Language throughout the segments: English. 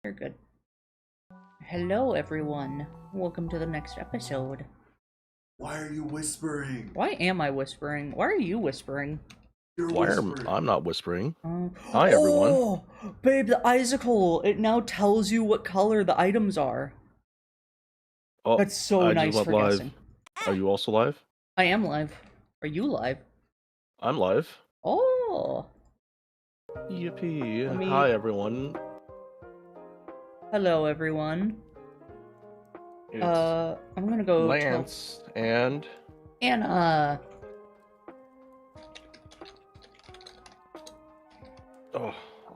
You're good. Hello, everyone. Welcome to the next episode. Why are you whispering? Why am I whispering? Why are you whispering? You're Why am whispering. I'm not whispering? Uh, Hi, everyone. oh, babe, the icicle. It now tells you what color the items are. Oh, That's so I just nice went for live. guessing. Are you also live? I am live. Are you live? I'm live. Oh, Yippee. Let me- Hi, everyone. hello, everyone. It's I'm gonna go Lance and Anna.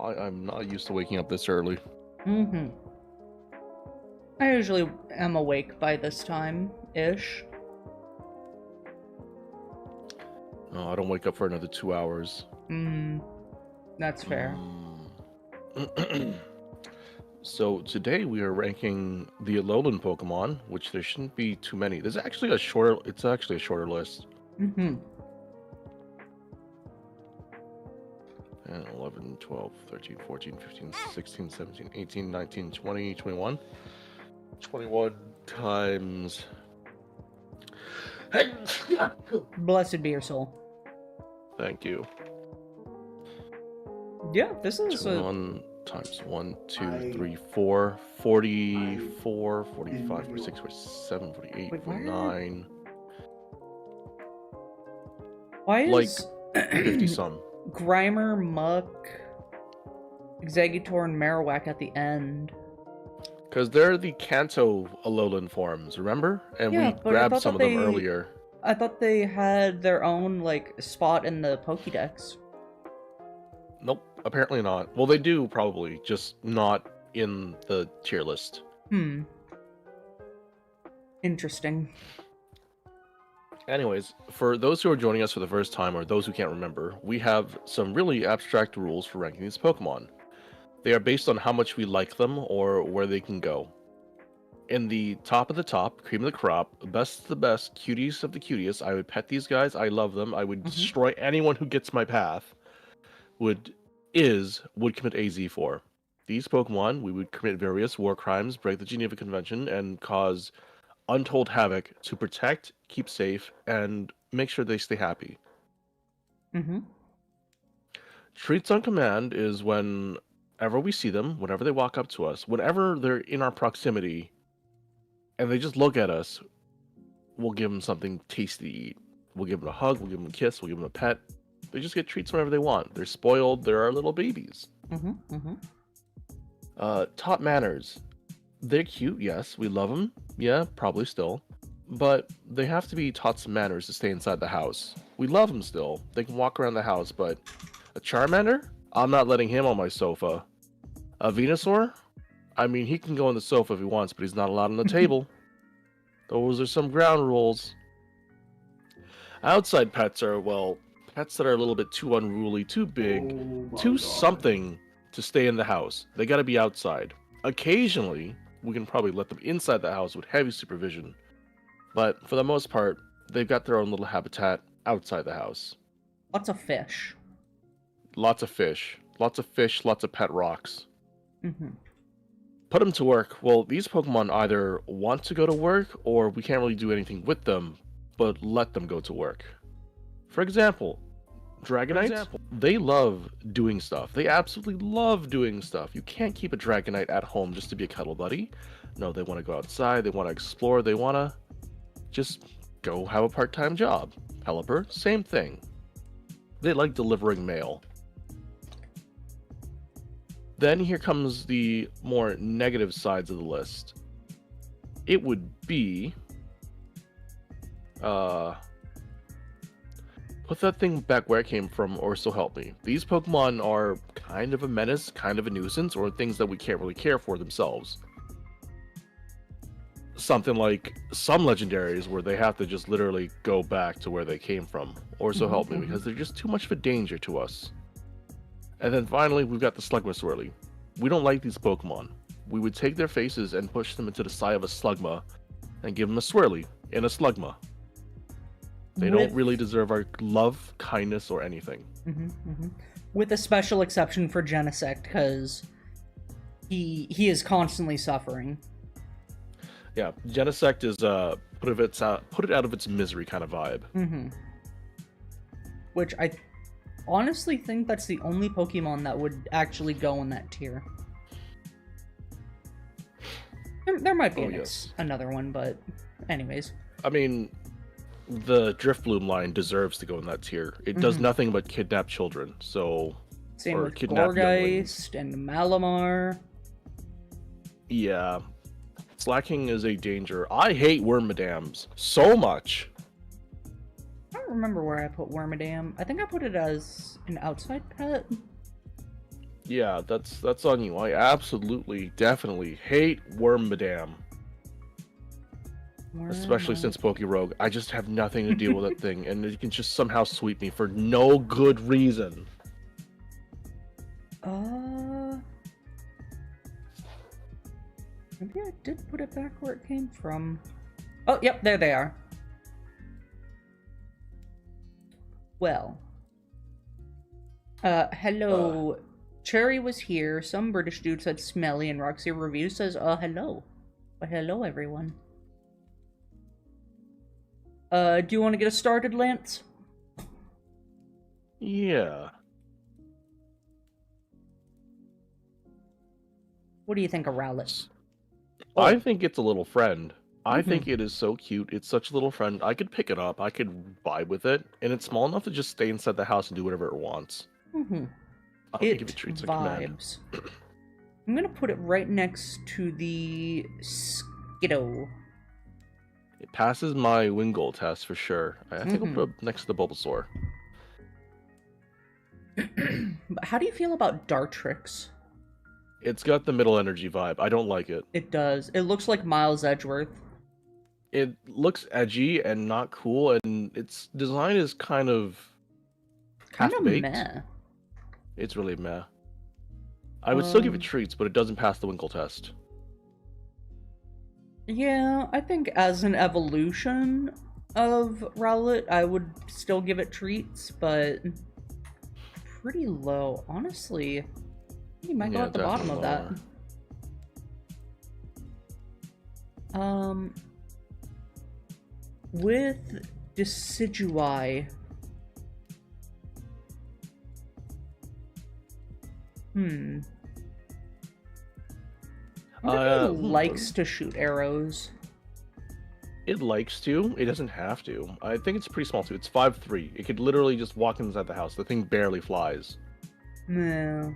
I'm not used to waking up this early. Mm-hmm. I usually am awake by this time-ish. No, I don't wake up for another 2 hours. That's fair. So today we are ranking the Alolan Pokemon, which there shouldn't be too many. It's actually a shorter list. Mm-hmm. 10, 11, 12, 13, 14, 15, 16, 17, 18, 19, 20, 21. 21 times... Blessed be your soul. Thank you. Yeah, this is 21 times 1, 2, 3, 4, 44, 45, 46, 47, 48, Wait, why are- 49... Why Like, is 50 some. Grimer, Muck, Exeggutor, and Marowak at the end? Because they're the Kanto Alolan forms, remember? And Yeah, we but I grabbed thought some of that them they- earlier. I thought they had their own, like, spot in the Pokédex. Nope, apparently not. Well, they do, probably, just not in the tier list. Interesting. Anyways, for those who are joining us for the first time, or those who can't remember, we have some really abstract rules for ranking these Pokemon. They are based on how much we like them, or where they can go. In the top of the top, cream of the crop, best of the best, cuties of the cutiest, I would pet these guys, I love them, I would destroy anyone who gets my path, would commit AZ for. These Pokemon, we would commit various war crimes, break the Geneva Convention, and cause untold havoc to protect, keep safe, and make sure they stay happy. Treats on command is whenever we see them, whenever they walk up to us, whenever they're in our proximity, and they just look at us, we'll give them something tasty to eat. We'll give them a hug, we'll give them a kiss, we'll give them a pet. They just get treats whenever they want. They're spoiled, they're our little babies. Top manners. They're cute, yes, we love them. Yeah, probably still. But they have to be taught some manners to stay inside the house. We love them still. They can walk around the house, but a Charmander? I'm not letting him on my sofa. A Venusaur? I mean, he can go on the sofa if he wants, but he's not allowed on the table. Those are some ground rules. Outside pets are, well, pets that are a little bit too unruly, too big, too something to stay in the house. They gotta be outside. Occasionally, we can probably let them inside the house with heavy supervision. But for the most part, they've got their own little habitat outside the house. Lots of fish. Lots of fish. Lots of fish, lots of pet rocks. Mm-hmm. Put them to work. Well, these Pokemon either want to go to work, or we can't really do anything with them, but let them go to work. For example, Dragonites, they love doing stuff. They absolutely love doing stuff. You can't keep a Dragonite at home just to be a cuddle buddy. No, they want to go outside, they want to explore, they want to just go have a part-time job. Pelipper, same thing. They like delivering mail. Then here comes the more negative sides of the list. It would be... put that thing back where it came from, or so help me. These Pokemon are kind of a menace, kind of a nuisance, or things that we can't really care for themselves. Something like some legendaries where they have to just literally go back to where they came from, or so help me, because they're just too much of a danger to us. And then finally, we've got the Slugma Swirly. We don't like these Pokemon. We would take their faces and push them into the side of a Slugma, and give them a Swirly in a Slugma. They don't really deserve our love, kindness, or anything. With a special exception for Genesect, because he is constantly suffering. Yeah, Genesect is put it out of its misery kind of vibe. Mm-hmm. Which I honestly think that's the only Pokemon that would actually go in that tier. There might be another one, but anyways. I mean, the Driftbloom line deserves to go in that tier. It does nothing but kidnap children, so... Same with Gourgeist and Malamar. Yeah. Slacking is a danger. I hate Wormadams so much. I don't remember where I put Wormadam. I think I put it as an outside pet. Yeah, that's on you. I absolutely, definitely hate Wormadam. Especially since Pokerogue. I just have nothing to deal with that thing, and it can just somehow sweep me for no good reason. Maybe I did put it back where it came from. Oh, yep, there they are. Well. Hello. Cherry was here. Some British dude said smelly, and Roxy Review says, hello. But hello, everyone. Do you want to get us started, Lance? Yeah. What do you think of Rowlet? I think it's a little friend. I think it is so cute. It's such a little friend. I could pick it up. I could vibe with it. And it's small enough to just stay inside the house and do whatever it wants. I'll give it treats and vibes. I'm going to put it right next to the Skiddo. It passes my Wingull test for sure. I think I'll put it next to the Bulbasaur. How do you feel about Dartrix? It's got the middle energy vibe. I don't like it. It does. It looks like Miles Edgeworth. It looks edgy and not cool, and its design is kind of half-baked. Meh. It's really meh. I would still give it treats, but it doesn't pass the Wingull test. Yeah, I think as an evolution of Rowlet, I would still give it treats, but pretty low. Honestly, you might go at the bottom of that. With Decidueye, it likes to shoot arrows. It likes to. It doesn't have to. I think it's pretty small too. It's 5'3". It could literally just walk inside the house. The thing barely flies. No.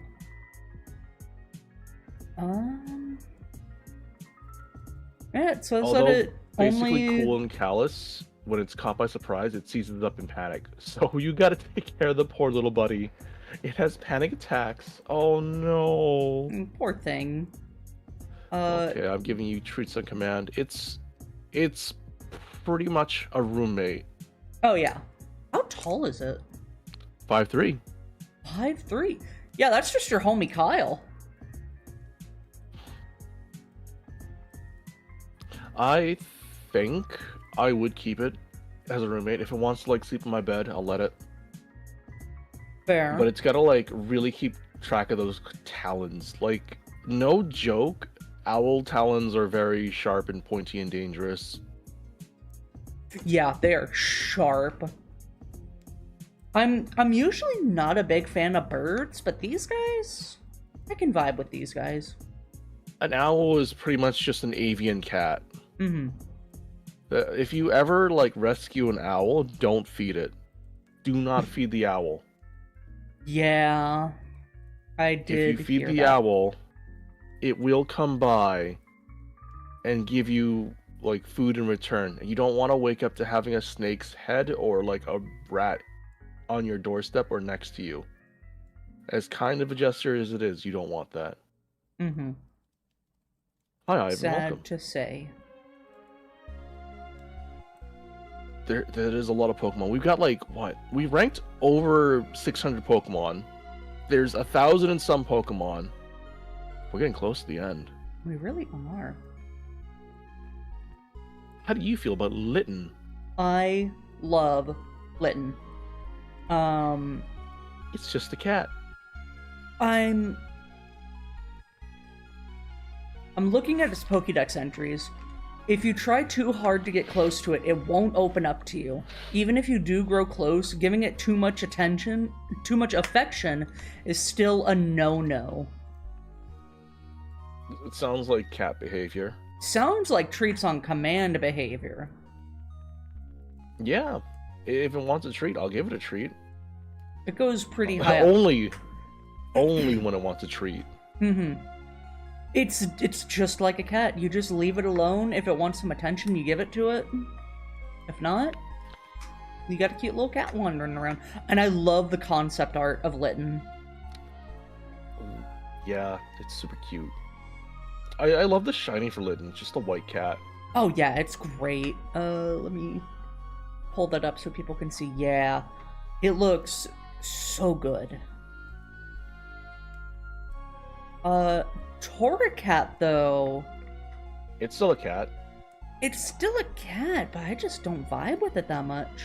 Yeah, it says that it basically cool and callous. When it's caught by surprise, it seizes up in panic. So you gotta take care of the poor little buddy. It has panic attacks. Oh no. Poor thing. Okay, I'm giving you treats on command. It's pretty much a roommate. Oh yeah. How tall is it? 5'3". 5'3". Yeah, that's just your homie Kyle. I think I would keep it as a roommate. If it wants to like sleep in my bed, I'll let it. Fair. But it's gotta like really keep track of those talons. Like, no joke, owl talons are very sharp and pointy and dangerous. Yeah, they are sharp. I'm usually not a big fan of birds, but these guys, I can vibe with these guys. An owl is pretty much just an avian cat. Mm-hmm. If you ever like rescue an owl, don't feed it. Do not feed the owl. Yeah, I did. If you feed the owl, it will come by and give you like food in return. You don't want to wake up to having a snake's head or like a rat on your doorstep or next to you. As kind of a gesture as it is, you don't want that. Mm-hmm. Hi, Ivan. Sad welcome. to say. There is a lot of Pokemon. We've got like, what? We ranked over 600 Pokemon. There's 1,000 and some Pokemon. We're getting close to the end. We really are. How do you feel about Litten? I love Litten. It's just a cat. I'm I'm looking at its Pokédex entries. If you try too hard to get close to it, it won't open up to you. Even if you do grow close, giving it too much attention, too much affection, is still a no-no. It sounds like cat behavior. Sounds like treats on command behavior. Yeah. If it wants a treat, I'll give it a treat. It goes pretty high up. Only when it wants a treat. Mm-hmm. It's just like a cat. You just leave it alone. If it wants some attention, you give it to it. If not, you got a cute little cat wandering around. And I love the concept art of Litten. Yeah, it's super cute. I love the shiny for Litten, just a white cat. Oh yeah, it's great. Let me pull that up so people can see. Yeah, it looks so good. Torracat, though... It's still a cat. It's still a cat, but I just don't vibe with it that much.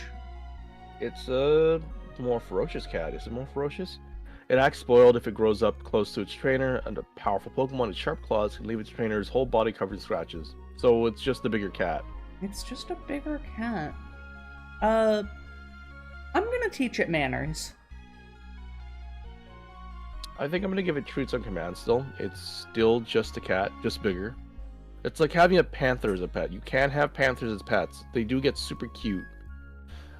It's a more ferocious cat. Is it more ferocious? It acts spoiled if it grows up close to its trainer, and a powerful Pokemon with sharp claws can leave its trainer's whole body covered in scratches. So it's just a bigger cat. It's just a bigger cat. I'm gonna teach it manners. I think I'm gonna give it treats on command still. It's still just a cat, just bigger. It's like having a panther as a pet. You can have panthers as pets. They do get super cute.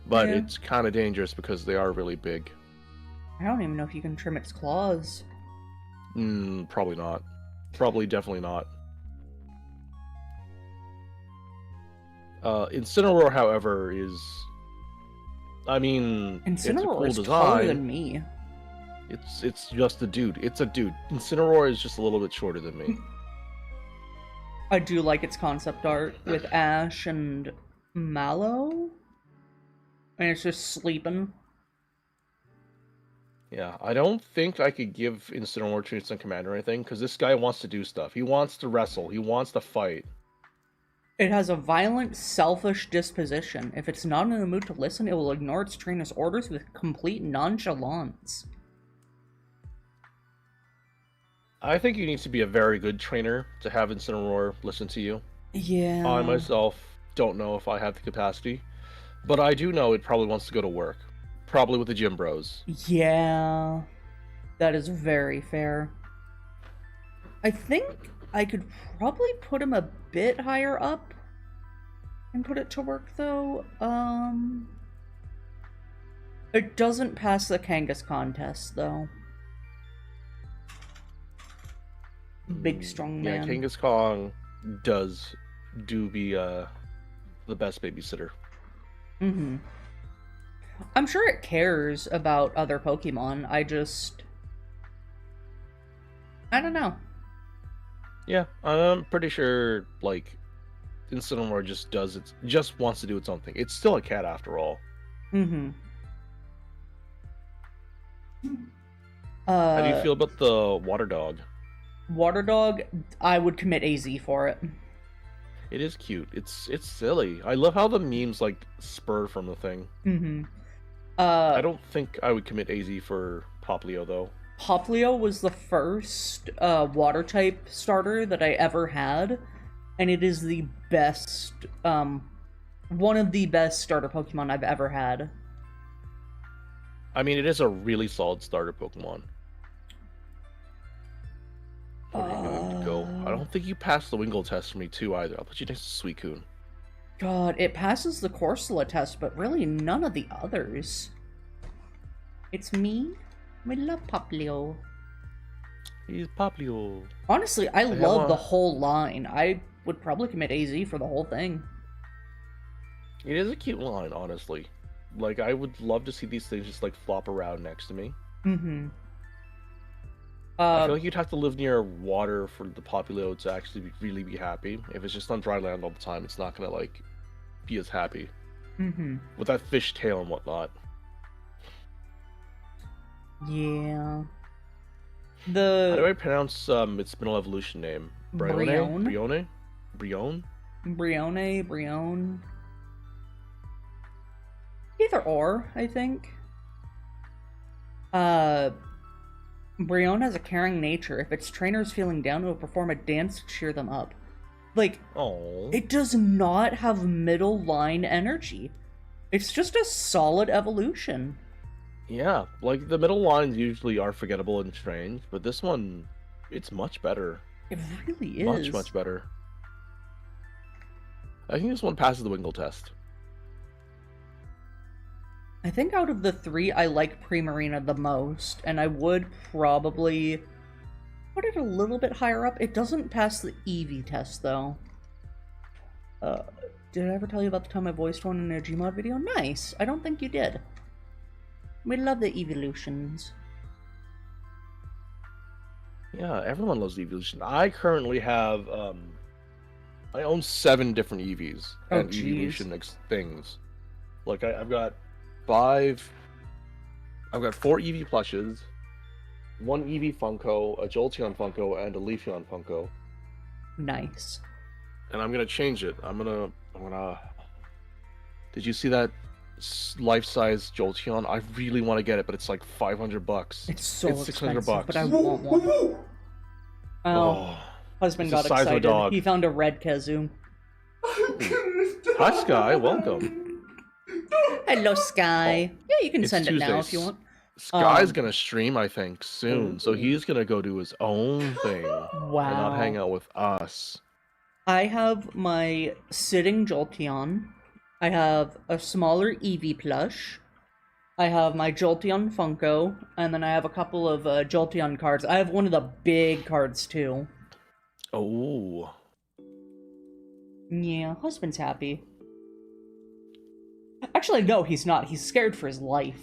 But Yeah. it's kind of dangerous because they are really big. I don't even know if you can trim its claws. Probably not. Probably definitely not. Incineroar, however, is... I mean, it's a cool Incineroar is design. taller than me. It's just a dude. It's a dude. Incineroar is just a little bit shorter than me. I do like its concept art with Ash and Mallow. And it's just sleeping. Yeah, I don't think I could give Incineroar treats on command or anything, because this guy wants to do stuff. He wants to wrestle. He wants to fight. It has a violent, selfish disposition. If it's not in the mood to listen, it will ignore its trainer's orders with complete nonchalance. I think you need to be a very good trainer to have Incineroar listen to you. Yeah. I myself don't know if I have the capacity, but I do know it probably wants to go to work. Probably with the gym bros. Yeah. That is very fair. I think I could probably put him a bit higher up and put it to work, though. It doesn't pass the Kangas contest, though. Big, strong man. Yeah, Kangaskhan do be the best babysitter. Mm-hmm. I'm sure it cares about other Pokemon. I don't know. Yeah, I'm pretty sure, like, Incineroar just wants to do its own thing. It's still a cat after all. Mm-hmm. How do you feel about the water dog? Water dog, I would commit AZ for it. It is cute. It's silly. I love how the memes like spur from the thing. Mm-hmm. I don't think I would commit AZ for Poplio though. Poplio was the first water type starter that I ever had, and it is the best, one of the best starter Pokemon I've ever had. I mean, it is a really solid starter Pokemon. Where are you going to go? I don't think you passed the Wingull test for me too either. I'll put you next to Suicune. God, it passes the Corsola test, but really none of the others. It's me. I love Poplio. He's Poplio. Honestly, I love the whole line. I would probably commit AZ for the whole thing. It is a cute line, honestly. Like, I would love to see these things just, like, flop around next to me. Mm-hmm. I feel like you'd have to live near water for the Poplio to actually really be happy. If it's just on dry land all the time, it's not gonna, like, be as happy. Mm-hmm. With that fish tail and whatnot. Yeah. How do I pronounce its middle evolution name? Brion? Brion? Either or, I think. Brion has a caring nature. If its trainer is feeling down, it will perform a dance to cheer them up. Like, Oh. it does not have middle line energy. It's just a solid evolution. Yeah, like the middle lines usually are forgettable and strange, but this one, it's much better. It really is. Much, much better. I think this one passes the Winkle test. I think out of the three, I like Primarina the most, and I would probably put it a little bit higher up. It doesn't pass the Eevee test, though. Did I ever tell you about the time I voiced one in a Gmod video? Nice! I don't think you did. We love the evolutions. Yeah, everyone loves evolution. I currently have, I own 7 different Eevees Oh, and jeez. evolution things. Like, I've got 4 Eevee plushes, 1 Eevee Funko, a Jolteon Funko, and a Leafeon Funko. Nice. And I'm gonna change it. I'm gonna... Did you see that life-size Jolteon? I really want to get it, but it's like $500. It's so It's expensive, $600. but I want one. Oh, husband it's the got size of a excited. dog. He found a red Kazoo. Hi, Sky. Welcome. Hello, Sky. Yeah, you can It's send it now if Tuesday. you want. Sky's gonna stream, I think, soon. So he's gonna go do his own thing and not hang Wow. out with us. I have my sitting Jolteon. I have a smaller Eevee plush. I have my Jolteon Funko, and then I have a couple of Jolteon cards. I have one of the big cards too. Oh. Yeah, husband's happy. Actually, no, he's not. He's scared for his life.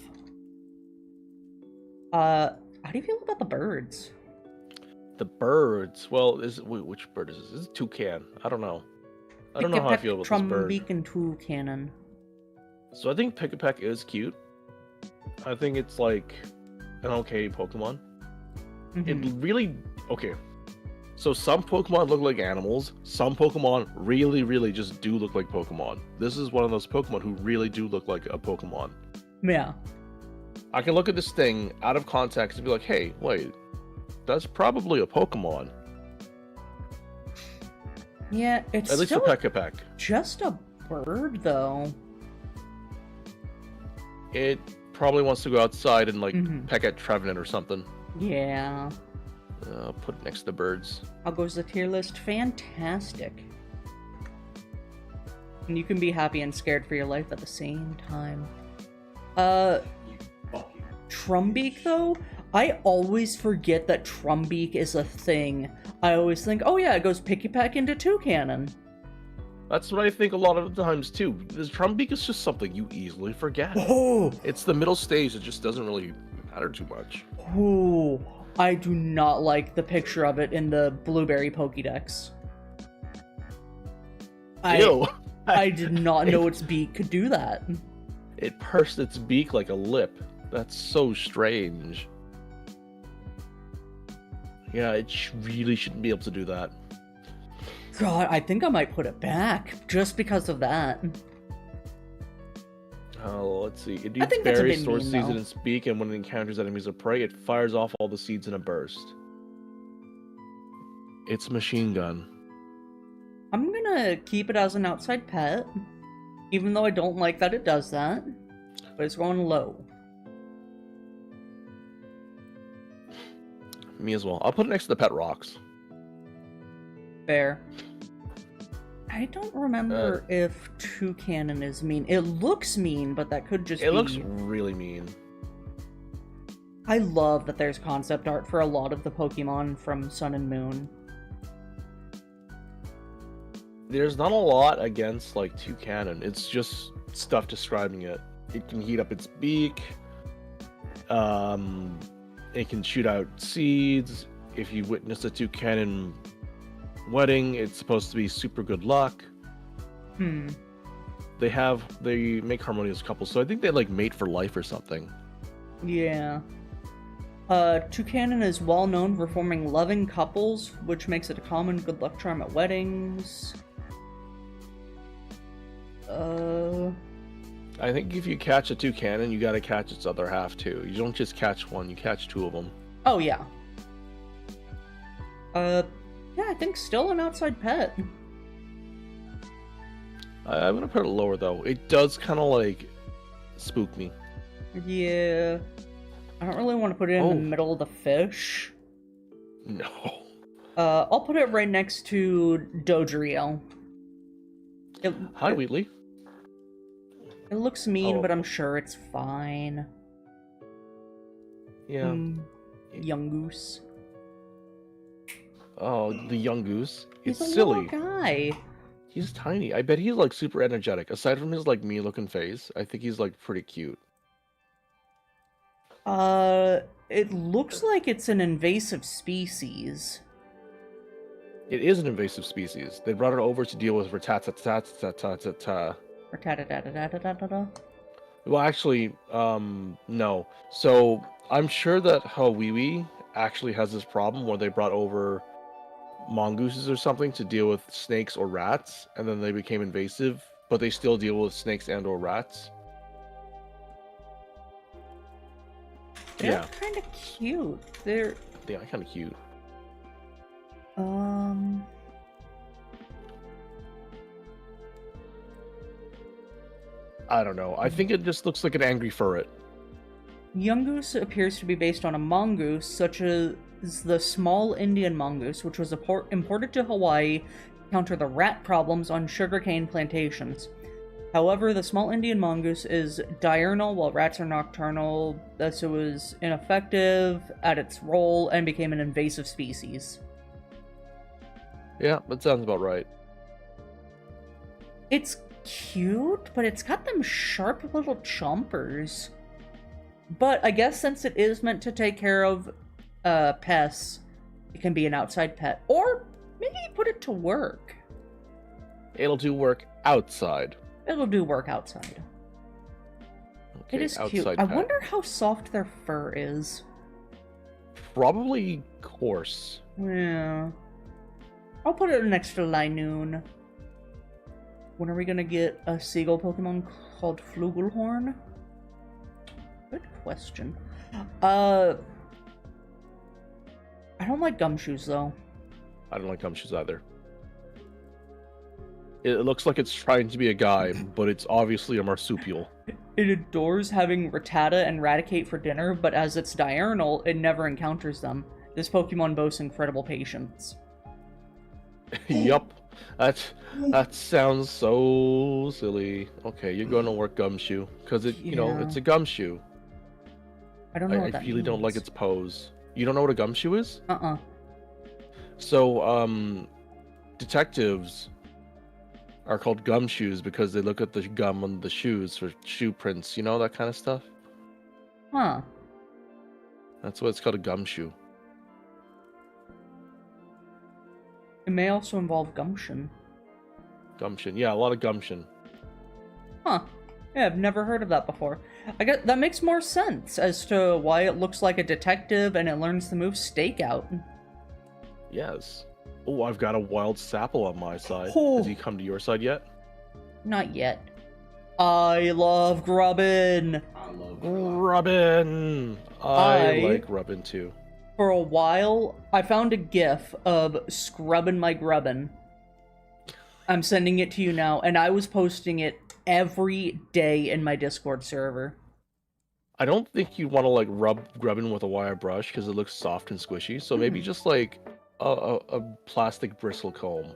How do you feel about the birds? The birds. Well, which bird is this? This is a toucan. I don't know. I don't know how I feel about this bird. Trumbeak and Toucanon. So I think Pikipek is cute. I think it's like an okay Pokemon. It really... Okay. So some Pokemon look like animals. Some Pokemon really, really just do look like Pokemon. This is one of those Pokemon who really do look like a Pokemon. Yeah. I can look at this thing out of context and be like, hey, wait, that's probably a Pokemon. Yeah, it's At least a still Pikipek. just a bird, though. It probably wants to go outside and like Mhm. peck at Trevenant or something. Yeah. I'll put it next to the birds. How goes the tier list? Fantastic. And you can be happy and scared for your life at the same time. Trumbeak, though? I always forget that Trumbeak is a thing. I always think, oh yeah, it goes Pikipek into Toucanon. That's what I think a lot of the times too. This Trumbeak is just something you easily forget. Oh! It's the middle stage that just doesn't really matter too much. Ooh, I do not like the picture of it in the Blueberry Pokédex. Ew! I did not know its beak could do that. It pursed its beak like a lip. That's so strange. Yeah, it really shouldn't be able to do that. God, I think I might put it back just because of that. Oh, let's see. It I eats think that's a berries, bit stores mean, seeds though. in its beak, and when it encounters enemies of prey, it fires off all the seeds in a burst. It's a machine gun. I'm gonna keep it as an outside pet, even though I don't like that it does that. But it's going low. Me as well. I'll put it next to the pet rocks. Fair. I don't remember if Toucanon is mean. It looks mean, but that could just be... It looks really mean. I love that there's concept art for a lot of the Pokemon from Sun and Moon. There's not a lot against, like, Toucanon. It's just stuff describing it. It can heat up its beak. It can shoot out seeds. If you witness a Toucanon wedding, it's supposed to be super good luck. They make harmonious couples, so I think they, like, mate for life or something. Yeah. Toucanon is well known for forming loving couples, which makes it a common good luck charm at weddings. I think if you catch a Toucanon, you gotta catch its other half too. You don't just catch one, you catch 2 of them. Oh, yeah. Yeah, I think still an outside pet. I'm gonna put it lower though. It does kind of like spook me. Yeah. I don't really want to put it in the Oh. middle of the fish. No. I'll put it right next to Dodrio. Hi, Wheatley. It looks mean, Oh. but I'm sure it's fine. Yeah. Young Goose. Oh, the young goose. He's It's a silly. little guy. He's tiny. I bet he's like super energetic. Aside from his like mean looking face, I think he's like pretty cute. It looks like it's an invasive species. It is an invasive species. They brought it over to deal with ratatatatatatatata. Or ta-da-da-da-da-da-da-da. Well, actually, no. So I'm sure that Hawiwi actually has this problem where they brought over mongooses or something to deal with snakes or rats, and then they became invasive, but they still deal with snakes and or rats. They're kind of cute. They're kind of cute. I don't know. I think it just looks like an angry furret. Young Goose appears to be based on a mongoose, such as the small Indian mongoose, which was imported to Hawaii to counter the rat problems on sugarcane plantations. However, the small Indian mongoose is diurnal while rats are nocturnal, thus it was ineffective at its role and became an invasive species. Yeah, that sounds about right. It's cute, but it's got them sharp little chompers. But I guess since it is meant to take care of pests, it can be an outside pet. Or maybe put it to work. It'll do work outside. It'll do work outside. Okay, It is cute. outside I pet. wonder how soft their fur is. Probably coarse. Yeah. I'll put it next to Linoon. When are we gonna get a seagull Pokemon called Flugelhorn? Good question. I don't like gumshoes though. I don't like gumshoes either. It looks like it's trying to be a guy, but it's obviously a marsupial. It adores having Rattata and Raticate for dinner, but as it's diurnal, it never encounters them. This Pokemon boasts incredible patience. Yup. That sounds so silly. Okay, you're going to work gumshoe because it's a gumshoe. I don't know what I that really means. don't like its pose. You don't know what a gumshoe is? So, detectives are called gumshoes because they look at the gum on the shoes for shoe prints. You know, that kind of stuff? Huh. That's why it's called a gumshoe. It may also involve gumption. Gumption. Yeah, a lot of gumption. Huh. Yeah, I've never heard of that before. I guess that makes more sense as to why it looks like a detective and it learns the move Stakeout. Yes. Oh, I've got a wild Sapple on my side. Oh. Has he come to your side yet? Not yet. I love Grubbin! I love Rubbin! I like Rubbin too. For a while, I found a gif of scrubbing my Grubbin. I'm sending it to you now, and I was posting it every day in my Discord server. I don't think you'd want to like rub Grubbin with a wire brush because it looks soft and squishy. So maybe just like a plastic bristle comb.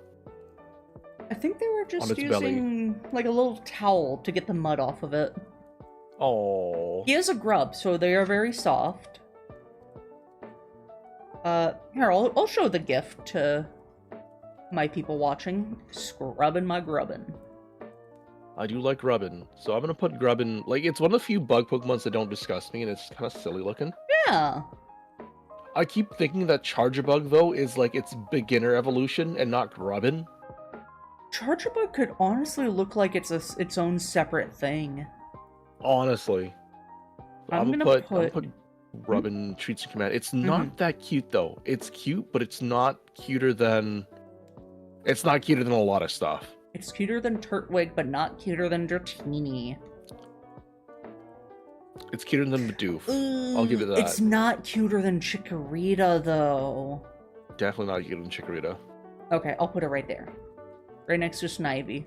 I think they were just its using like a little towel to get the mud off of it. Oh. He is a grub, so they are very soft. Here, I'll show the gif to my people watching. Scrubbing my Grubbin. I do like Grubbin, so I'm gonna put Grubbin. Like, it's one of the few bug Pokemons that don't disgust me, and it's kind of silly looking. Yeah. I keep thinking that Charjabug though is like its beginner evolution and not Grubbin. Charjabug could honestly look like it's its own separate thing. Honestly, I'm gonna put Grubbin treats and command. It's not that cute though. It's cute, but it's not cuter than. It's not cuter than a lot of stuff. It's cuter than Turtwig, but not cuter than Dratini. It's cuter than Bidoof. I'll give it that. It's not cuter than Chikorita, though. Definitely not cuter than Chikorita. Okay, I'll put it right there. Right next to Snivy.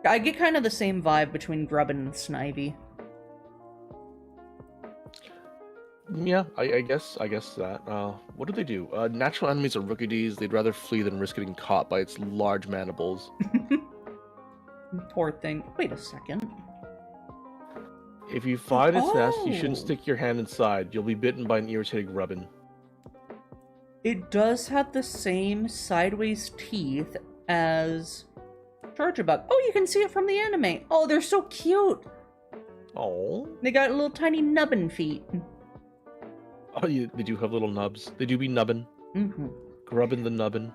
I get kind of the same vibe between Grubbin and Snivy. Yeah, I guess that. What do they do? Natural enemies are rookies. They'd rather flee than risk getting caught by its large mandibles. Poor thing. Wait a second. If you find its nest, you shouldn't stick your hand inside. You'll be bitten by an irritating rubbin. It does have the same sideways teeth as Charjabug. Oh, you can see it from the anime. Oh, they're so cute. Oh. They got little tiny nubbin feet. Oh, they do have little nubs. They do be nubbin. Mm-hmm. Grubbin the nubbin.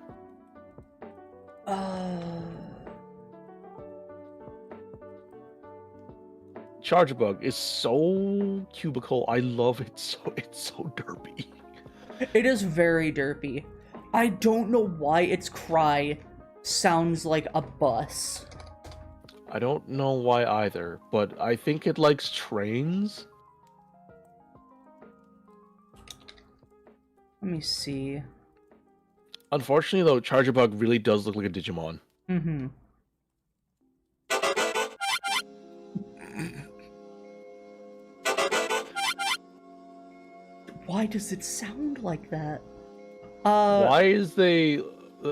Charjabug is so cubical. I love it. It's so derpy. It is very derpy. I don't know why its cry sounds like a bus. I don't know why either, but I think it likes trains. Let me see. Unfortunately, though, Charjabug really does look like a Digimon. Mm-hmm. Why does it sound like that? Why is they?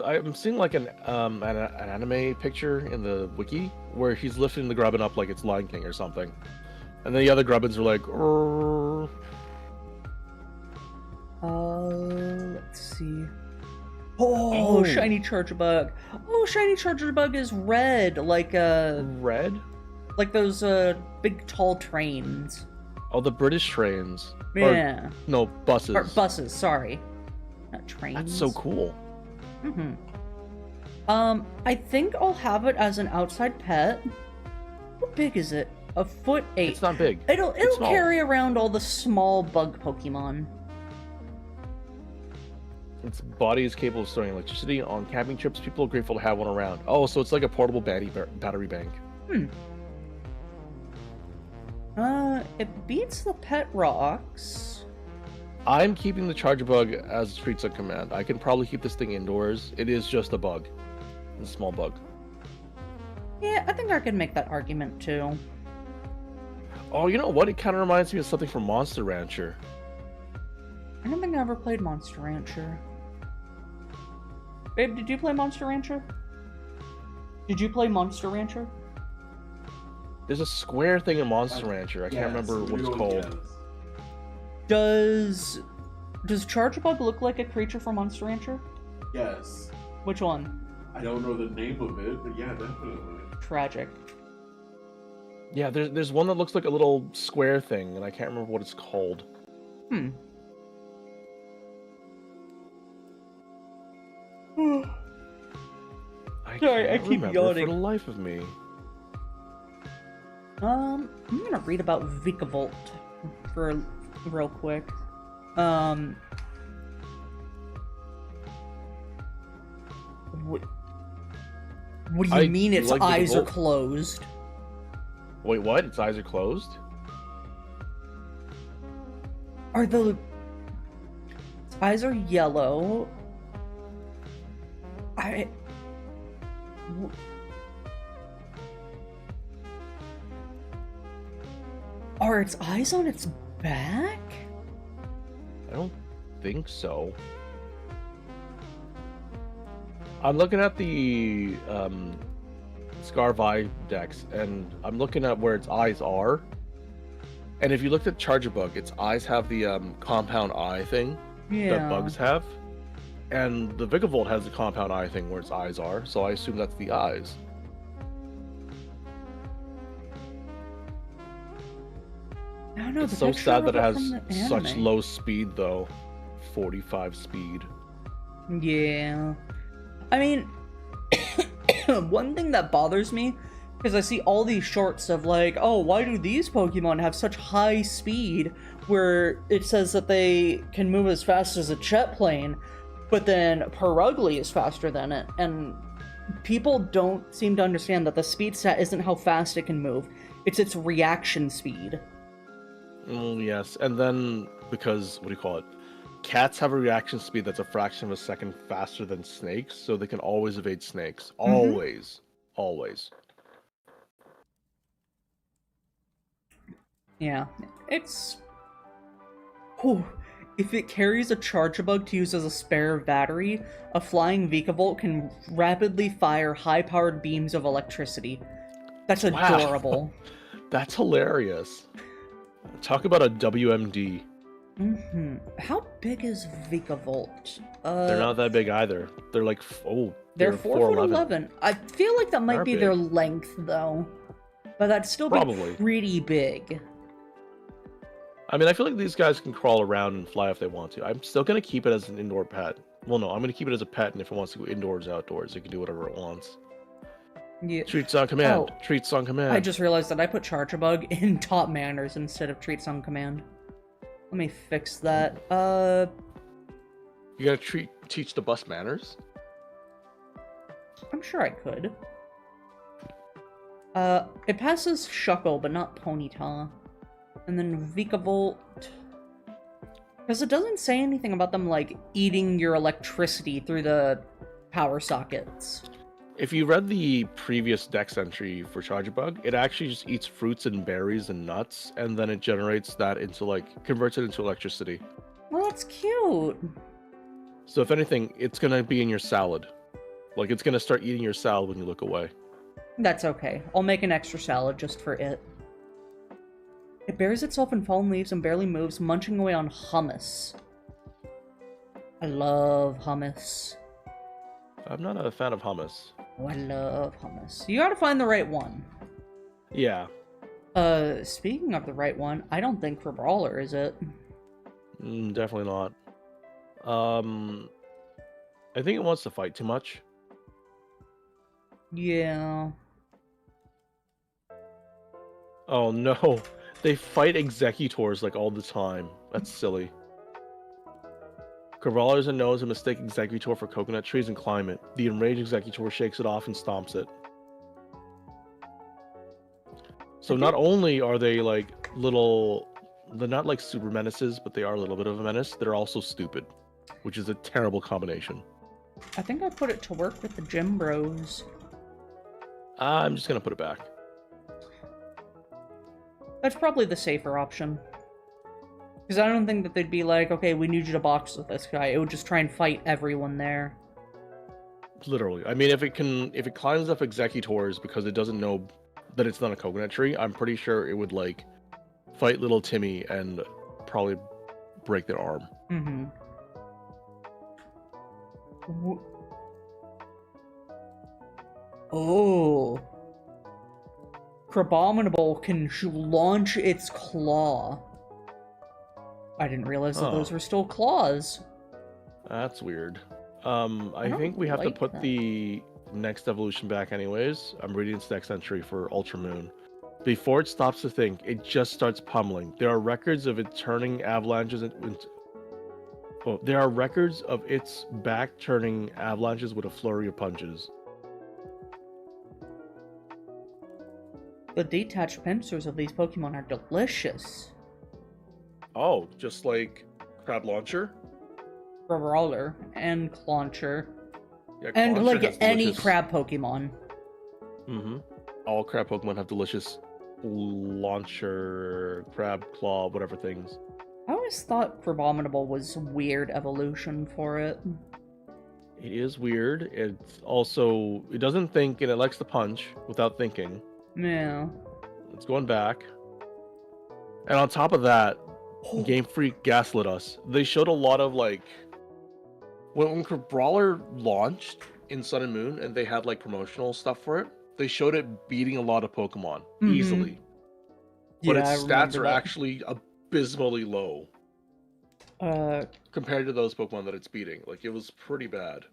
I'm seeing like an anime picture in the wiki where he's lifting the Grubbin up like it's Lion King or something, and then the other Grubbins are like. Rrr. Let's see. Oh, shiny Charjabug. Oh, shiny Charjabug is red, like red, like those big tall trains. Oh, the British trains. Yeah. Or, no, buses. Or buses, sorry. Not trains. That's so cool. Mm-hmm. I think I'll have it as an outside pet. How big is it? 1'8". It's not big. It'll carry around all the small bug Pokemon. Its body is capable of storing electricity. On camping trips, people are grateful to have one around. Oh, so it's like a portable battery bank. It beats the pet rocks. I'm keeping the Charjabug as treats on command. I can probably keep this thing indoors. It is just a bug. It's a small bug. Yeah, I think I can make that argument too. Oh, you know what? It kind of reminds me of something from Monster Rancher. I don't think I ever played Monster Rancher. Babe, did you play Monster Rancher? Did you play Monster Rancher? There's a square thing in Monster Rancher. I can't remember what it's called. Does Charjabug look like a creature from Monster Rancher? Yes. Which one? I don't know the name of it, but yeah, definitely. Tragic. Yeah, there's one that looks like a little square thing, and I can't remember what it's called. Sorry, I keep yawning. For the life of me. I'm gonna read about Vikavolt for real quick. What do you mean its eyes are closed? Wait, what? Its eyes are closed? Its eyes are yellow. Are its eyes on its back? I don't think so. I'm looking at the Scarvi Dex, and I'm looking at where its eyes are. And if you looked at Charjabug, its eyes have the compound eye thing that bugs have. And the Vikavolt has the compound eye thing where its eyes are, so I assume that's the eyes. I don't know, it's so sad that it has such low speed, though. 45 speed. Yeah. I mean, one thing that bothers me, because I see all these shorts of like, oh, why do these Pokemon have such high speed, where it says that they can move as fast as a jet plane, but then Perugly is faster than it, and people don't seem to understand that the speed stat isn't how fast it can move, it's its reaction speed. Yes, and then because what do you call it? Cats have a reaction speed that's a fraction of a second faster than snakes, so they can always evade snakes. Mm-hmm. Always, always. Yeah, it's. Oh, if it carries a charge bug to use as a spare battery, a flying Vikavolt can rapidly fire high-powered beams of electricity. That's Wow, adorable. that's hilarious. Talk about a WMD. How big is Vikavolt? They're not that big either. They're like They're they're 4'11". I feel like that might They're be big. their length, though. But that'd still be Probably. pretty big. I mean, I feel like these guys can crawl around and fly if they want to. I'm still gonna keep it as an indoor pet. Well, no, I'm gonna keep it as a pet, and if it wants to go indoors, outdoors, it can do whatever it wants. Yeah. Treats on command. Oh, Treats on command. I just realized that I put Chargebug in top manners instead of treats on command. Let me fix that. You gotta teach the bus manners. I'm sure I could. It passes Shuckle, but not Ponyta. And then Vikavolt. Because it doesn't say anything about them, like, eating your electricity through the power sockets. If you read the previous dex entry for Chargebug, it actually just eats fruits and berries and nuts, and then it generates that into, like, converts it into electricity. Well, that's cute. So if anything, it's gonna be in your salad. Like, it's gonna start eating your salad when you look away. That's okay. I'll make an extra salad just for it. It buries itself in fallen leaves and barely moves, munching away on hummus. I love hummus. I'm not a fan of hummus. Oh, I love hummus. You gotta find the right one. Yeah. Speaking of the right one, I don't think for Brawler, is it? Definitely not. I think it wants to fight too much. Yeah. Oh no. They fight executors like all the time. That's silly. Crawlers and knows a mistake executor for coconut trees and climb it. The enraged executor shakes it off and stomps it. So not only are they like they're not like super menaces, but they are a little bit of a menace. They're also stupid, which is a terrible combination. I think I put it to work with the gym bros. I'm just gonna put it back. That's probably the safer option. Because I don't think that they'd be like, okay, we need you to box with this guy. It would just try and fight everyone there. Literally. I mean, if it climbs up executors because it doesn't know that it's not a coconut tree, I'm pretty sure it would like fight little Timmy and probably break their arm. Mm-hmm. Oh. Crabominable can launch its claw. I didn't realize that those were still claws. That's weird. I think we have to put the next evolution back anyways. I'm reading its next entry for Ultra Moon. Before it stops to think, it just starts pummeling. There are records of it turning avalanches there are records of its back turning avalanches with a flurry of punches. The detached pincers of these Pokemon are delicious. Oh, just like Crab Launcher? Brawler and Clauncher. Yeah, And Clauncher like has any delicious... crab Pokemon. Mm-hmm. All crab Pokemon have delicious launcher, crab claw, whatever things. I always thought Crabominable was weird evolution for it. It is weird. It's also, it doesn't think and it likes to punch without thinking. Yeah. It's going back. And on top of that, Game Freak gaslit us. They showed a lot of like when Brawler launched in Sun and Moon and they had like promotional stuff for it, they showed it beating a lot of Pokemon easily. But Yeah, its stats are actually abysmally low. Compared to those Pokemon that it's beating. Like it was pretty bad.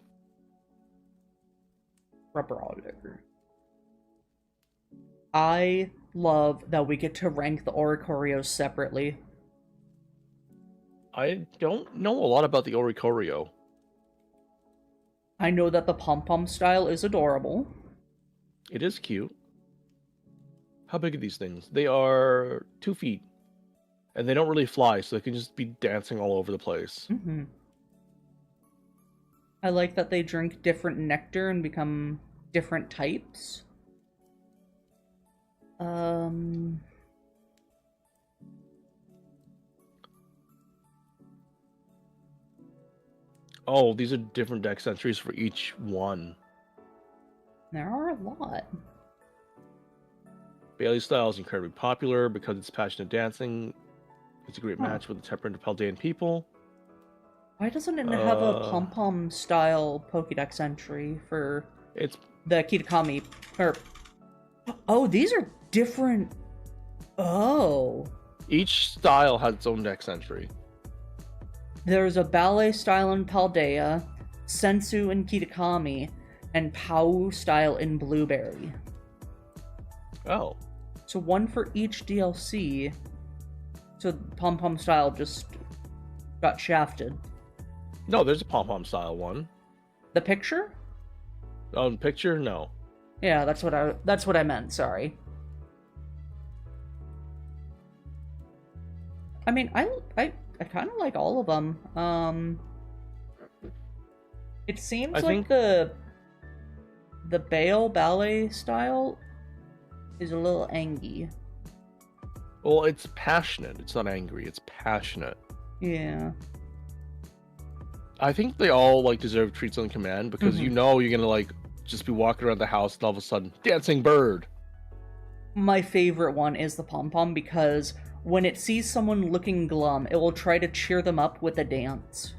Brawler. I love that we get to rank the Oricorios separately. I don't know a lot about the Oricorio. I know that the pom-pom style is adorable. It is cute. How big are these things? They are 2 feet. And they don't really fly, so they can just be dancing all over the place. Mm-hmm. I like that they drink different nectar and become different types. Oh, these are different dex entries for each one. There are a lot. Bailey's style is incredibly popular because it's passionate dancing. It's a great match with the temperament of Paldean people. Why doesn't it have a pom-pom style Pokédex entry for the Kitakami? Oh, these are different. Oh. Each style has its own dex entry. There's a ballet style in Paldea, Sensu in Kitakami, and Pau style in Blueberry. Oh. So one for each DLC. So Pom Pom style just got shafted. No, there's a pom pom style one. The picture? Oh, the picture? No. Yeah, that's what I meant. Sorry. I mean, I kind of like all of them. It seems like the Bale ballet style is a little angry. Well, it's passionate. It's not angry. It's passionate. Yeah. I think they all like deserve treats on command because you know you're gonna like just be walking around the house and all of a sudden dancing bird. My favorite one is the pom pom because when it sees someone looking glum, it will try to cheer them up with a dance.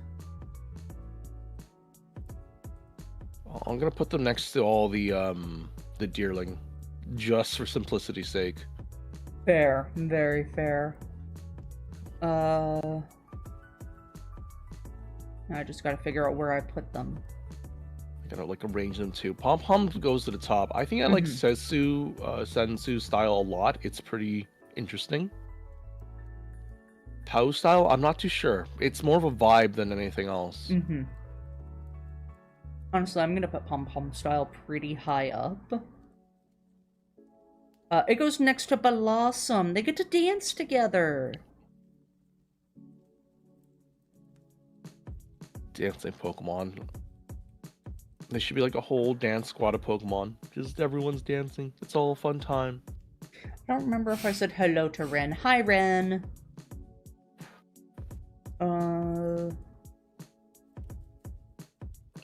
I'm gonna put them next to all the deerling, just for simplicity's sake. Fair, very fair. I just gotta figure out where I put them. I gotta like arrange them too. Pom Pom goes to the top. I think I like Sensu style a lot. It's pretty interesting. Pau style, I'm not too sure. It's more of a vibe than anything else. Honestly, I'm gonna put Pom Pom style pretty high up. It goes next to Blossom. They get to dance together. Dancing Pokemon. There should be like a whole dance squad of Pokemon. Just everyone's dancing. It's all a fun time. I don't remember if I said hello to Ren. Hi, Ren.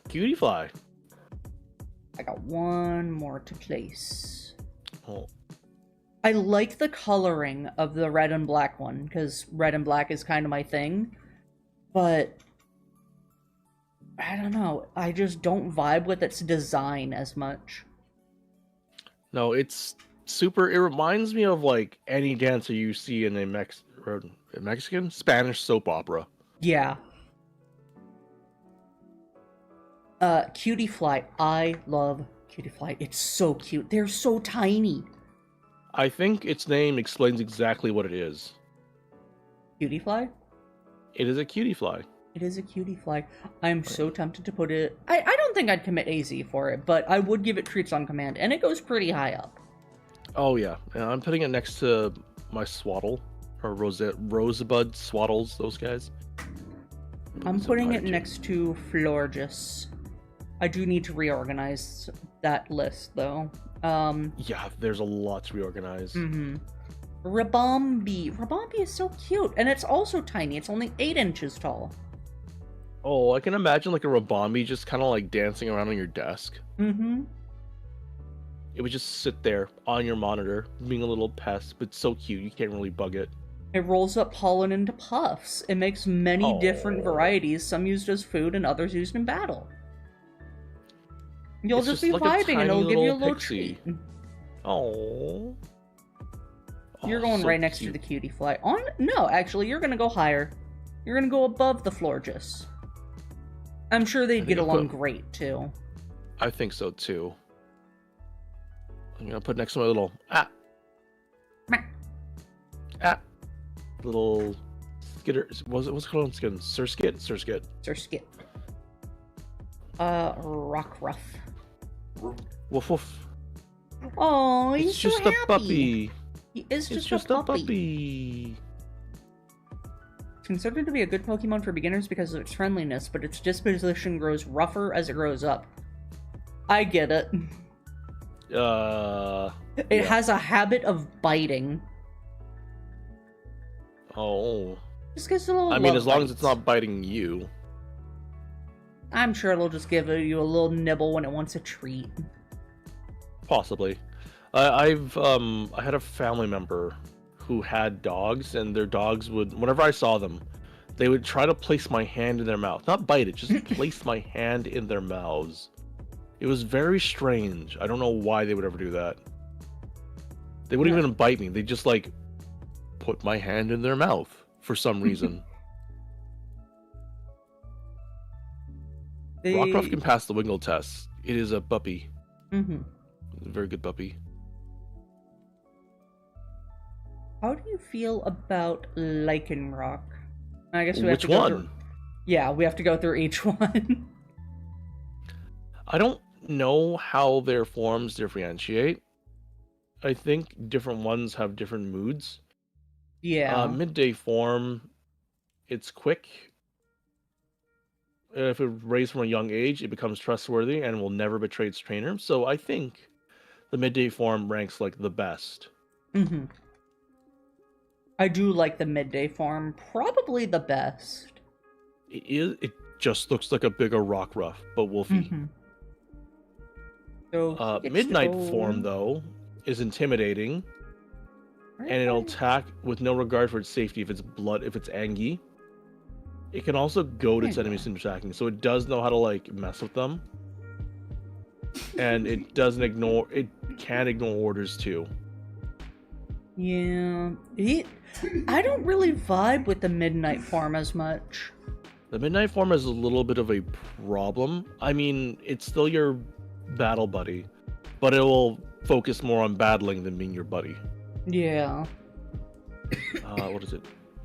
Cutie Fly. I got one more to place. Oh. I like the coloring of the red and black one, because red and black is kind of my thing. But I don't know. I just don't vibe with its design as much. No, it's super. It reminds me of like any dancer you see in a Mexican Spanish soap opera. Yeah. Cutie Fly. I love Cutie Fly. It's so cute. They're so tiny. I think its name explains exactly what it is. Cutie Fly? It is a cutie fly. It is a cutie fly. I'm so tempted to put it... I don't think I'd commit AZ for it, but I would give it treats on command, and it goes pretty high up. Oh, yeah. I'm putting it next to my Swaddle, or Rosebud Swaddles, those guys. I'm putting it next to Florges. I do need to reorganize that list, though. Yeah, there's a lot to reorganize. Rabombi. Rabombi is so cute, and it's also tiny. It's only 8 inches tall. Oh, I can imagine like a Rabombi just kind of like dancing around on your desk. It would just sit there on your monitor, being a little pest, but so cute, you can't really bug it. It rolls up pollen into puffs. It makes many different varieties, some used as food and others used in battle. You'll just be like vibing and it'll give you a little pixie. treat. Oh. You're going so right next to the cutie fly. No, actually, you're gonna go higher. You're gonna go above the Florges. I'm sure they'd get along great, too. I think so, too. I'm gonna put next to my little... Little... Skitter... What's it called? Surskit? Surskit. Rockruff. Woof woof. Oh, he's It's just so happy. a puppy. He is It's just a puppy. It's considered to be a good Pokemon for beginners because of its friendliness, but its disposition grows rougher as it grows up. I get it. It has a habit of biting. Oh. Just gives it a little I mean, as long bites. as it's not biting you. I'm sure it'll just give you a little nibble when it wants a treat. Possibly. I had a family member who had dogs, and their dogs would, whenever I saw them, they would try to place my hand in their mouth. Not bite it, just place my hand in their mouths. It was very strange. I don't know why they would ever do that. They wouldn't even bite me. They just, like, put my hand in their mouth for some reason. Rockruff can pass the Wingull test. It is a puppy. Mm-hmm. A very good puppy. How do you feel about Lycanroc? I guess we have Which to go one? through... Yeah, we have to go through each one. I don't know how their forms differentiate. I think different ones have different moods. Yeah. Midday form, it's quick. If it raised from a young age, it becomes trustworthy and will never betray its trainer. So I think the midday form ranks like the best. Mm-hmm. I do like the midday form, probably the best. It just looks like a bigger Rockruff, but wolfy. Mm-hmm. So Midnight form, though, is intimidating, and it'll attack with no regard for its safety if it's Angie. It can also goad its enemies into attacking, so it does know how to, like, mess with them. And it can ignore orders too. Yeah. I don't really vibe with the midnight form as much. The midnight form is a little bit of a problem. I mean, it's still your battle buddy, but it will focus more on battling than being your buddy. Yeah. What is it?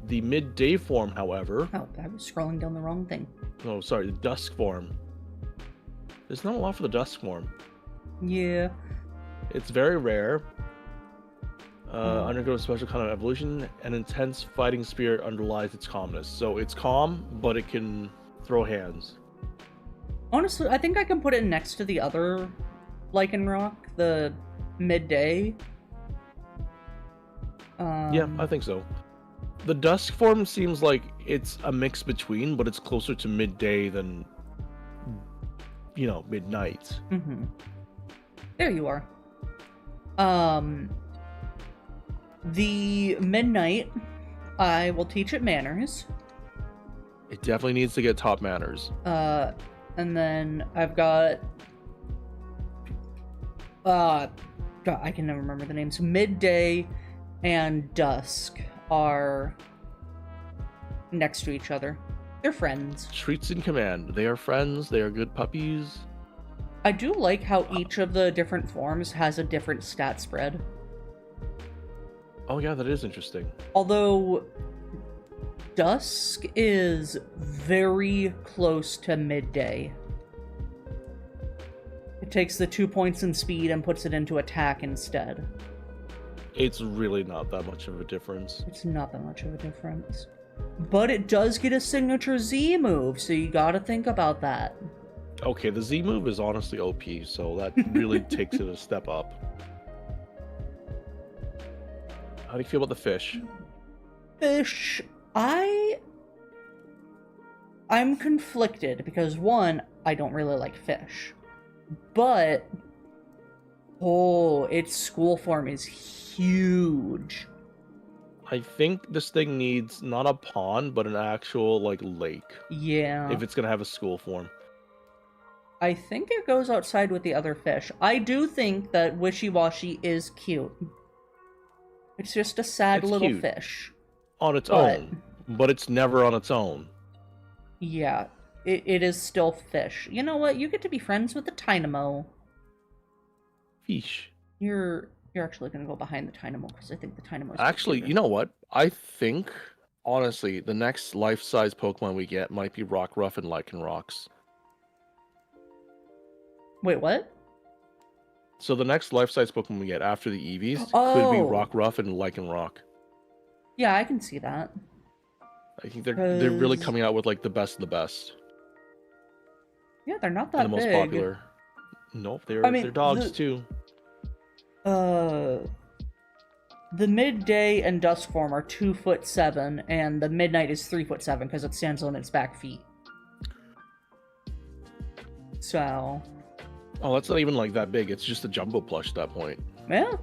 The midday form, however... Oh, I was scrolling down the wrong thing. Oh, sorry, the dusk form. There's not a lot for the dusk form. Yeah. It's very rare. Undergoes a special kind of evolution. An intense fighting spirit underlies its calmness. So it's calm, but it can throw hands. Honestly, I think I can put it next to the other Lycanroc, the midday. Yeah, I think so. The dusk form seems like it's a mix between, but it's closer to midday than, midnight. Mm-hmm. There you are. The midnight, I will teach it manners. It definitely needs to get top manners. And then I've got... God, I can never remember the names. Midday and Dusk are next to each other. They're friends. Treats in command. They are friends. They are good puppies. I do like how each of the different forms has a different stat spread. Oh yeah, that is interesting. Although Dusk is very close to midday. It takes the 2 points in speed and puts it into attack instead. It's really not that much of a difference. It's not that much of a difference. But it does get a signature Z move, so you gotta think about that. Okay, the Z move is honestly OP, so that really takes it a step up. How do you feel about the fish? Fish, I'm conflicted because one, I don't really like fish. But its school form is huge. I think this thing needs not a pond, but an actual, lake. Yeah. If it's gonna have a school form. I think it goes outside with the other fish. I do think that Wishy-Washy is cute. It's just a sad little cute. fish. On its own. But it's never on its own. Yeah. It is still fish. You know what? You get to be friends with the Tynamo. Fish. You're actually going to go behind the Tynamo because I think the Tynamo is actually, cuter. you know what? I think, honestly, the next life-size Pokemon we get might be Rockruff and Lycanrocs. Wait, what? So the next life-size Pokemon we get after the Eevees could be Rockruff and Lycanroc. Yeah, I can see that. I think they're really 'Cause- coming out with like the best of the best Yeah, they're not and the that most big. popular. Nope, they're dogs too. The midday and dusk form are 2'7", and the midnight is 3'7" because it stands on its back feet. So. Oh, that's not even like that big. It's just a jumbo plush at that point. Yeah.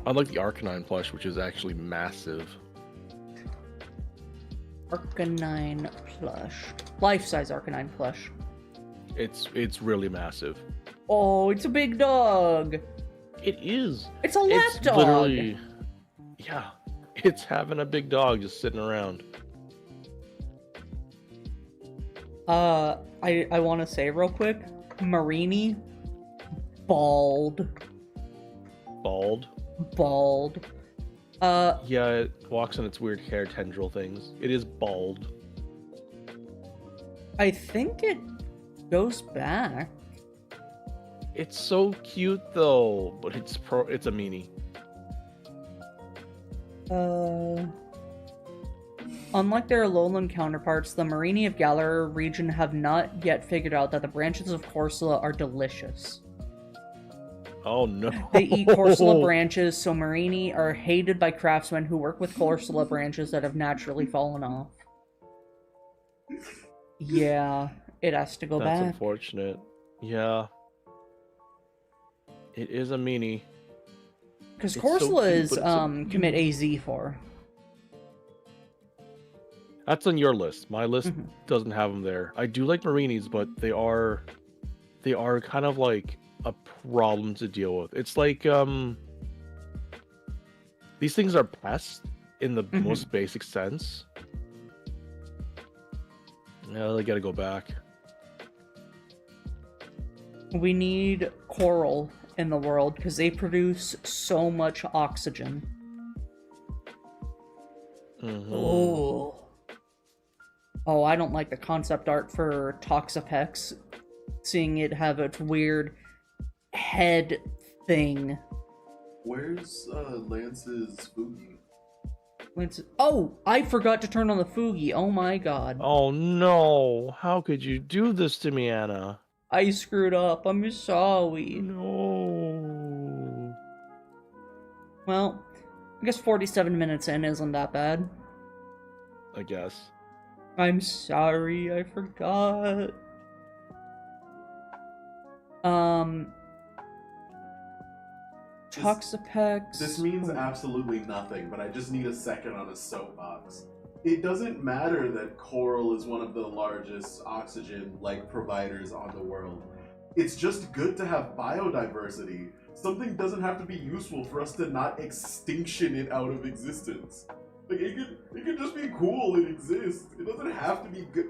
Unlike the Arcanine plush, which is actually massive. Arcanine plush. Life-size Arcanine plush. It's really massive. Oh, it's a big dog. It is. It's a lap dog. Literally, yeah. It's having a big dog just sitting around. I want to say real quick, Marini, bald. Bald. Yeah, it walks on its weird hair tendril things. It is bald. I think it goes back. It's so cute though, but it's a meanie. Unlike their lowland counterparts, the Marini of Galar region have not yet figured out that the branches of Corsola are delicious. Oh no. They eat Corsola branches, so Marini are hated by craftsmen who work with Corsola branches that have naturally fallen off. Yeah, it has to go That's back. unfortunate. Yeah. It is a meanie. Because It's so Corsola cute, is but it's a- commit AZ for. That's on your list. My list Mhm. doesn't have them there. I do like Marinis, but they are kind of like a problem to deal with. It's like these things are pests in the Mhm. most basic sense. Yeah, they gotta go back. We need coral in the world because they produce so much oxygen. Mhm. Oh, I don't like the concept art for Toxapex. Seeing it have its weird head thing. Where's Lance's Fugi? Oh, I forgot to turn on the Fugi. Oh my god. Oh no! How could you do this to me, Anna? I screwed up. I'm sorry. No. Well, I guess 47 minutes in isn't that bad. I guess. I'm sorry, I forgot. Toxapex. This means absolutely nothing, but I just need a second on a soapbox. It doesn't matter that coral is one of the largest oxygen-like providers on the world. It's just good to have biodiversity. Something doesn't have to be useful for us to not extinction it out of existence. Like, it could just be cool and exist. It doesn't have to be good.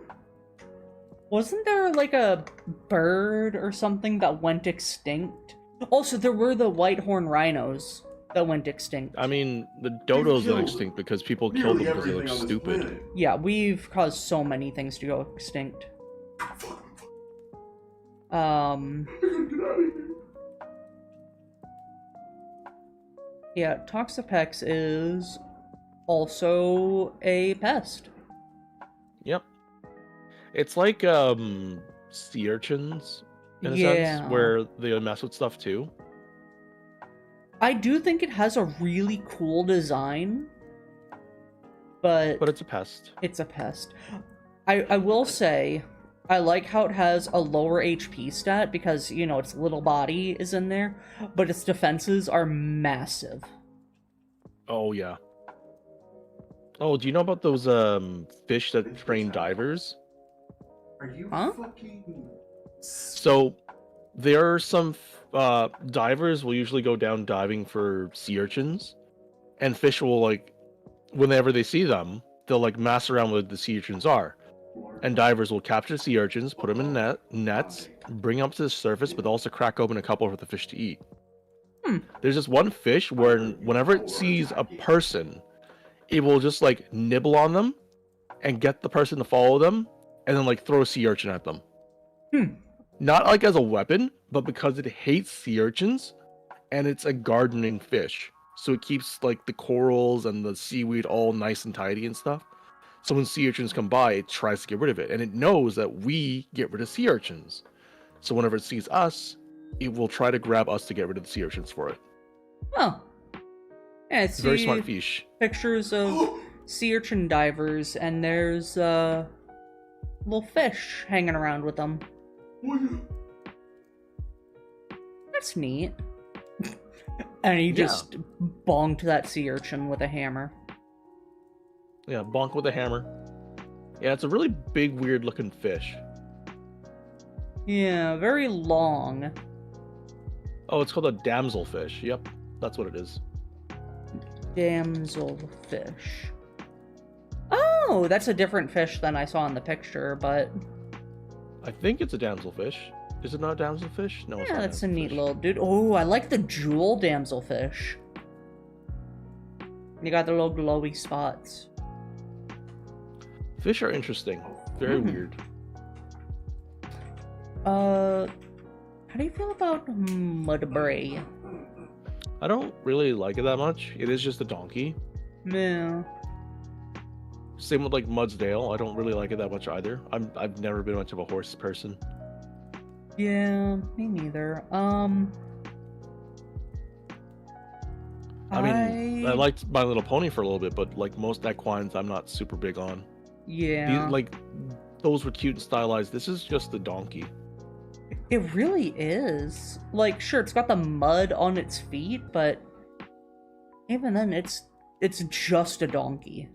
Wasn't there like a bird or something that went extinct? Also, there were the white-horned rhinos that went extinct. I mean, the dodos went killed extinct because people killed them Nearly because they everything look on this stupid. planet. Yeah, we've caused so many things to go extinct. Get out of here. Yeah, Toxapex is also a pest. Yep. It's like sea urchins in a Yeah. sense, where they mess with stuff too. I do think it has a really cool design, but But it's a pest. it's a pest. I will say, I like how it has a lower HP stat because, you know, its little body is in there, but its defenses are massive. Oh yeah. Oh, do you know about those fish that train divers? Are you Huh? fucking... So there are some divers will usually go down diving for sea urchins, and fish will like whenever they see them, they'll like mess around where the sea urchins are. And divers will capture sea urchins, put them in nets, bring them up to the surface, but also crack open a couple for the fish to eat. There's this one fish where whenever it sees a person, it will just like nibble on them and get the person to follow them, and then like throw a sea urchin at them. Not like as a weapon, but because it hates sea urchins, and it's a gardening fish, so it keeps like the corals and the seaweed all nice and tidy and stuff. So when sea urchins come by, it tries to get rid of it, and it knows that we get rid of sea urchins. So whenever it sees us, it will try to grab us to get rid of the sea urchins for it. Oh. Yeah, I Very see smart fish. pictures of sea urchin divers, and there's little fish hanging around with them. That's neat. And he just bonked that sea urchin with a hammer. Yeah, bonk with a hammer. Yeah, it's a really big, weird-looking fish. Yeah, very long. Oh, it's called a damselfish. Yep, that's what it is. Damselfish. Oh, that's a different fish than I saw in the picture, but... I think it's a damselfish. Is it not a damselfish? No, it's yeah, not that's a neat damselfish. little dude. Oh, I like the jewel damselfish. You got the little glowy spots. Fish are interesting. Very weird. How do you feel about Mudbray? I don't really like it that much. It is just a donkey. Yeah. Same with like Mudsdale. I don't really like it that much either. I've never been much of a horse person. Yeah, me neither. I mean, I liked My Little Pony for a little bit, but like most equines, I'm not super big on. Yeah. Like, those were cute and stylized. This is just a donkey. It really is. Like, sure, it's got the mud on its feet, but even then, it's just a donkey.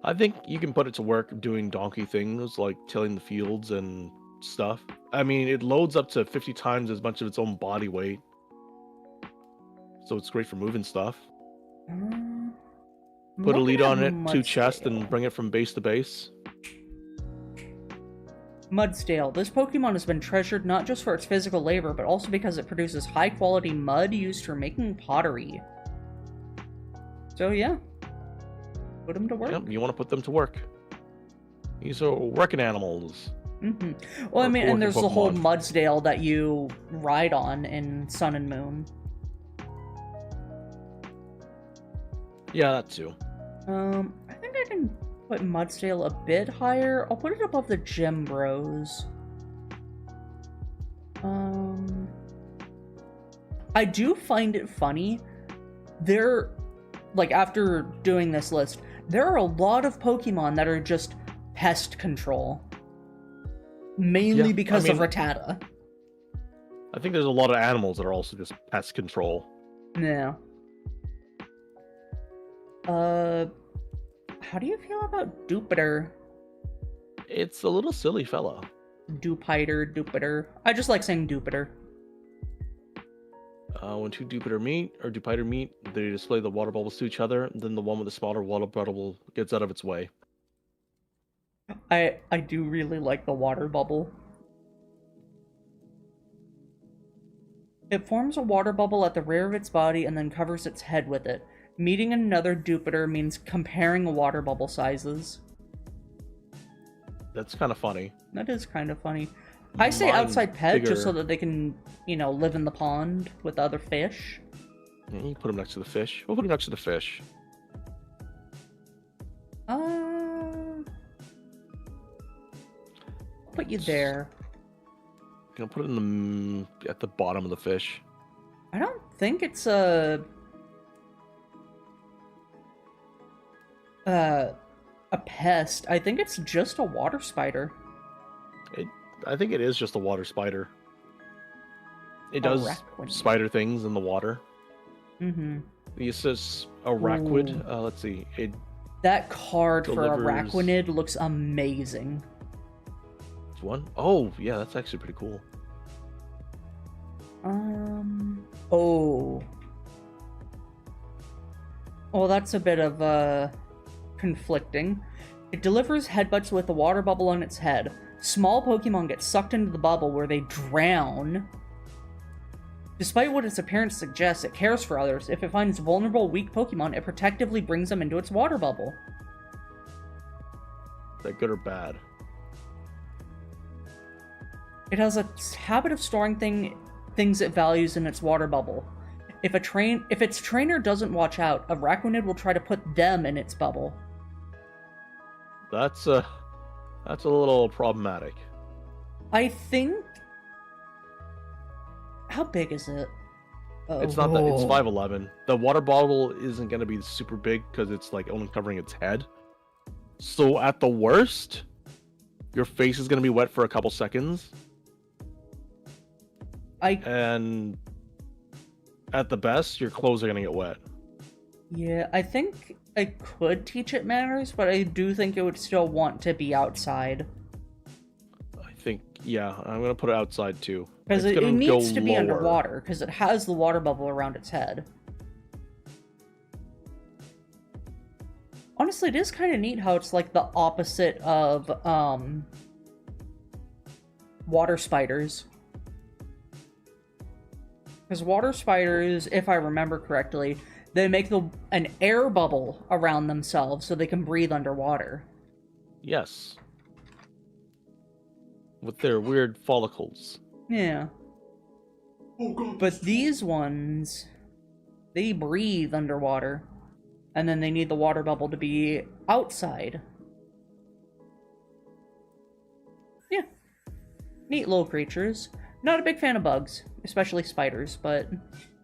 I think you can put it to work doing donkey things like tilling the fields and stuff. I mean, it loads up to 50 times as much of its own body weight. So it's great for moving stuff. Put a lead on it, 2 chests, and bring it from base to base. Mudsdale. This Pokemon has been treasured not just for its physical labor, but also because it produces high-quality mud used for making pottery. So yeah. Put them to work. Yep, you want to put them to work. These are working animals. Well, I mean, and there's the whole Pokemon. Mudsdale that you ride on in Sun and Moon. Yeah, that too. I think I can put Mudsdale a bit higher. I'll put it above the Gym Bros. I do find it funny. Like, after doing this list, there are a lot of Pokemon that are just pest control. Mainly because of Rattata. I think there's a lot of animals that are also just pest control. Yeah. How do you feel about Dupiter? It's a little silly fella. Dupiter. I just like saying Dupiter. When 2 Dupiter meet, they display the water bubbles to each other, then the one with the smaller water bubble gets out of its way. I do really like the water bubble. It forms a water bubble at the rear of its body and then covers its head with it. Meeting another Dupiter means comparing water bubble sizes. That's kind of funny. That is kind of funny. I say outside pet just so that they can, live in the pond with other fish. Yeah, you put them next to the fish. We'll put them next to the fish. I'll put you there. Gonna put it at the bottom of the fish. I don't think it's a pest. I think it's just a water spider. I think it is just a water spider. It does spider things in the water. It says Araquid. Let's see. That card delivers... for Araquanid looks amazing. It's one? Oh, yeah, that's actually pretty cool. Oh, that's a bit of conflicting. It delivers headbutts with a water bubble on its head. Small Pokemon get sucked into the bubble where they drown. Despite what its appearance suggests, it cares for others. If it finds vulnerable, weak Pokemon, it protectively brings them into its water bubble. Is that good or bad? It has a habit of storing things it values in its water bubble. If its trainer doesn't watch out, Araquanid will try to put them in its bubble. That's a little problematic. I think. How big is it? It's not that. It's Oh. 5'11". The water bottle isn't gonna be super big because it's like only covering its head. So at the worst, your face is gonna be wet for a couple seconds, and at the best, your clothes are gonna get wet. Yeah, I think I could teach it manners, but I do think it would still want to be outside. I think, yeah, I'm gonna put it outside too. Because It's it gonna needs go to be lower. underwater, because it has the water bubble around its head. Honestly, it is kind of neat how it's like the opposite of water spiders. Because water spiders, if I remember correctly, they make an air bubble around themselves so they can breathe underwater. Yes. With their weird follicles. Yeah. Oh god. But these ones, they breathe underwater. And then they need the water bubble to be outside. Yeah. Neat little creatures. Not a big fan of bugs, especially spiders, but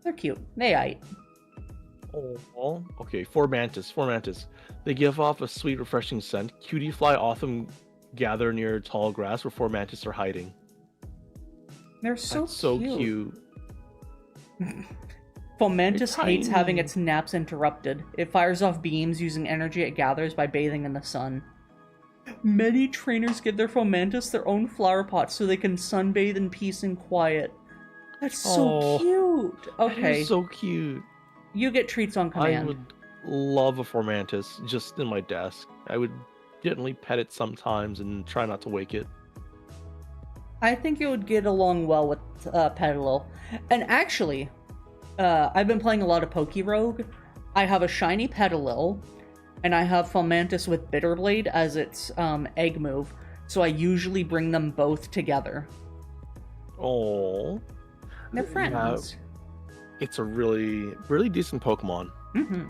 they're cute. They aight. Oh, okay. Four mantis. They give off a sweet, refreshing scent. Cutie fly often gather near tall grass where four mantis are hiding. They're so That's so cute. cute. Fomantis They're hates having tiny. its naps interrupted. It fires off beams using energy it gathers by bathing in the sun. Many trainers give their Fomantis their own flower pot so they can sunbathe in peace and quiet. That's so Oh, cute. That Okay, is so cute. you get treats on I command. would love a formantis just in my desk. I would gently pet it sometimes and try not to wake it. I think it would get along well with Petalil. And actually, I've been playing a lot of Pokerogue. I have a shiny Petalil, and I have Fomantis with Bitterblade as its egg move, so I usually bring them both together. Oh, They're friends. it's a really, really decent Pokemon. Mm-hmm.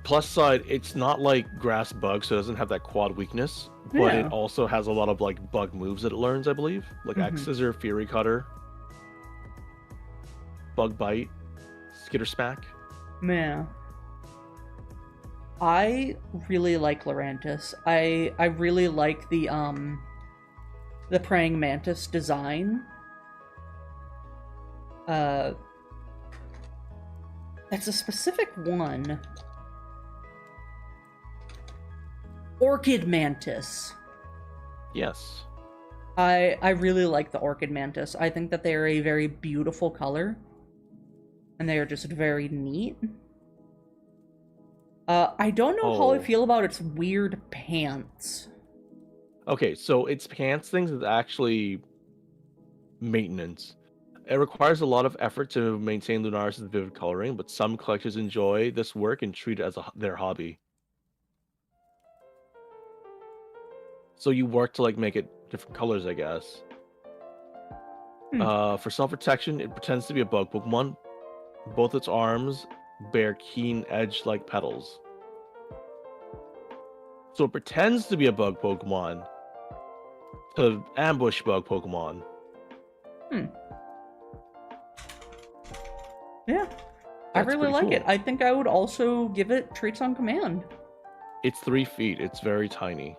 Plus side, it's not like grass bug, so it doesn't have that quad weakness, but Yeah. it also has a lot of like bug moves that it learns, I believe, like Mhm. X Scissor, Fury Cutter, Bug Bite, Skitter Smack. Yeah. I really like Lurantis. I really like the praying mantis design. It's a specific one. Orchid mantis. Yes. I really like the orchid mantis. I think that they are a very beautiful color. And they are just very neat. I don't know how I Oh. feel about its weird pants. Okay, so its pants things is actually maintenance. It requires a lot of effort to maintain Lunaris' vivid coloring, but some collectors enjoy this work and treat it as their hobby. So you work to like make it different colors, I guess. For self-protection, it pretends to be a bug Pokemon. Both its arms bear keen edge-like petals. So it pretends to be a bug Pokemon to ambush bug Pokemon. Yeah. I That's really pretty like cool. it. I think I would also give it treats on command. It's 3 feet. It's very tiny.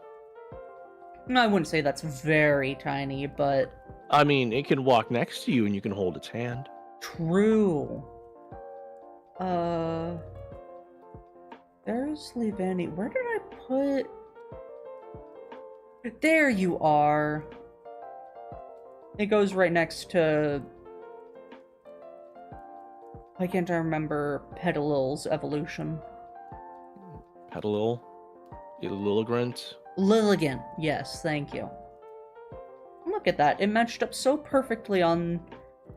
I wouldn't say that's very tiny, but I mean, it can walk next to you and you can hold its hand. true. There's Levani. Where did I put... There you are. It goes right next to... Why can't I remember Petalil's evolution? Petalil, Lilligant. Lilligant. Yes, thank you. Look at that. It matched up so perfectly on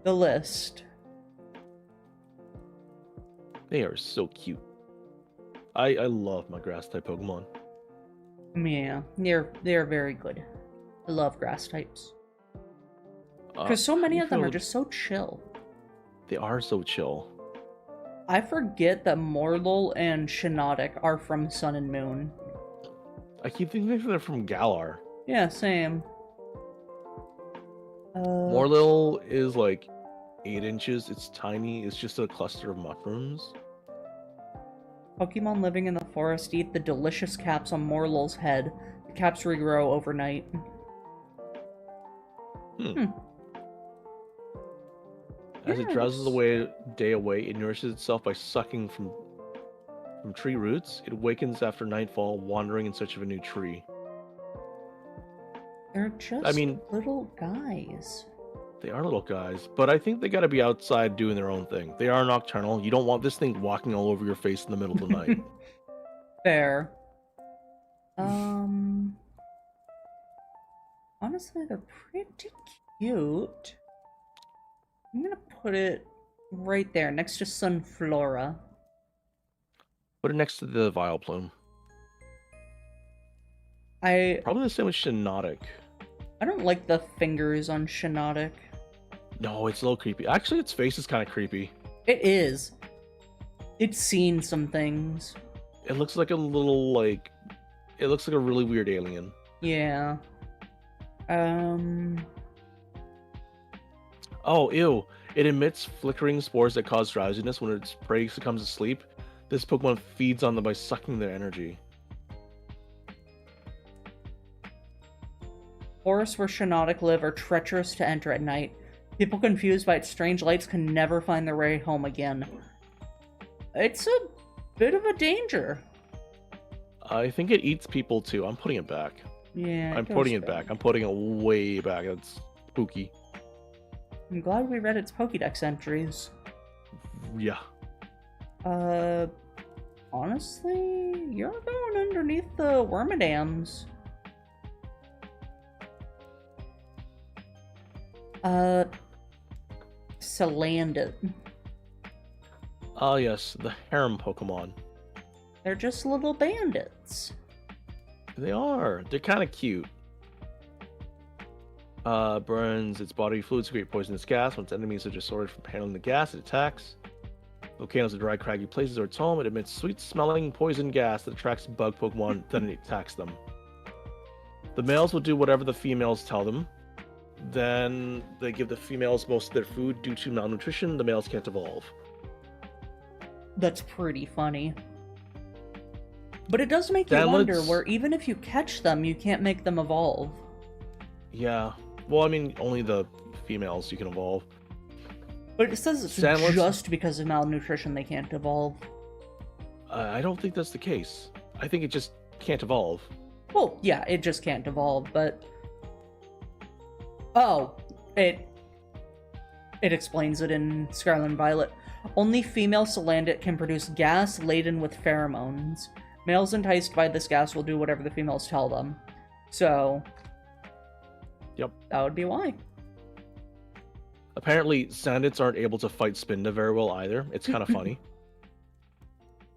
the list. They are so cute. I love my grass type Pokemon. Yeah, they're very good. I love grass types. Because so How do many you of them are feel- just so chill. They are so chill. I forget that Morlul and Shiinotic are from Sun and Moon. I keep thinking they're from Galar. Yeah, same. Morlil is like 8 inches. It's tiny. It's just a cluster of mushrooms. Pokemon living in the forest eat the delicious caps on Morlul's head. The caps regrow overnight. As it drowses away day away, it nourishes itself by sucking from tree roots. It awakens after nightfall, wandering in search of a new tree. They're just little guys. They are little guys, but I think they gotta be outside doing their own thing. They are nocturnal. You don't want this thing walking all over your face in the middle of the night. Fair. Honestly, they're pretty cute. I'm gonna put it right there, next to Sunflora. Put it next to the Vileplume. Probably the same with Shiinotic. I don't like the fingers on Shiinotic. No, it's a little creepy. Actually, its face is kind of creepy. It is. It's seen some things. It looks like a little, like... It looks like a really weird alien. Yeah. Oh, ew. It emits flickering spores that cause drowsiness when its prey succumbs to sleep. This Pokemon feeds on them by sucking their energy. Forests where Shiinotic live are treacherous to enter at night. People confused by its strange lights can never find their way home again. It's a bit of a danger. I think it eats people too. I'm putting it back. Yeah, I'm putting it back. I'm putting it way back. That's spooky. I'm glad we read its Pokédex entries. Yeah. Honestly, you're going underneath the Wormadams. Salandit. Ah, yes, the harem Pokemon. They're just little bandits. They are. They're kind of cute. Burns its body fluids to create poisonous gas. Once enemies are dissuaded from handling the gas, it attacks. Volcanoes are dry, craggy places or its home. It emits sweet-smelling poison gas that attracts bug Pokemon, then it attacks them. The males will do whatever the females tell them. Then they give the females most of their food. Due to malnutrition, the males can't evolve. That's pretty funny. But it does make you wonder where even if you catch them, you can't make them evolve. Yeah. Well, I mean, only the females you can evolve. But it says it's just because of malnutrition they can't evolve. I don't think that's the case. I think it just can't evolve. Well, yeah, it just can't evolve, but... Oh, it explains it in Scarlet and Violet. Only female Salandit can produce gas laden with pheromones. Males enticed by this gas will do whatever the females tell them. So... Yep. That would be why. Apparently, Sandits aren't able to fight Spinda very well either. It's kind of funny.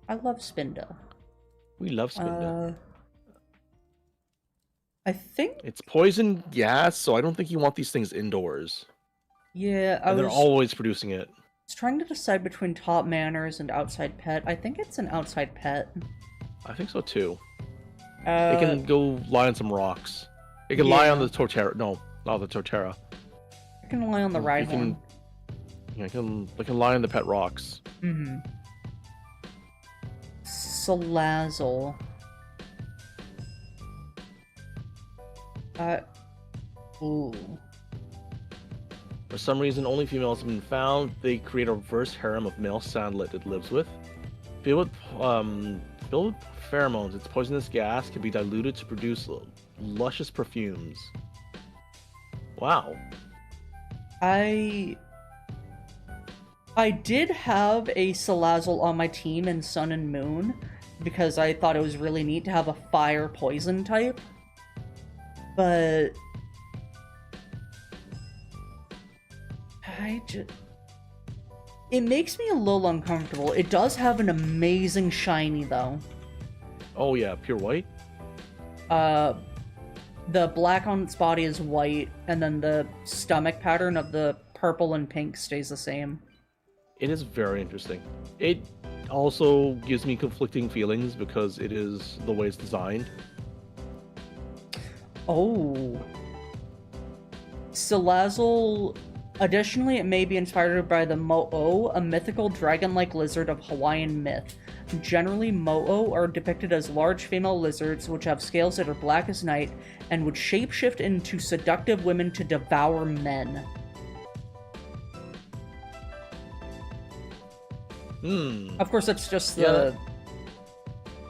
I love Spinda. We love Spinda. I think... It's poison gas, so I don't think you want these things indoors. Yeah, they're always producing it. I was trying to decide between top manners and outside pet. I think it's an outside pet. I think so too. It can go lie on some rocks. It can lie on the Torterra. No, not the Torterra. It can lie on the Rhyhorn. It can lie on the pet rocks. Mm-hmm. Salazzle. Ooh. For some reason, only females have been found. They create a reverse harem of male Sandlet it lives with. Filled with pheromones, its poisonous gas can be diluted to produce luscious perfumes. Wow. I did have a Salazzle on my team in Sun and Moon because I thought it was really neat to have a fire poison type. But it makes me a little uncomfortable. It does have an amazing shiny though. Oh yeah, pure white? The black on its body is white, and then the stomach pattern of the purple and pink stays the same. It is very interesting. It also gives me conflicting feelings because it is the way it's designed. Oh. Salazzle. Additionally, it may be inspired by the Mo'o, a mythical dragon-like lizard of Hawaiian myth. Generally, Mo'o are depicted as large female lizards which have scales that are black as night and would shapeshift into seductive women to devour men. Of course, that's just the,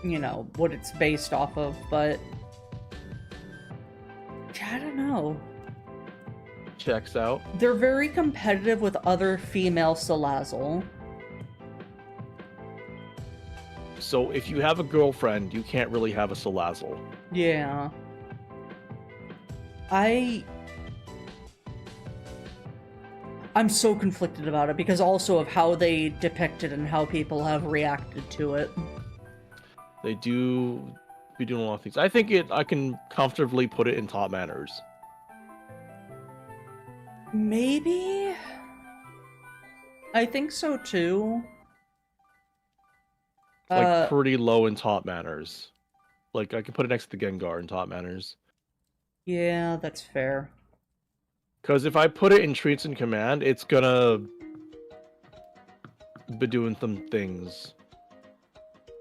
you know, what it's based off of, but I don't know. Checks out. They're very competitive with other female Salazzle. So if you have a girlfriend, you can't really have a Salazzle. Yeah. I'm so conflicted about it because also of how they depict it and how people have reacted to it. They do be doing a lot of things. I think I can comfortably put it in top manners. Maybe? I think so too. Like pretty low in top manners. Like I can put it next to the Gengar in top manners. Yeah, that's fair. Because if I put it in treats and command, it's gonna be doing some things.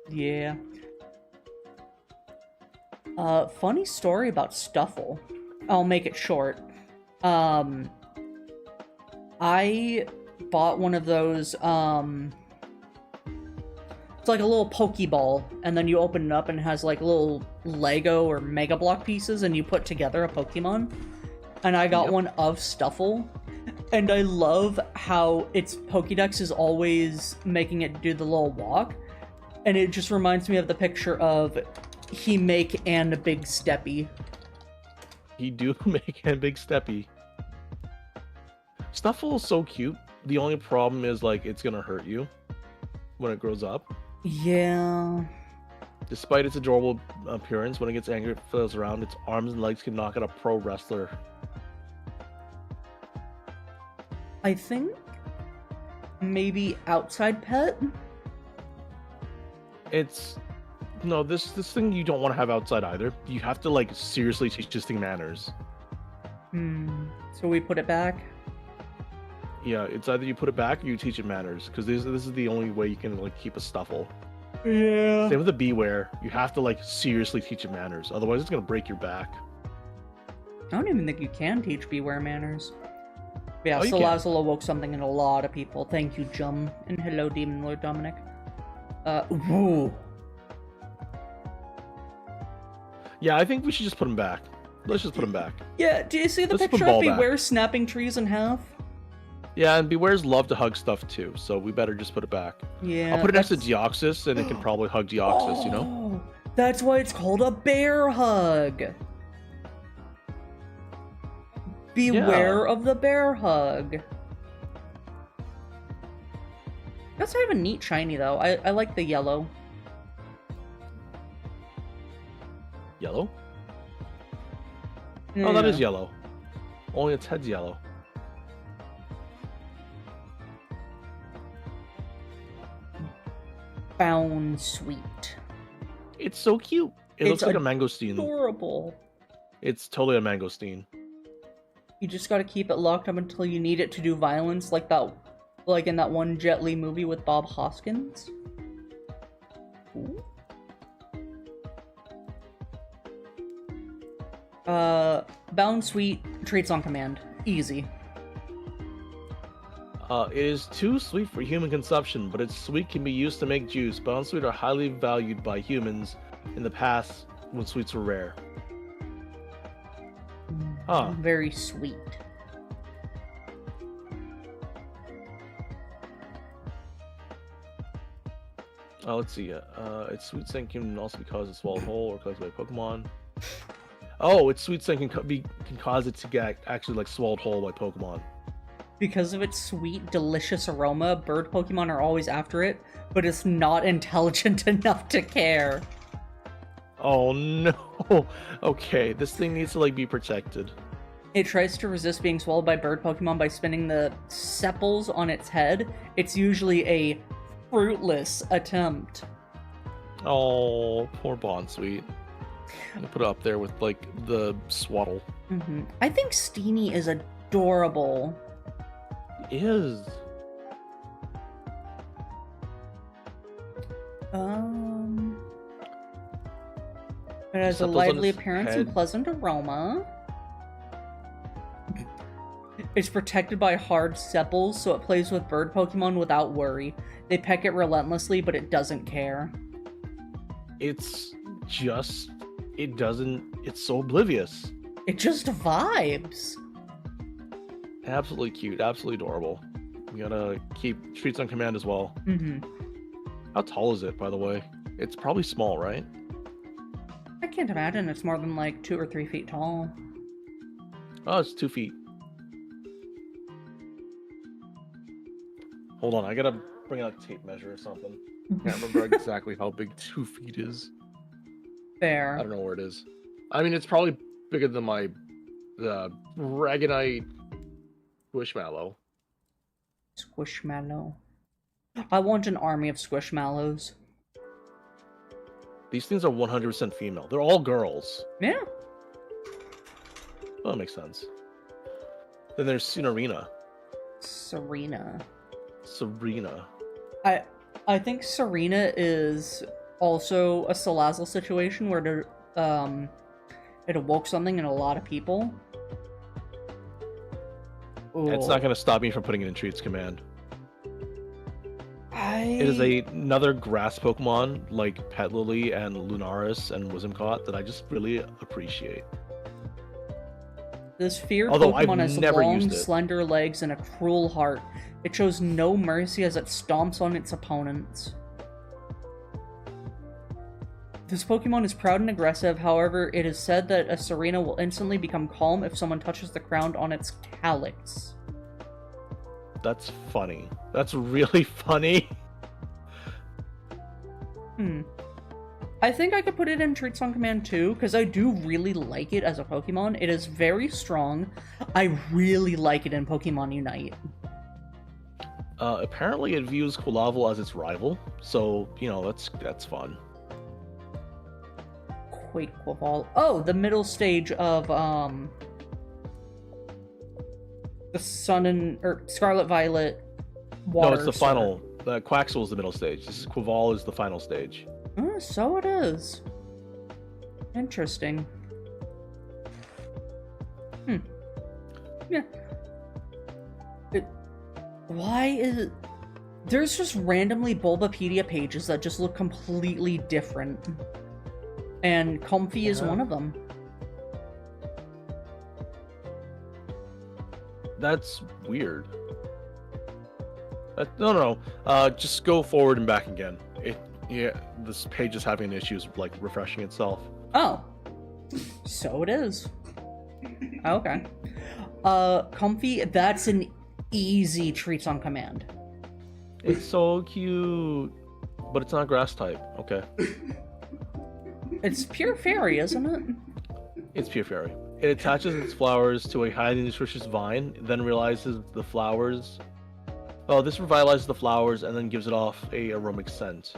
Yeah. Funny story about Stuffle. I'll make it short. I bought one of those, it's like a little Pokeball, and then you open it up and it has like little Lego or Mega Block pieces, and you put together a Pokemon. And I got one of Stuffle, and I love how its Pokédex is always making it do the little walk, and it just reminds me of the picture of he make and Big Steppy. He do make a Big Steppy. Stuffle is so cute. The only problem is like it's gonna hurt you when it grows up. Yeah. Despite its adorable appearance, when it gets angry, it flails around. Its arms and legs can knock out a pro wrestler. I think maybe outside pet. It's no this thing you don't want to have outside either. You have to like seriously teach this thing manners. So we put it back. Yeah, it's either you put it back or you teach it manners, because this is the only way you can like keep a Stuffle. Yeah. Same with the Beware. You have to like seriously teach it manners, otherwise it's gonna break your back. I don't even think you can teach Beware manners. Yeah, Oh, you Salazzle awoke something in a lot of people. Thank you, Jum. And hello, Demon Lord Dominic. Woo. Yeah, I think we should just put him back. Let's just put him back. Yeah, do you see the Let's put picture Ball of back. Beware snapping trees in half? Yeah, and Bewares love to hug stuff too, so we better just put it back. Yeah. I'll put it next to that's- Deoxys, and it can probably hug Deoxys, you know? Oh, that's why it's called a bear hug. Beware of the bear hug. That's kind of a neat shiny, though. I like the yellow. Yellow? Oh, that Yeah. is yellow. Only its head's yellow. Bound sweet. It's so cute. It It's looks like a mangosteen. Adorable. It's totally a mangosteen. You just gotta keep it locked up until you need it to do violence, like in that one Jet Li movie with Bob Hoskins. Ooh. Bound sweet, traits on command. Easy. It is too sweet for human consumption, but its sweet can be used to make juice. Bound sweet are highly valued by humans in the past when sweets were rare. Huh. Very sweet. Let's see. Its sweet scent can also be caused to swallow whole or collected by Pokemon. Oh, its sweet scent can cause it to get actually like swallowed whole by Pokemon. Because of its sweet, delicious aroma, bird Pokemon are always after it, but it's not intelligent enough to care. Oh no. Okay, this thing needs to like be protected. It tries to resist being swallowed by bird Pokemon by spinning the sepals on its head. It's usually a fruitless attempt. Oh, poor Bond Sweet. I'll put it up there with like the Swaddle. I think Steenie is adorable. It is. It has a Sepals on lively his appearance head. and pleasant aroma. It's protected by hard sepals, so it plays with bird Pokemon without worry. They peck it relentlessly, but it doesn't care. It's just, it doesn't, it's so oblivious. It just vibes. Absolutely cute, absolutely adorable. We gotta keep treats on command as well. How tall is it, by the way? It's probably small, right? I can't imagine it's more than like 2 or 3 feet tall. Oh, it's 2 feet. Hold on, I gotta bring out a tape measure or something. Can't remember exactly how big 2 feet is. Fair. I don't know where it is. I mean, it's probably bigger than my Dragonite Squishmallow. Squishmallow. I want an army of Squishmallows. These things are 100% female. They're all girls. Yeah. Oh, that makes sense. Then there's Cinerina. Serena. Serena. I think Serena is also a Salazzle situation where it awoke something in a lot of people. It's not going to stop me from putting it in Treats Command. It is It another grass Pokemon like Petlily and Lunaris and Wizzumcott that I just really appreciate. This feared Although Pokemon I've has never long, used it. slender legs and a cruel heart. It shows no mercy as it stomps on its opponents. This Pokemon is proud and aggressive, however, it is said that a Serena will instantly become calm if someone touches the ground on its calyx. That's funny. That's really funny. I think I could put it in Treats on Command too, because I do really like it as a Pokemon. It is very strong. I really like it in Pokemon Unite. Apparently it views Quillavle as its rival, so, you know, that's fun. Quaquaval. Oh, the middle stage of, the Sun and, or Scarlet Violet water. No, it's the Sword. final. Quaxwell is the middle stage. This is Quaval is the final stage. So it is. Interesting. Yeah. Why is it... There's just randomly Bulbapedia pages that just look completely different. And Comfy is one of them. That's weird. No. Just go forward and back again. This page is having issues like refreshing itself. Oh. So it is. Okay. Comfy, that's an easy Treats on Command. It's so cute. But it's not grass type. Okay. It's pure fairy, isn't it? It's pure fairy. It attaches its flowers to a highly nutritious vine, then realizes the flowers... Oh, this revitalizes the flowers and then gives it off a aromatic scent.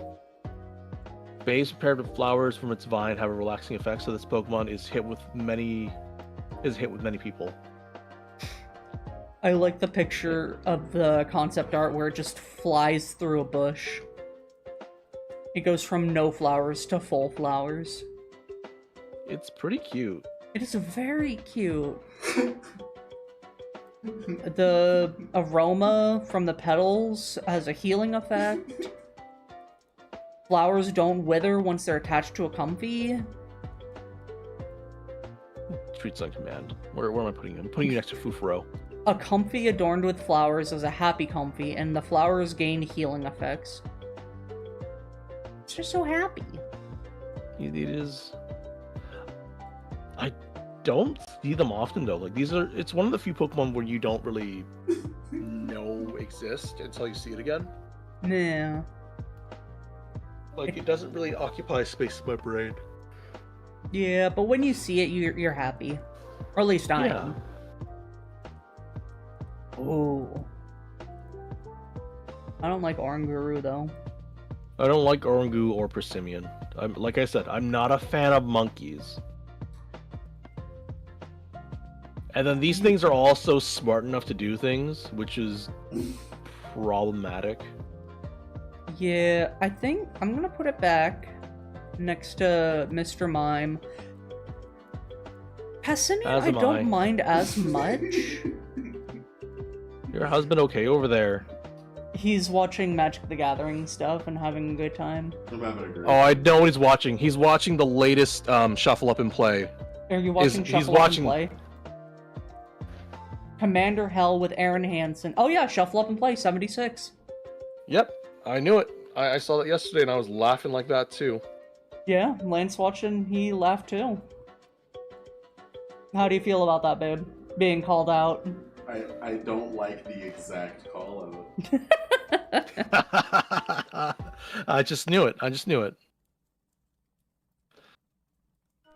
Bays prepared with flowers from its vine have a relaxing effect, so this Pokemon is hit with many people. I like the picture of the concept art where it just flies through a bush. It goes from no flowers to full flowers. It's pretty cute. It is very cute. The aroma from the petals has a healing effect. Flowers don't wither once they're attached to a Comfy. Treats on Command. Where am I putting you? I'm putting you next to Fufuro. A Comfy adorned with flowers is a happy Comfy, and the flowers gain healing effects. It's just so happy. It is... I don't see them often though. Like it's one of the few Pokemon where you don't really know exist until you see it again. Yeah. Like it doesn't really occupy space in my brain. Yeah, but when you see it, you're happy. Or at least I am. Oh. I don't like Oranguru though. I don't like Orangu or Persimmon. Like I said, I'm not a fan of monkeys. And then these things are also smart enough to do things, which is problematic. Yeah, I think I'm gonna put it back next to Mr. Mime. Persimmon, I don't mind as much. Your husband okay over there? He's watching Magic the Gathering stuff and having a good time. I'm having a great Oh, I know what he's watching. He's watching the latest Shuffle Up and Play. Are you watching Shuffle Up and Play? Commander Hell with Aaron Hansen. Oh yeah, Shuffle Up and Play 76. Yep, I knew it. I saw that yesterday and I was laughing like that too. Yeah, Lance watching, he laughed too. How do you feel about that, babe? Being called out? I don't like the exact call I just knew it.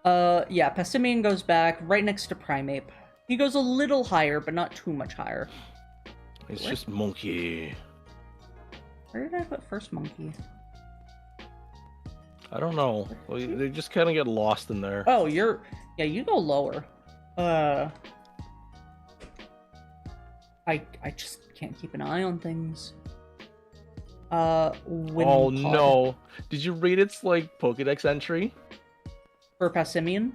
Yeah, Persimmon goes back right next to Primeape. He goes a little higher, but not too much higher. It's just monkey. Where did I put first monkey? I don't know. Well, they just kind of get lost in there. Oh, yeah, you go lower. I just can't keep an eye on things. Oh no! Did you read its like Pokédex entry? For Persimmon?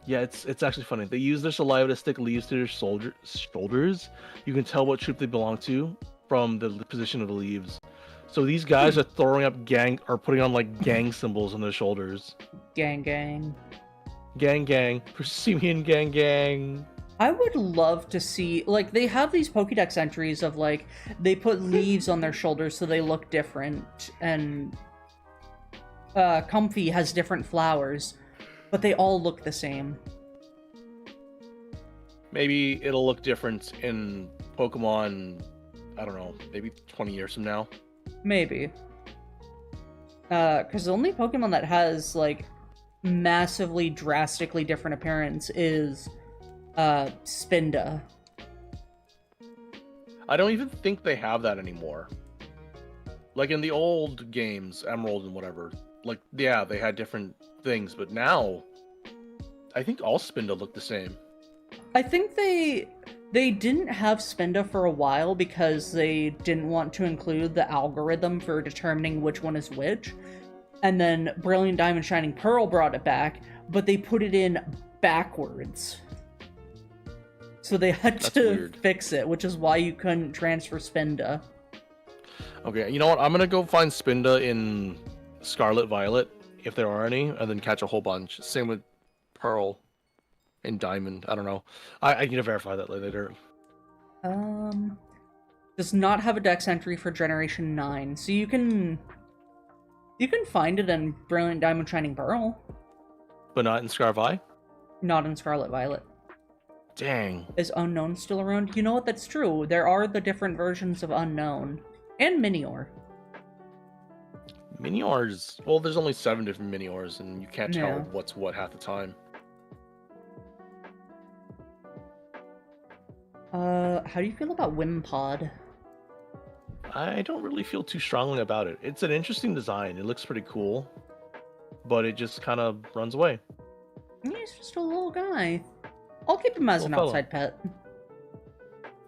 Yeah, it's actually funny. They use their saliva to stick leaves to their shoulders. You can tell what troop they belong to from the position of the leaves. So these guys are putting on like gang symbols on their shoulders. Gang. Persimmon gang. I would love to see, like, they have these Pokédex entries of, like, they put leaves on their shoulders so they look different, and Comfy has different flowers, but they all look the same. Maybe it'll look different in Pokemon, I don't know, maybe 20 years from now. Maybe. Because the only Pokemon that has, like, massively, drastically different appearance is Spinda. I don't even think they have that anymore. Like in the old games, Emerald and whatever, like, yeah, they had different things, but now I think all Spinda look the same. I think they didn't have Spinda for a while because they didn't want to include the algorithm for determining which one is which. And then Brilliant Diamond Shining Pearl brought it back, but they put it in backwards. So they had to fix it, which is why you couldn't transfer Spinda. Okay, you know what? I'm gonna go find Spinda in Scarlet Violet, if there are any, and then catch a whole bunch. Same with Pearl and Diamond. I don't know. I need to verify that later. Does not have a dex entry for Generation 9, so you can find it in Brilliant Diamond Shining Pearl. But not in Scarvi? Not in Scarlet Violet. Dang. Is Unknown still around? You know what? That's true. There are the different versions of Unknown. And Minior. Miniors? Well, there's only 7 different Miniors, and you can't tell what's what half the time. How do you feel about Wimpod? I don't really feel too strongly about it. It's an interesting design. It looks pretty cool. But it just kind of runs away. He's just a little guy. I'll keep him as an outside pet.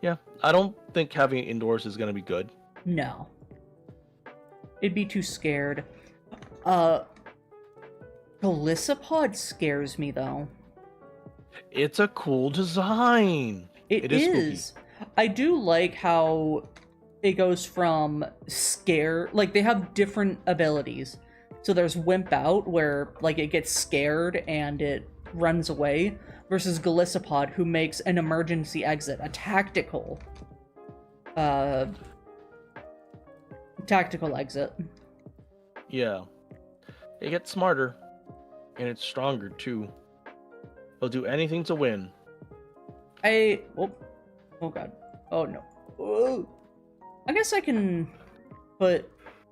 Yeah, I don't think having it indoors is going to be good. No. It'd be too scared. Golisopod scares me, though. It's a cool design. It is. I do like how it goes from scare... Like, they have different abilities. So there's Wimp Out, where, like, it gets scared and it runs away, versus Golisopod, who makes an emergency exit, a tactical exit. Yeah. It gets smarter, and it's stronger, too. It'll do anything to win. Oh god. Oh no. Whoa. I guess I can put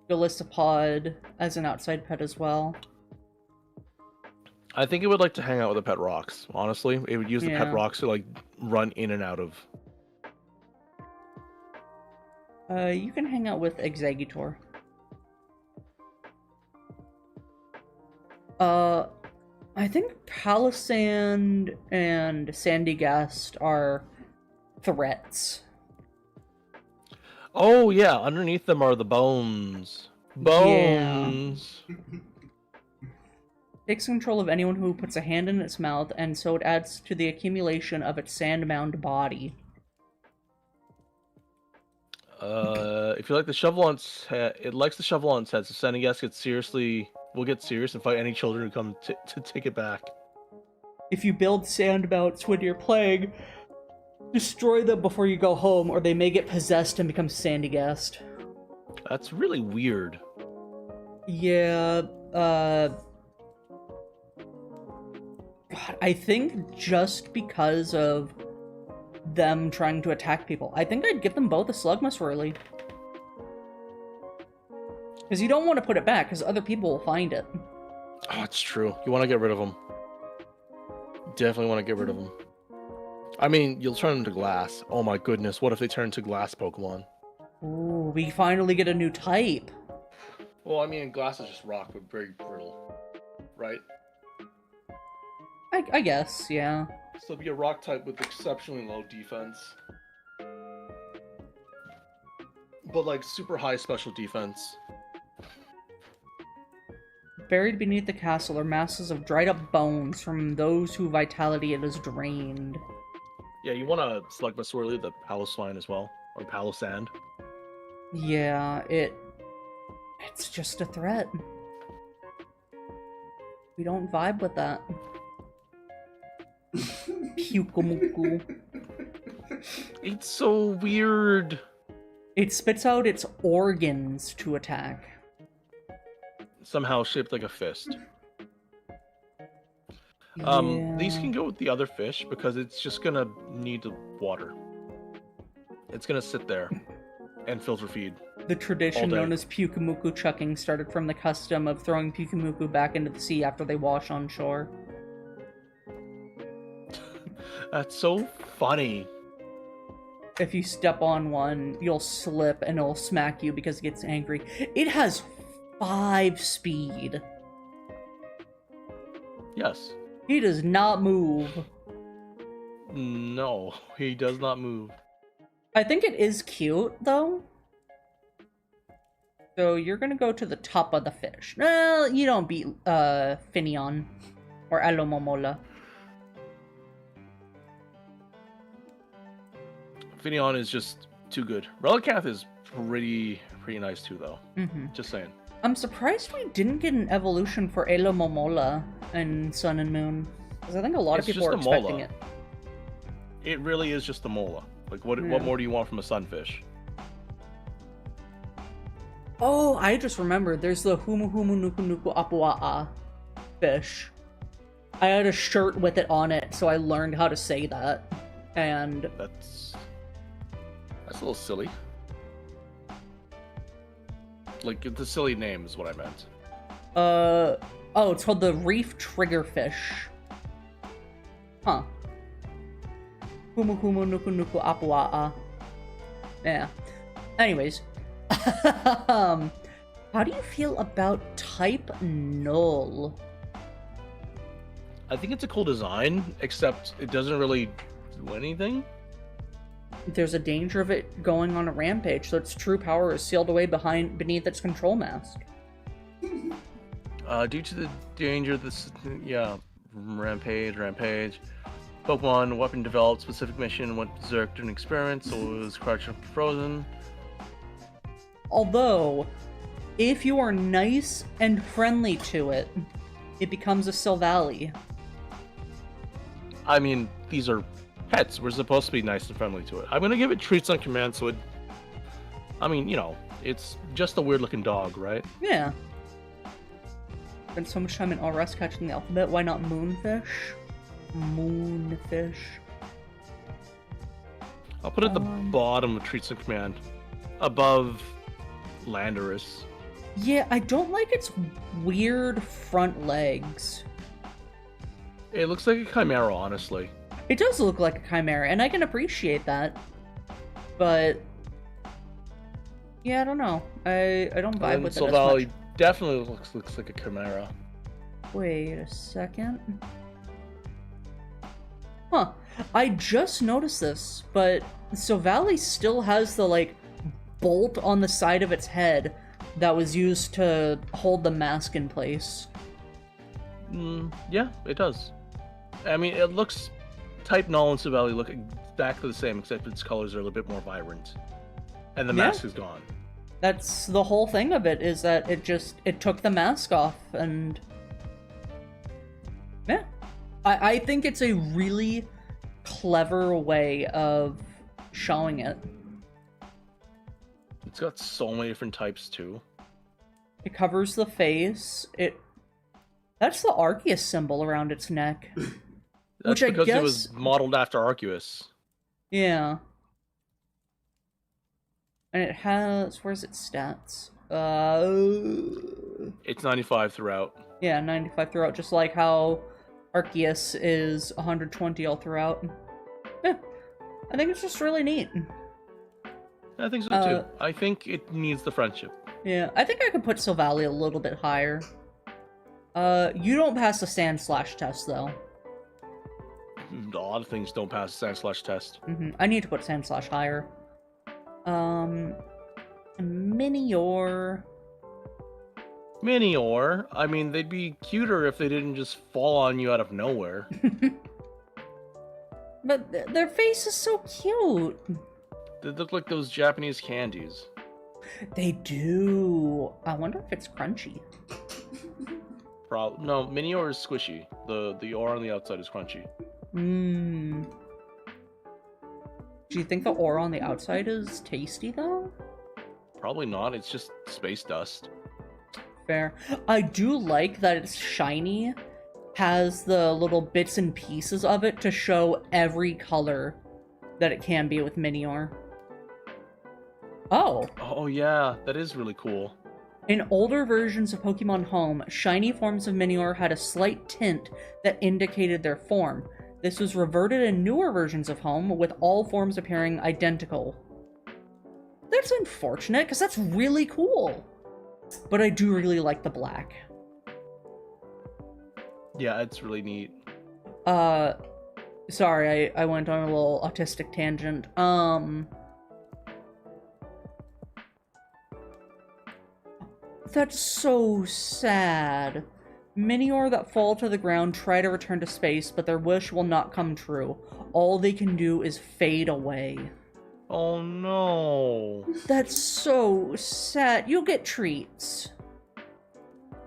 Golisopod as an outside pet as well. I think it would like to hang out with the pet rocks, honestly. It would use the pet rocks to, like, run in and out of. You can hang out with Exeggutor. Uh, I think Palisand and Sandy Guest are threats. Oh yeah, underneath them are the bones. Bones. Takes control of anyone who puts a hand in its mouth, and so it adds to the accumulation of its sand-mound body. If you like the shovel on its head, it likes the shovel on its head. So Sandy Guest will get serious and fight any children who come to take it back. If you build sand mounts when you're playing, destroy them before you go home, or they may get possessed and become Sandy Guest. That's really weird. Yeah, God, I think just because of them trying to attack people, I think I'd give them both a Slugma Swirly. Because you don't want to put it back, because other people will find it. Oh, it's true. You want to get rid of them. Definitely want to get rid of them. I mean, you'll turn them to glass. Oh my goodness, what if they turn to glass Pokemon? Ooh, we finally get a new type. Well, I mean, glass is just rock, but very brittle. Right? I guess, yeah. So it'd be a rock type with exceptionally low defense. But like super high special defense. Buried beneath the castle are masses of dried up bones from those whose vitality it has drained. Yeah, you want to select my Swirly, the Paloswine as well, or Palosand. Yeah, it's just a threat. We don't vibe with that. Pyukumuku. It's so weird. It spits out its organs to attack. Somehow shaped like a fist. Yeah. These can go with the other fish because it's just gonna need the water. It's gonna sit there and filter feed. The tradition known as Pyukumuku chucking started from the custom of throwing Pyukumuku back into the sea after they wash on shore. That's so funny. If you step on one, you'll slip and it'll smack you because it gets angry. It has 5 speed. Yes. He does not move. No, he does not move. I think it is cute, though. So you're gonna go to the top of the fish. Well, you don't beat Finneon or Alomomola. Finneon is just too good. Relicanth is pretty nice too, though. Just saying. I'm surprised we didn't get an evolution for Alomomola in Sun and Moon, because I think a lot of people are expecting it. It really is just the mola. Like, what more do you want from a sunfish? Oh, I just remembered. There's the Humu Humu Nuku Nuku Apua'a fish. I had a shirt with it on it, so I learned how to say that. And That's a little silly. Like, it's a silly name is what I meant. oh, it's called the reef triggerfish. Huh. Humu Humu Nuku Nuku Apua'a. Yeah. Anyways. How do you feel about type null? I think it's a cool design, except it doesn't really do anything. There's a danger of it going on a rampage, so its true power is sealed away beneath its control mask. Due to the danger of this, rampage. Pokemon weapon developed specific mission went berserk during experiments, so it was crouched and frozen. Although, if you are nice and friendly to it, it becomes a Silvally. I mean, these are pets. We're supposed to be nice and friendly to it. I'm gonna give it treats on command, so it... I mean, you know, it's just a weird-looking dog, right? Yeah. Spent so much time in RS catching the alphabet, why not Moonfish? Moonfish. I'll put it at the bottom of treats on command. Above Landorus. Yeah, I don't like its weird front legs. It looks like a Chimera, honestly. It does look like a Chimera, and I can appreciate that. But... yeah, I don't know. I don't vibe with it as much. Definitely looks like a Chimera. Wait a second. Huh. I just noticed this, but Silvally still has the, like, bolt on the side of its head that was used to hold the mask in place. Yeah, it does. I mean, it looks... Type Null and Silvally look exactly the same, except its colors are a little bit more vibrant. And the mask is gone. That's the whole thing of it, is that it took the mask off, and... Yeah. I think it's a really clever way of showing it. It's got so many different types, too. It covers the face. That's the Arceus symbol around its neck. That's because it was modeled after Arceus. Yeah. And it has... Where's its stats? It's 95 throughout. Yeah, 95 throughout, just like how Arceus is 120 all throughout. Yeah. I think it's just really neat. I think so, too. I think it needs the friendship. Yeah, I think I could put Silvally a little bit higher. You don't pass the Sand/Slash test, though. A lot of things don't pass the Sand/Slash test. I need to put Sand/Slash higher. Minior. Minior? I mean, they'd be cuter if they didn't just fall on you out of nowhere. But their face is so cute. They look like those Japanese candies. They do. I wonder if it's crunchy. No, Minior is squishy. The ore on the outside is crunchy. Do you think the ore on the outside is tasty, though? Probably not. It's just space dust. Fair. I do like that it's shiny, has the little bits and pieces of it to show every color that it can be with Minior. Oh. Oh yeah, that is really cool. In older versions of Pokemon Home, shiny forms of Minior had a slight tint that indicated their form. This was reverted in newer versions of Home, with all forms appearing identical. That's unfortunate, because that's really cool. But I do really like the black. Yeah, it's really neat. Sorry, I went on a little autistic tangent. That's so sad. Minior that fall to the ground try to return to space, but their wish will not come true. All they can do is fade away. Oh no. That's so sad. You'll get treats.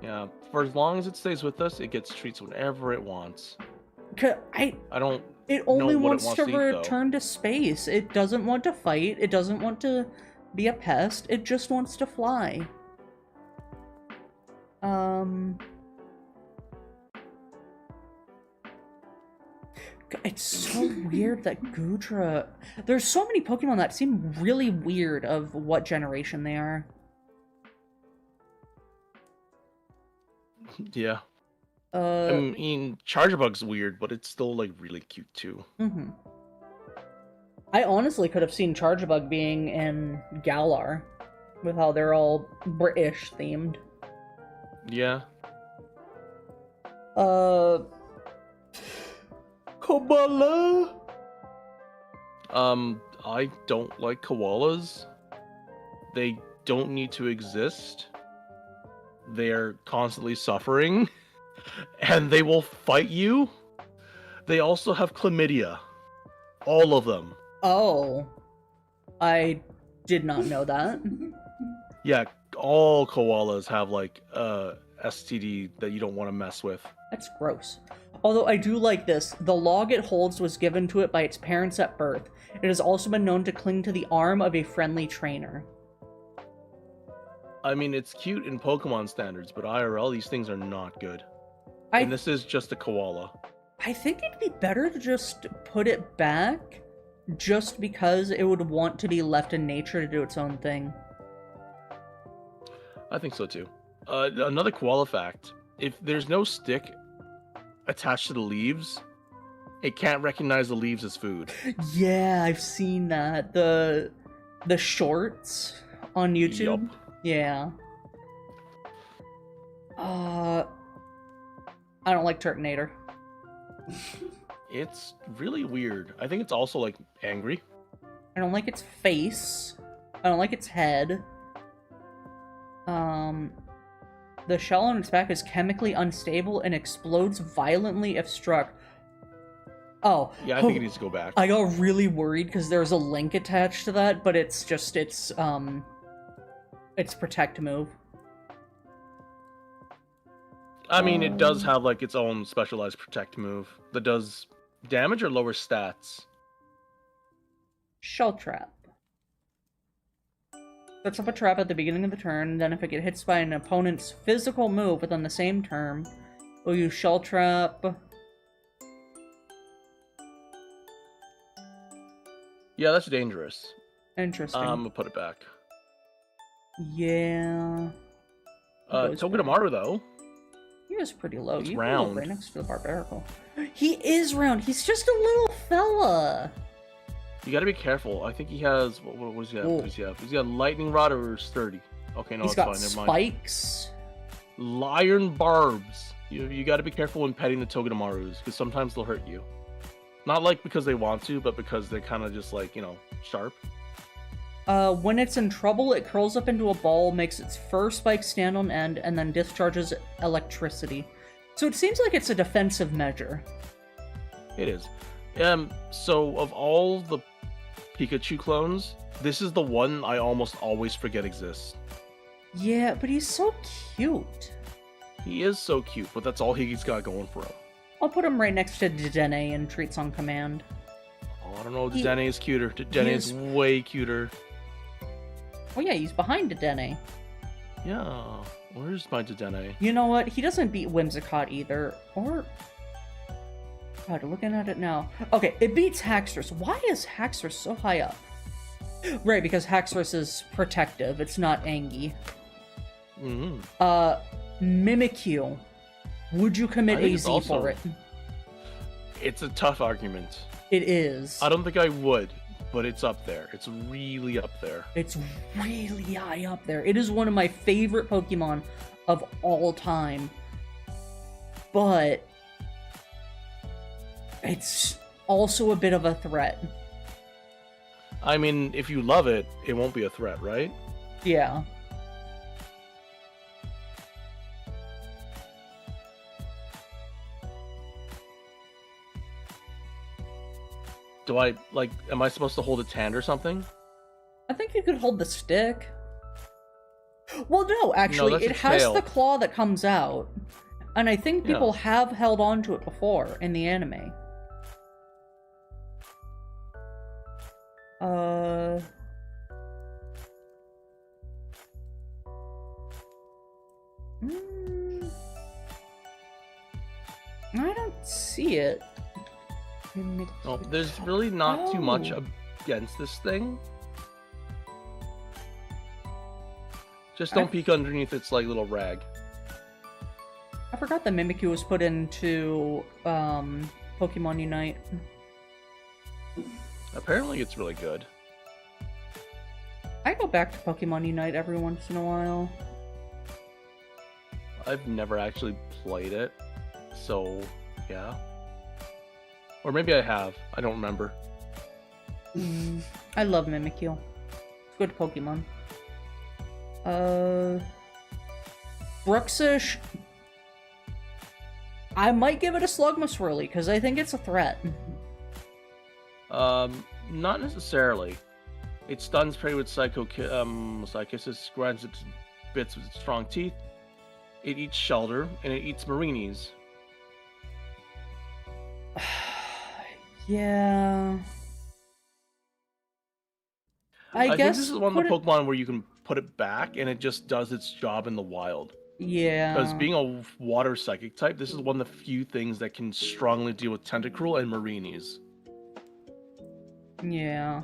Yeah, for as long as it stays with us, it gets treats whenever it wants. I don't. It only know what wants it wants to to eat, return to space. It doesn't want to fight. It doesn't want to be a pest. It just wants to fly. It's so weird that Goodra... There's so many Pokemon that seem really weird of what generation they are. Yeah. I mean, Charjabug's weird, but it's still, like, really cute, too. I honestly could have seen Charjabug being in Galar, with how they're all British-themed. Yeah. Koala? I don't like koalas. They don't need to exist. They're constantly suffering. And they will fight you. They also have chlamydia. All of them. Oh. I did not know that. Yeah, all koalas have, like, STD that you don't want to mess with. That's gross. Although I do like this. The log it holds was given to it by its parents at birth. It has also been known to cling to the arm of a friendly trainer. I mean, it's cute in Pokemon standards, but IRL, these things are not good. And this is just a koala. I think it'd be better to just put it back, just because it would want to be left in nature to do its own thing. I think so too. Another koala fact, if there's no stick attached to the leaves, it can't recognize the leaves as food. Yeah, I've seen that. The shorts on YouTube. Yup. Yeah. I don't like Turtonator. It's really weird. I think it's also like angry. I don't like its face. I don't like its head. The shell on its back is chemically unstable and explodes violently if struck. Oh. Yeah, I think it needs to go back. I got really worried because there's a link attached to that, but it's just its protect move. I mean, it does have like its own specialized protect move that does damage or lower stats. Shell Trap. Sets up a trap at the beginning of the turn, then if it gets hit by an opponent's physical move within the same term, we'll use Shell Trap. Yeah, that's dangerous. Interesting. I'm gonna put it back. Yeah. Togedemaru, though. He is pretty low. He's You round. live right next to the Barbarical. He is round. He's just a little fella. You gotta be careful. I think he has... What does he have? Whoa. What does he have? Does he have Lightning Rod or Sturdy? Okay, no, He's it's got fine. Never mind. spikes. Iron Barbs. You gotta be careful when petting the Togedemarus, because sometimes they'll hurt you. Not like because they want to, but because they're kind of just like, sharp. When it's in trouble, it curls up into a ball, makes its fur spikes stand on end, and then discharges electricity. So it seems like it's a defensive measure. It is. So of all the Pikachu clones, this is the one I almost always forget exists. Yeah, but he's so cute. He is so cute, but that's all he's got going for him. I'll put him right next to Dedenne and Treats on Command. Oh, I don't know. Dedenne is cuter. Dedenne is way cuter. Oh yeah, he's behind Dedenne. Yeah. Where's my Dedenne? You know what? He doesn't beat Whimsicott either. Or... God, looking at it now. Okay, it beats Haxorus. Why is Haxorus so high up? Right, because Haxorus is protective. It's not Angie. Mm-hmm. Mimikyu. Would you commit AZ for it? It's a tough argument. It is. I don't think I would, but it's up there. It's really up there. It's really high up there. It is one of my favorite Pokemon of all time. But it's also a bit of a threat. I mean, if you love it, it won't be a threat, right? Yeah. Do I, am I supposed to hold its hand or something? I think you could hold the stick. Well, no, actually, No, that's it its has tail. the claw that comes out. And I think people have held on to it before in the anime. I don't see it. Oh, there's really not too much against this thing. Just don't peek underneath its little rag. I forgot that Mimikyu was put into Pokemon Unite. Apparently it's really good. I go back to Pokemon Unite every once in a while. I've never actually played it, so yeah. Or maybe I have. I don't remember. I love Mimikyu. Good Pokemon. Bruxish. I might give it a Slugma because I think it's a threat. Not necessarily. It stuns prey with Psychosis, grinds it to bits with its strong teeth. It eats Shelter, and it eats Marinis. Yeah. I think guess this is one of the Pokemon where you can put it back, and it just does its job in the wild. Yeah. Because being a water psychic type, this is one of the few things that can strongly deal with Tentacruel and Marinis. Yeah.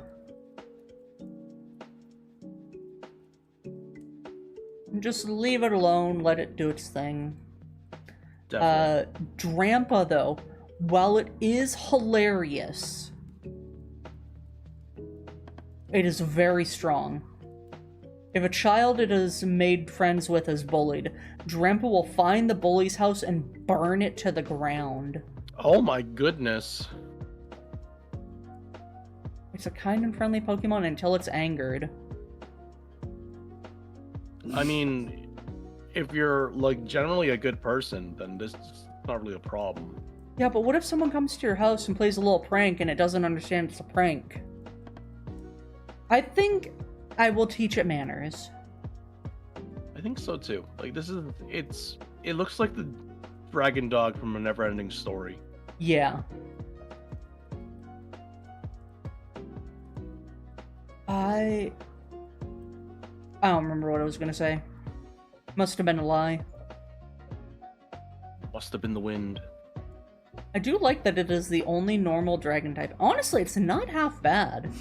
Just leave it alone, let it do its thing. Definitely. Drampa, though, while it is hilarious, it is very strong. If a child it has made friends with is bullied, Drampa will find the bully's house and burn it to the ground. Oh my goodness. It's a kind and friendly Pokemon until it's angered. I mean, if you're like generally a good person, then this is not really a problem. Yeah, but what if someone comes to your house and plays a little prank and it doesn't understand it's a prank? I think I will teach it manners. I think so too. Like it looks like the dragon dog from a never-ending story. Yeah. I don't remember what I was gonna say. Must have been a lie. Must have been the wind. I do like that it is the only normal dragon type. Honestly, it's not half bad.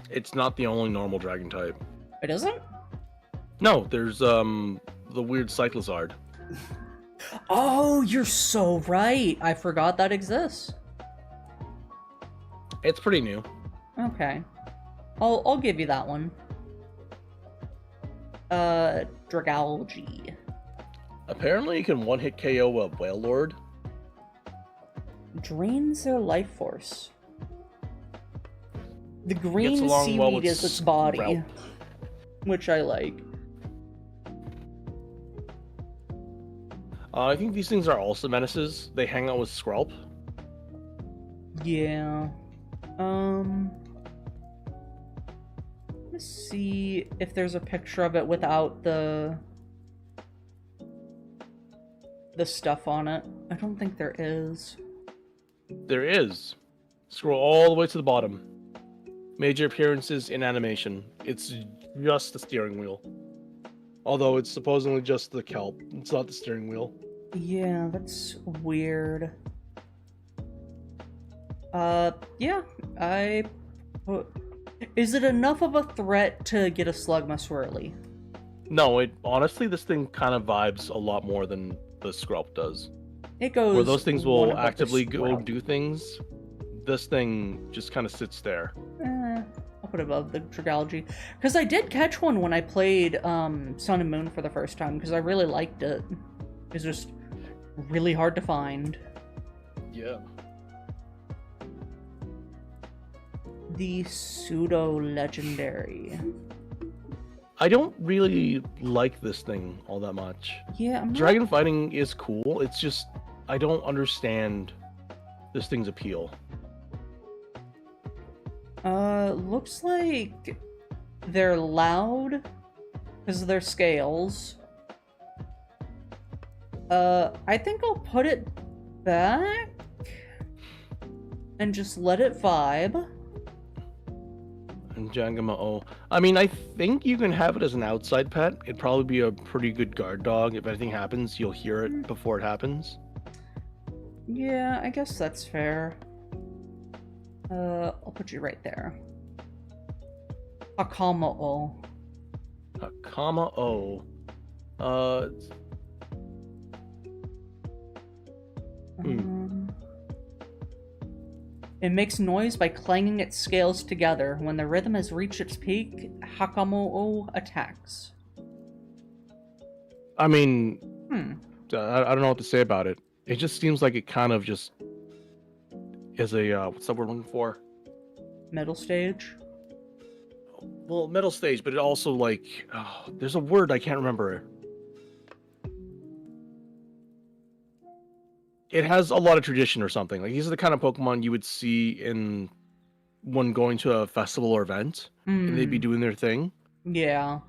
It's not the only normal dragon type. It isn't? No, there's the weird Cyclizard. Oh, you're so right. I forgot that exists. It's pretty new. Okay. I'll give you that one. Dragalge. Apparently you can one-hit KO a Whale Lord. Drains their life force. The Gets green along well seaweed with is its body, Sprout. which I like. I think these things are also menaces. They hang out with Skrelp. Yeah. Let's see if there's a picture of it without the stuff on it. I don't think there is. There is. Scroll all the way to the bottom. Major appearances in animation. It's just the steering wheel. Although it's supposedly just the kelp. It's not the steering wheel. Yeah, that's weird. Yeah, is it enough of a threat to get a Slugma No, honestly, this thing kind of vibes a lot more than the Skrelp does. It goes. Where those things one will above the actively go Sprout. do things, this thing just kind of sits there. I'll put it above the Dragalge. Because I did catch one when I played Sun and Moon for the first time, because I really liked it. It's just really hard to find. Yeah. The pseudo-legendary. I don't really like this thing all that much. Yeah, I'm not... Dragon fighting is cool. It's just I don't understand this thing's appeal. Looks like they're loud because of their scales. I think I'll put it back and just let it vibe. And Jangama-O. I mean, I think you can have it as an outside pet. It'd probably be a pretty good guard dog. If anything happens, you'll hear it before it happens. Yeah, I guess that's fair. I'll put you right there. Hakama-O. Hakama-O. It makes noise by clanging its scales together. When the rhythm has reached its peak, Hakamo-O attacks. I mean, I don't know what to say about it. It just seems like it kind of just is a, what's that word I'm looking for? Middle stage? Well, middle stage, but it also like, there's a word I can't remember. It has a lot of tradition or something. Like, these are the kind of Pokemon you would see when going to a festival or event, and they'd be doing their thing. Yeah.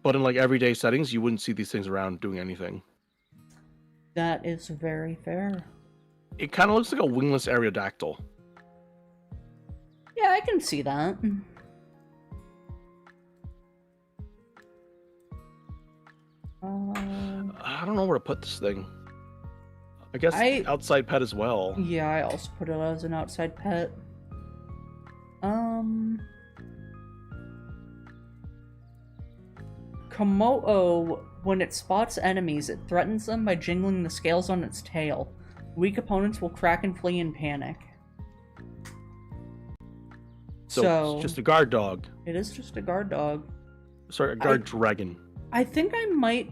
But in like everyday settings, you wouldn't see these things around doing anything. That is very fair. It kind of looks like a wingless Aerodactyl. Yeah, I can see that. I don't know where to put this thing. I guess outside pet as well. Yeah, I also put it as an outside pet. Komodo, when it spots enemies, it threatens them by jingling the scales on its tail. Weak opponents will crack and flee in panic. So it's just a guard dog. It is just a guard dog. Sorry, a guard dragon. I think I might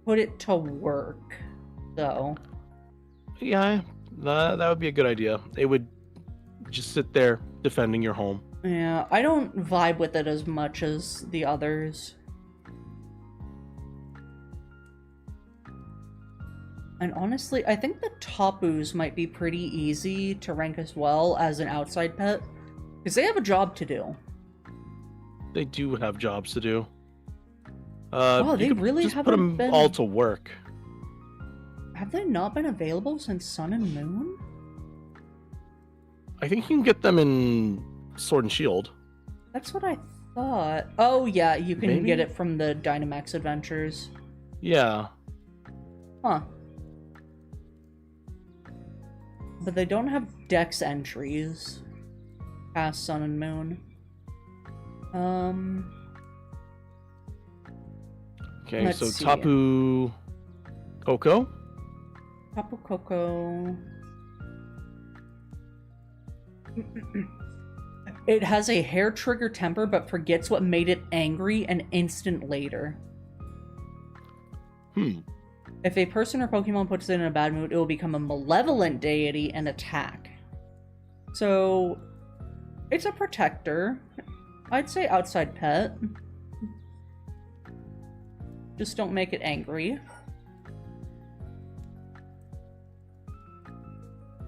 put it to work, though. Yeah, that would be a good idea. It would just sit there defending your home. Yeah, I don't vibe with it as much as the others. And honestly, I think the Tapus might be pretty easy to rank as well as an outside pet. Because they have a job to do. They do have jobs to do. Wow, they you could really just put haven't them been... all to work. Have they not been available since Sun and Moon? I think you can get them in Sword and Shield. That's what I thought. Oh yeah, you can Maybe? get it from the Dynamax Adventures. Yeah. Huh. But they don't have Dex entries past Sun and Moon. Okay, Let's so see. Tapu Koko. Tapu Koko. It has a hair trigger temper but forgets what made it angry an instant later. If a person or Pokemon puts it in a bad mood, it will become a malevolent deity and attack. So, it's a protector. I'd say outside pet. Just don't make it angry.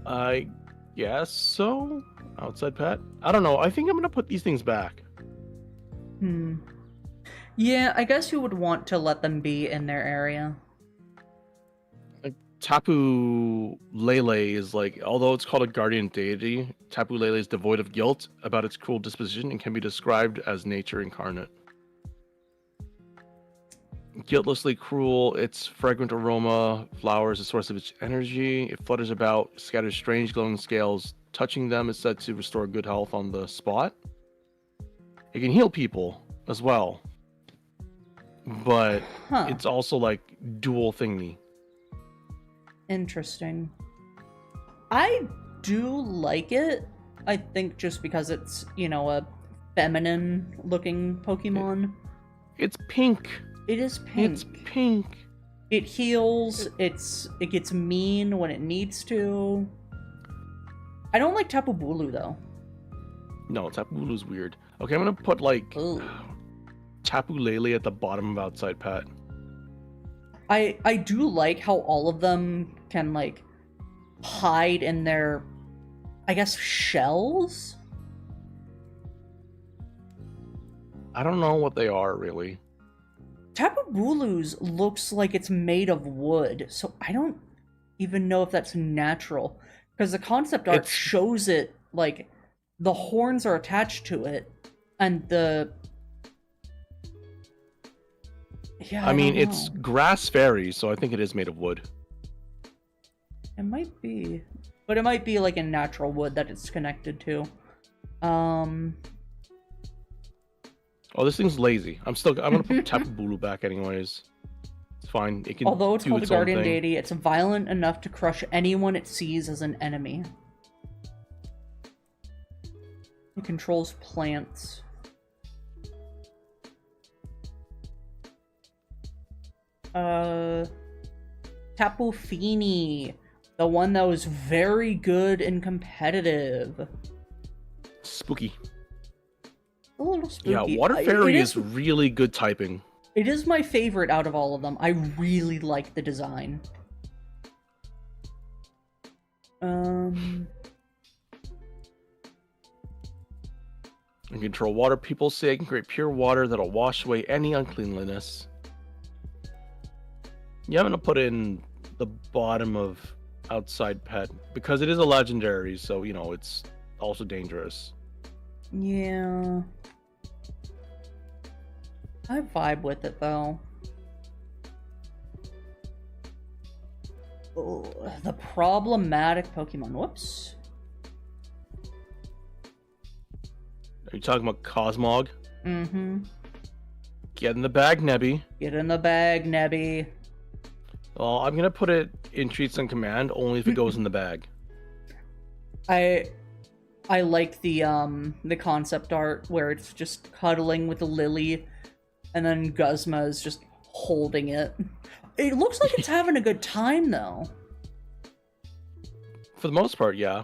I guess so. Outside pet. I don't know. I think I'm gonna put these things back. Yeah, I guess you would want to let them be in their area. Like Tapu Lele is like, although it's called a guardian deity, Tapu Lele is devoid of guilt about its cruel disposition and can be described as nature incarnate. Guiltlessly cruel, its fragrant aroma flowers a source of its energy. It flutters about, scatters strange glowing scales. Touching them is said to restore good health on the spot. It can heal people as well, but it's also like dual thingy. Interesting. I do like it. I think just because it's, you know, a feminine looking Pokemon. It's pink. It is pink. It's pink. It heals. It gets mean when it needs to. I don't like Tapu Bulu though. No, Tapu Bulu's weird. Okay, I'm gonna put like Ooh. Tapu Lele at the bottom of outside pet. I do like how all of them can like hide in their, I guess, shells. I don't know what they are really. Tapu Bulu's looks like it's made of wood, so I don't even know if that's natural. Because the concept art shows it, like, the horns are attached to it, and the... Yeah, I mean, it's grass fairy, so I think it is made of wood. It might be. But it might be, like, a natural wood that it's connected to. Oh, this thing's lazy. I'm gonna put Tapu Bulu back anyways. It's fine. It can. Although it's do called a its own guardian thing. deity, it's violent enough to crush anyone it sees as an enemy. It controls plants. Tapu Fini, the one that was very good and competitive. Spooky. A little spooky. Yeah, Water Fairy is really good typing. It is my favorite out of all of them. I really like the design. I can control water. People say I can create pure water that'll wash away any uncleanliness. Yeah, I'm gonna put in the bottom of outside pet because it is a legendary, so you know it's also dangerous. Yeah. I vibe with it though. Oh, the problematic Pokemon. Whoops. Are you talking about Cosmog? Mm-hmm. Get in the bag, Nebby. Get in the bag, Nebby. Well, I'm gonna put it in Treats on Command only if it goes in the bag. I like the concept art where it's just cuddling with a lily And then Guzma is just holding it. It looks like it's having a good time, though. For the most part, yeah.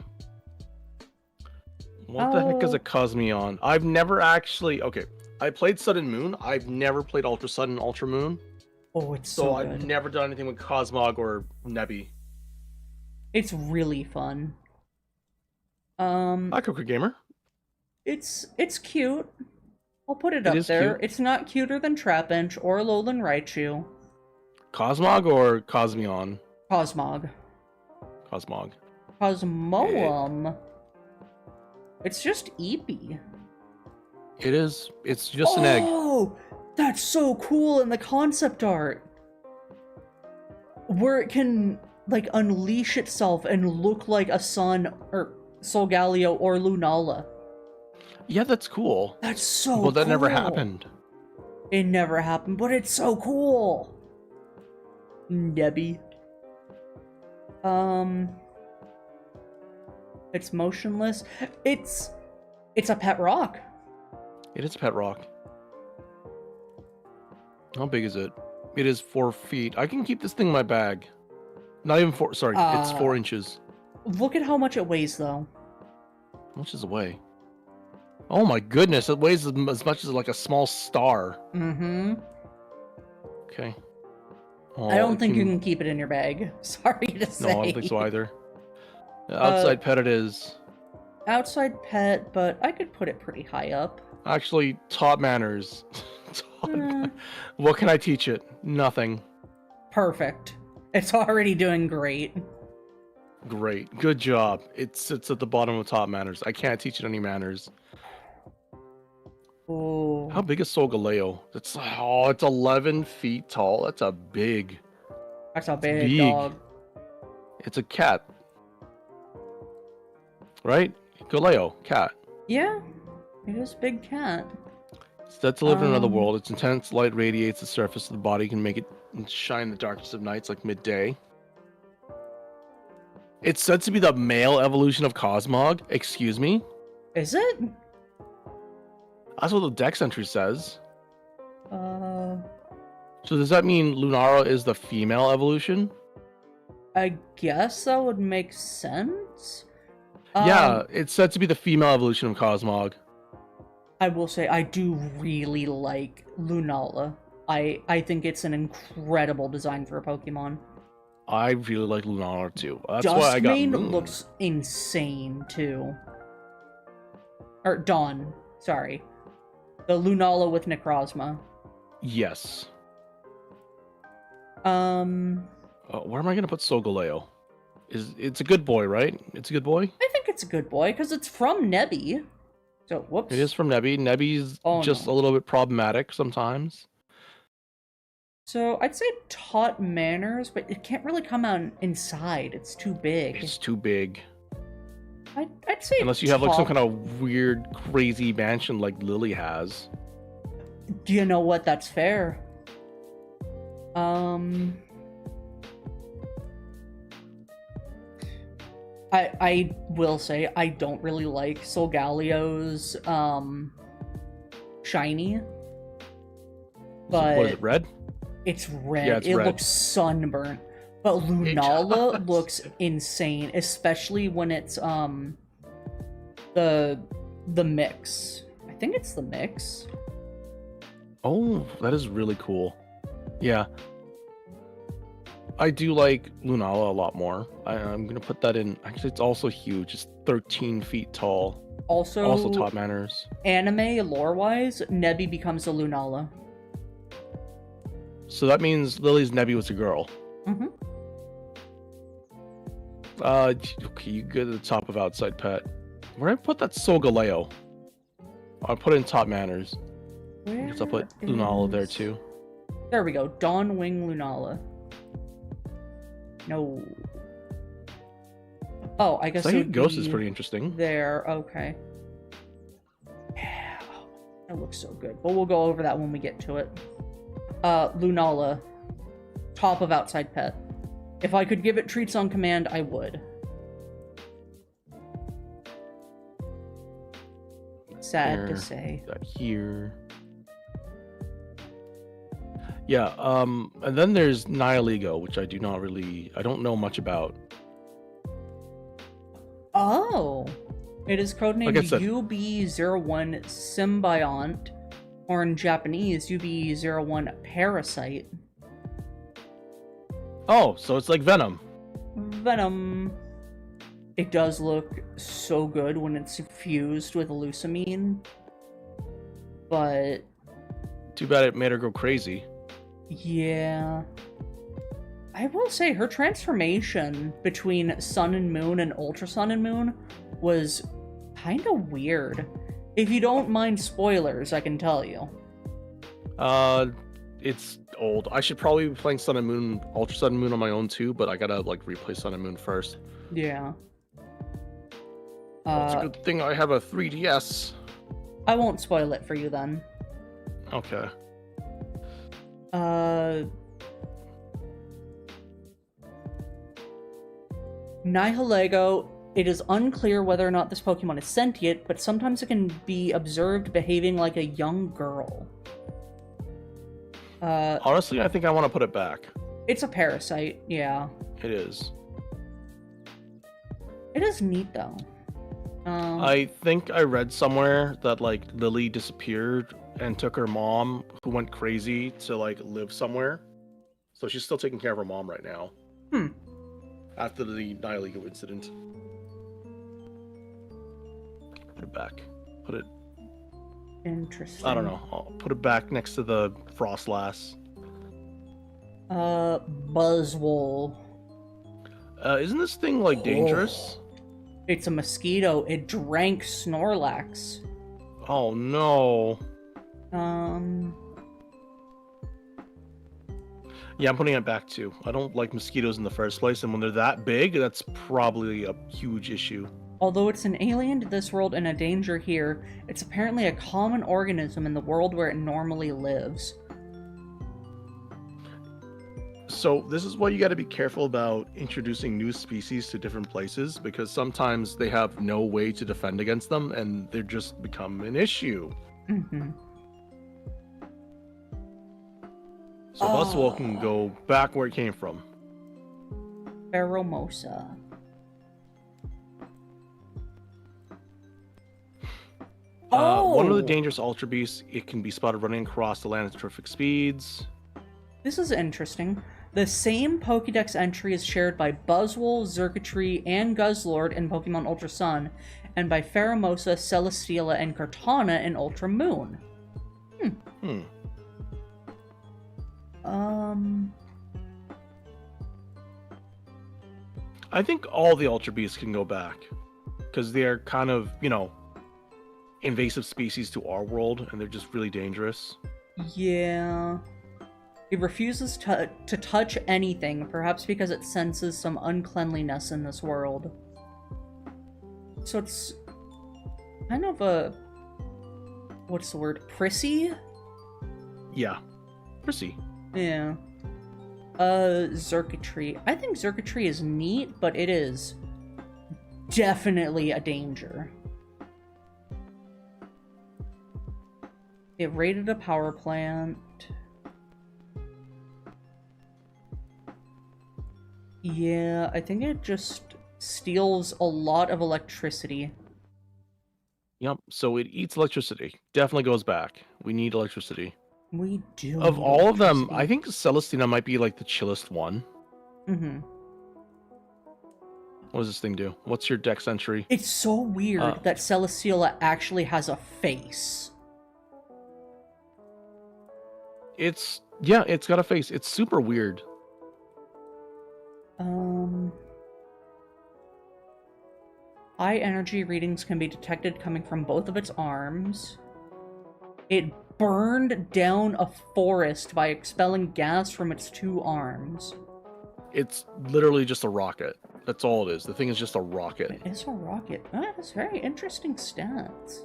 What the heck is a Cosmion? I've never actually... Okay, I played Sun and Moon. I've never played Ultra Sun and Ultra Moon. Oh, it's so good. I've never done anything with Cosmog or Nebby. It's really fun. Hi, Cooker Gamer. It's cute. I'll put it up there. Cute. It's not cuter than Trapinch or Alolan Raichu. Cosmog or Cosmion? Cosmog. Cosmog. Cosmoem. It's just Eepee. It is. It's just an egg. Oh, that's so cool in the concept art. Where it can, like, unleash itself and look like a Sun or Solgaleo or Lunala. Yeah, that's cool. That's so cool. Well, that never happened. It never happened, but it's so cool. Nebby. It's motionless. It's a pet rock. It is a pet rock. How big is it? It is 4 feet. I can keep this thing in my bag. Not even 4. Sorry, it's 4 inches. Look at how much it weighs, though. How much does it weigh? Oh my goodness! It weighs as much as like a small star. Mm-hmm. Okay. Oh, I don't think you can keep it in your bag. Sorry to say. No, I don't think so either. Outside pet it is. Outside pet, but I could put it pretty high up. Actually, top manners. What can I teach it? Nothing. Perfect. It's already doing great. Great. Good job. It sits at the bottom of top manners. I can't teach it any manners. Oh. How big is Solgaleo? It's 11 feet tall. That's a big. That's a big dog. It's a cat. Right? Galeo, cat. Yeah. It is a big cat. It's said to live in another world. Its intense light radiates the surface of the body, can make it shine in the darkness of nights like midday. It's said to be the male evolution of Cosmog. Excuse me? Is it? That's what the Dex entry says. So does that mean Lunara is the female evolution? I guess that would make sense. Yeah, it's said to be the female evolution of Cosmog. I will say I do really like Lunala. I think it's an incredible design for a Pokemon. I really like Lunala too. That's why I got Moon. Looks insane too. Or Dawn, sorry. The Lunala with Necrozma. Yes. Where am I gonna put Solgaleo? It's a good boy, right? It's a good boy? I think it's a good boy, because it's from Nebby. So, whoops. It is from Nebby. Nebby's a little bit problematic sometimes. So, I'd say taught manners, but it can't really come out inside. It's too big. It's too big. I'd say unless you have like some kind of weird, crazy mansion like Lily has. Do you know what? That's fair. I will say I don't really like Solgaleo's shiny. But what is it, red? It's red. Yeah, it's it red. Looks sunburnt. But Lunala looks insane, especially when it's the mix. I think it's the mix. Oh, that is really cool. Yeah. I do like Lunala a lot more. I'm gonna put that in. Actually, it's also huge. It's 13 feet tall. Also top manners. Anime lore-wise, Nebby becomes a Lunala. So that means Lily's Nebby was a girl. Mm-hmm. Okay, you go to the top of outside pet. Where did I put that Solgaleo? I'll put it in top manners. Because I'll put Lunala there too. There we go. Dawnwing Lunala. No. Oh, I guess Psychic Ghost is pretty interesting. There, okay. Yeah, that looks so good. But we'll go over that when we get to it. Lunala. Top of outside pet. If I could give it treats on command, I would. Sad to say. That here. Yeah, and then there's Nihilego, which I don't know much about. Oh, it is Like I codenamed said, UB01 Symbiont, or in Japanese, UB01 Parasite. oh, so it's like Venom. Venom. It does look so good when it's fused with Lusamine, but Too bad it made her go crazy. yeah. I will say her transformation between Sun and Moon and Ultra Sun and Moon was kind of weird. If you don't mind spoilers, I can tell you. It's old. I should probably be playing Sun and Moon, Ultra Sun and Moon on my own too, but I gotta like replay Sun and Moon first. Yeah. Well, it's a good thing I have a 3DS. I won't spoil it for you then. Okay. Nihilego, it is unclear whether or not this Pokemon is sentient, but sometimes it can be observed behaving like a young girl. Honestly, I think I want to put it back. It's a parasite, yeah. It is. It is neat, though. I think I read somewhere that like Lily disappeared and took her mom, who went crazy, to like live somewhere. So she's still taking care of her mom right now. After the Nihilego incident. Put it back. Put it. Interesting. I don't know. I'll put it back next to the Frostlass. Buzzwole. Isn't this thing like dangerous? It's a mosquito. It drank Snorlax. Oh no. Yeah, I'm putting it back too. I don't like mosquitoes in the first place, and when they're that big, that's probably a huge issue. Although it's an alien to this world and a danger here, it's apparently a common organism in the world where it normally lives. So this is why you got to be careful about introducing new species to different places, because sometimes they have no way to defend against them, and they just become an issue. Mm-hmm. So Buzzwole can go back where it came from. Pheromosa. One of the dangerous Ultra Beasts, it can be spotted running across the land at terrific speeds. This is interesting. The same Pokédex entry is shared by Buzzwole, Xurkitree, and Guzzlord in Pokemon Ultra Sun, and by Pheromosa, Celesteela, and Kartana in Ultra Moon. I think all the Ultra Beasts can go back, because they're kind of, invasive species to our world, and they're just really dangerous. Yeah. It refuses to touch anything, perhaps because it senses some uncleanliness in this world. So it's kind of a... what's the word? Prissy? Yeah. Prissy. Yeah. Xurkitree. I think Xurkitree is neat, but it is definitely a danger. It raided a power plant. Yeah, I think it just steals a lot of electricity. Yep, so it eats electricity. Definitely goes back. We need electricity. We do. Of all of them, I think Celestina might be like the chillest one. Mm-hmm. What does this thing do? What's your dex entry? It's so weird that Celesteela actually has a face. It's got a face. It's super weird. High energy readings can be detected coming from both of its arms. It burned down a forest by expelling gas from its two arms. It's literally just a rocket. That's all it is. The thing is just a rocket. It is a rocket. That's very interesting stats.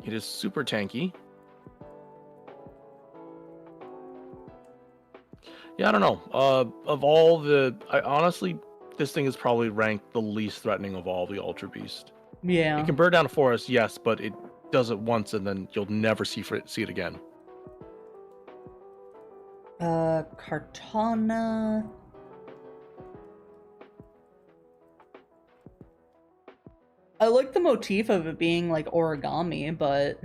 It is super tanky. Yeah, I don't know. Of all the... honestly, this thing is probably ranked the least threatening of all the Ultra Beast. Yeah. It can burn down a forest, yes, but it does it once and then you'll never see it again. Kartana. I like the motif of it being like origami, but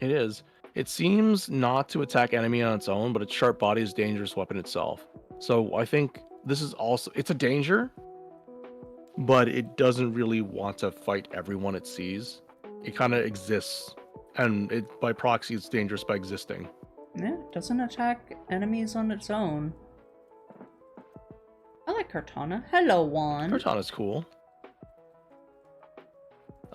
It is. It seems not to attack enemy on its own, but its sharp body is a dangerous weapon itself. So I think this is also, it's a danger, but it doesn't really want to fight everyone it sees. It kind of exists, and it by proxy it's dangerous by existing. yeah, it doesn't attack enemies on its own. I like Kartana. Hello, Juan. Cortana's cool.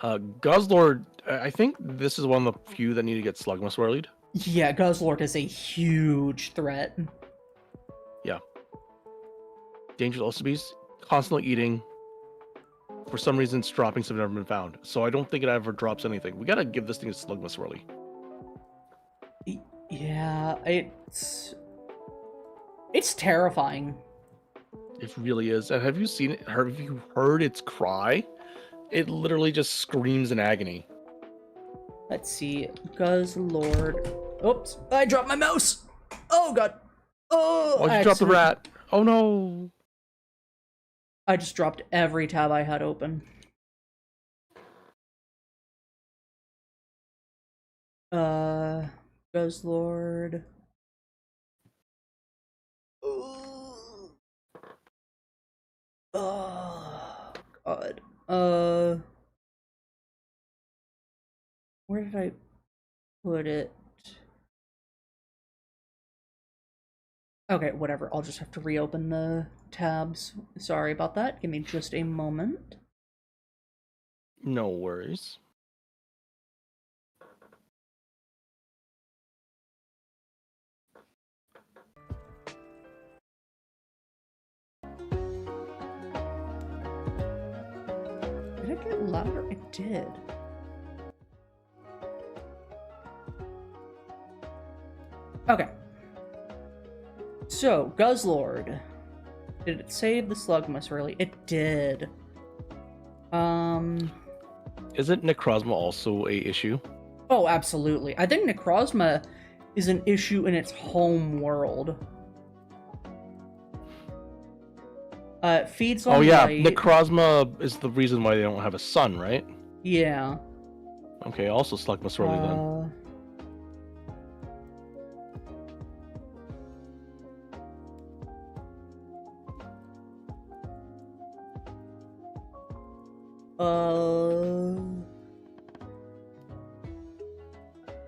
Guzzlord, I think this is one of the few that need to get Slugma swirlied. Yeah, Guzzlord is a huge threat. Yeah. Dangerous also beast, constantly eating. For some reason, it's dropping some never been found. So I don't think it ever drops anything. We gotta give this thing a Slugma swirly. Yeah, it's terrifying. It really is. And have you seen it? Have you heard its cry? It literally just screams in agony. Let's see. Guzzlord. Oops, I dropped my mouse! Oh god! Oh! Why'd you drop the rat? Oh no! I just dropped every tab I had open. Guzzlord. Oh god. Where did I put it? Okay, whatever. I'll just have to reopen the tabs. Sorry about that. Give me just a moment. No worries. Did it get louder? It did. Okay. So, Guzzlord. Did it save the Slugmas really? It did. Isn't Necrozma also a issue? Oh, absolutely. I think Necrozma is an issue in its home world. It feeds on light. Necrozma is the reason why they don't have a son, right? Yeah. Okay, also Slugma swirly then.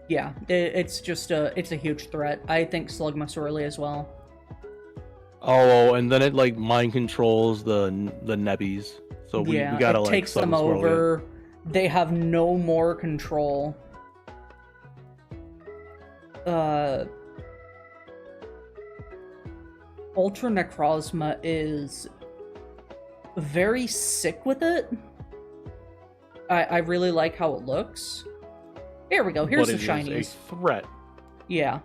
Yeah, it's just it's a huge threat. I think Slugma sorely as well. Oh, and then it like mind controls the nebbies. So we gotta it like takes them Slugma swirly over. it. They have no more control. Ultra Necrozma is very sick with it. I really like how it looks. Here we go. Here's the shinies. Is a threat. Yeah.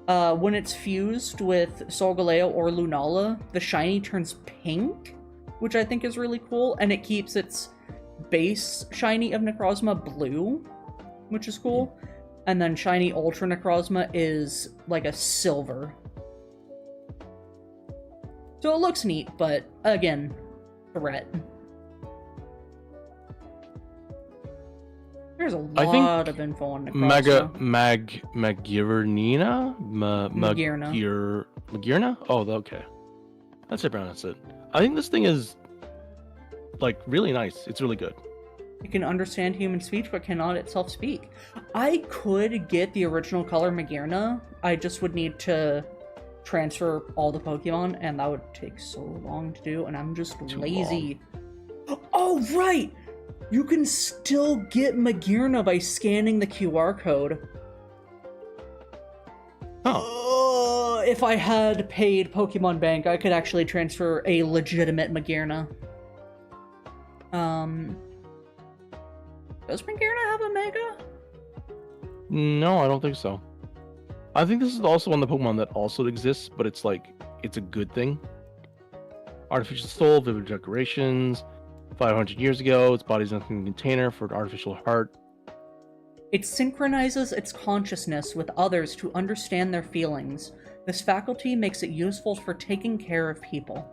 When it's fused with Solgaleo or Lunala, the shiny turns pink, which I think is really cool, and it keeps its base shiny of Necrozma blue, which is cool. And then shiny Ultra Necrozma is like a silver. So it looks neat, but again, threat. There's a lot of info on Necrozma. Magirna? Oh, okay. That's it, Brown. That's it. I think this thing is like really nice. It's really good. It can understand human speech, but cannot itself speak. I could get the original color Magirna. I just would need to transfer all the Pokemon, and that would take so long to do, and I'm just lazy. Oh, right! You can still get Magirna by scanning the QR code. Oh. If I had paid Pokemon Bank, I could actually transfer a legitimate Magirna. Does Magirna have a Mega? No, I don't think so. I think this is also one of the Pokemon that also exists, but it's like, it's a good thing. Artificial Soul, Vivid Decorations, 500 years ago, its body's in a container for an artificial heart. It synchronizes its consciousness with others to understand their feelings. This faculty makes it useful for taking care of people.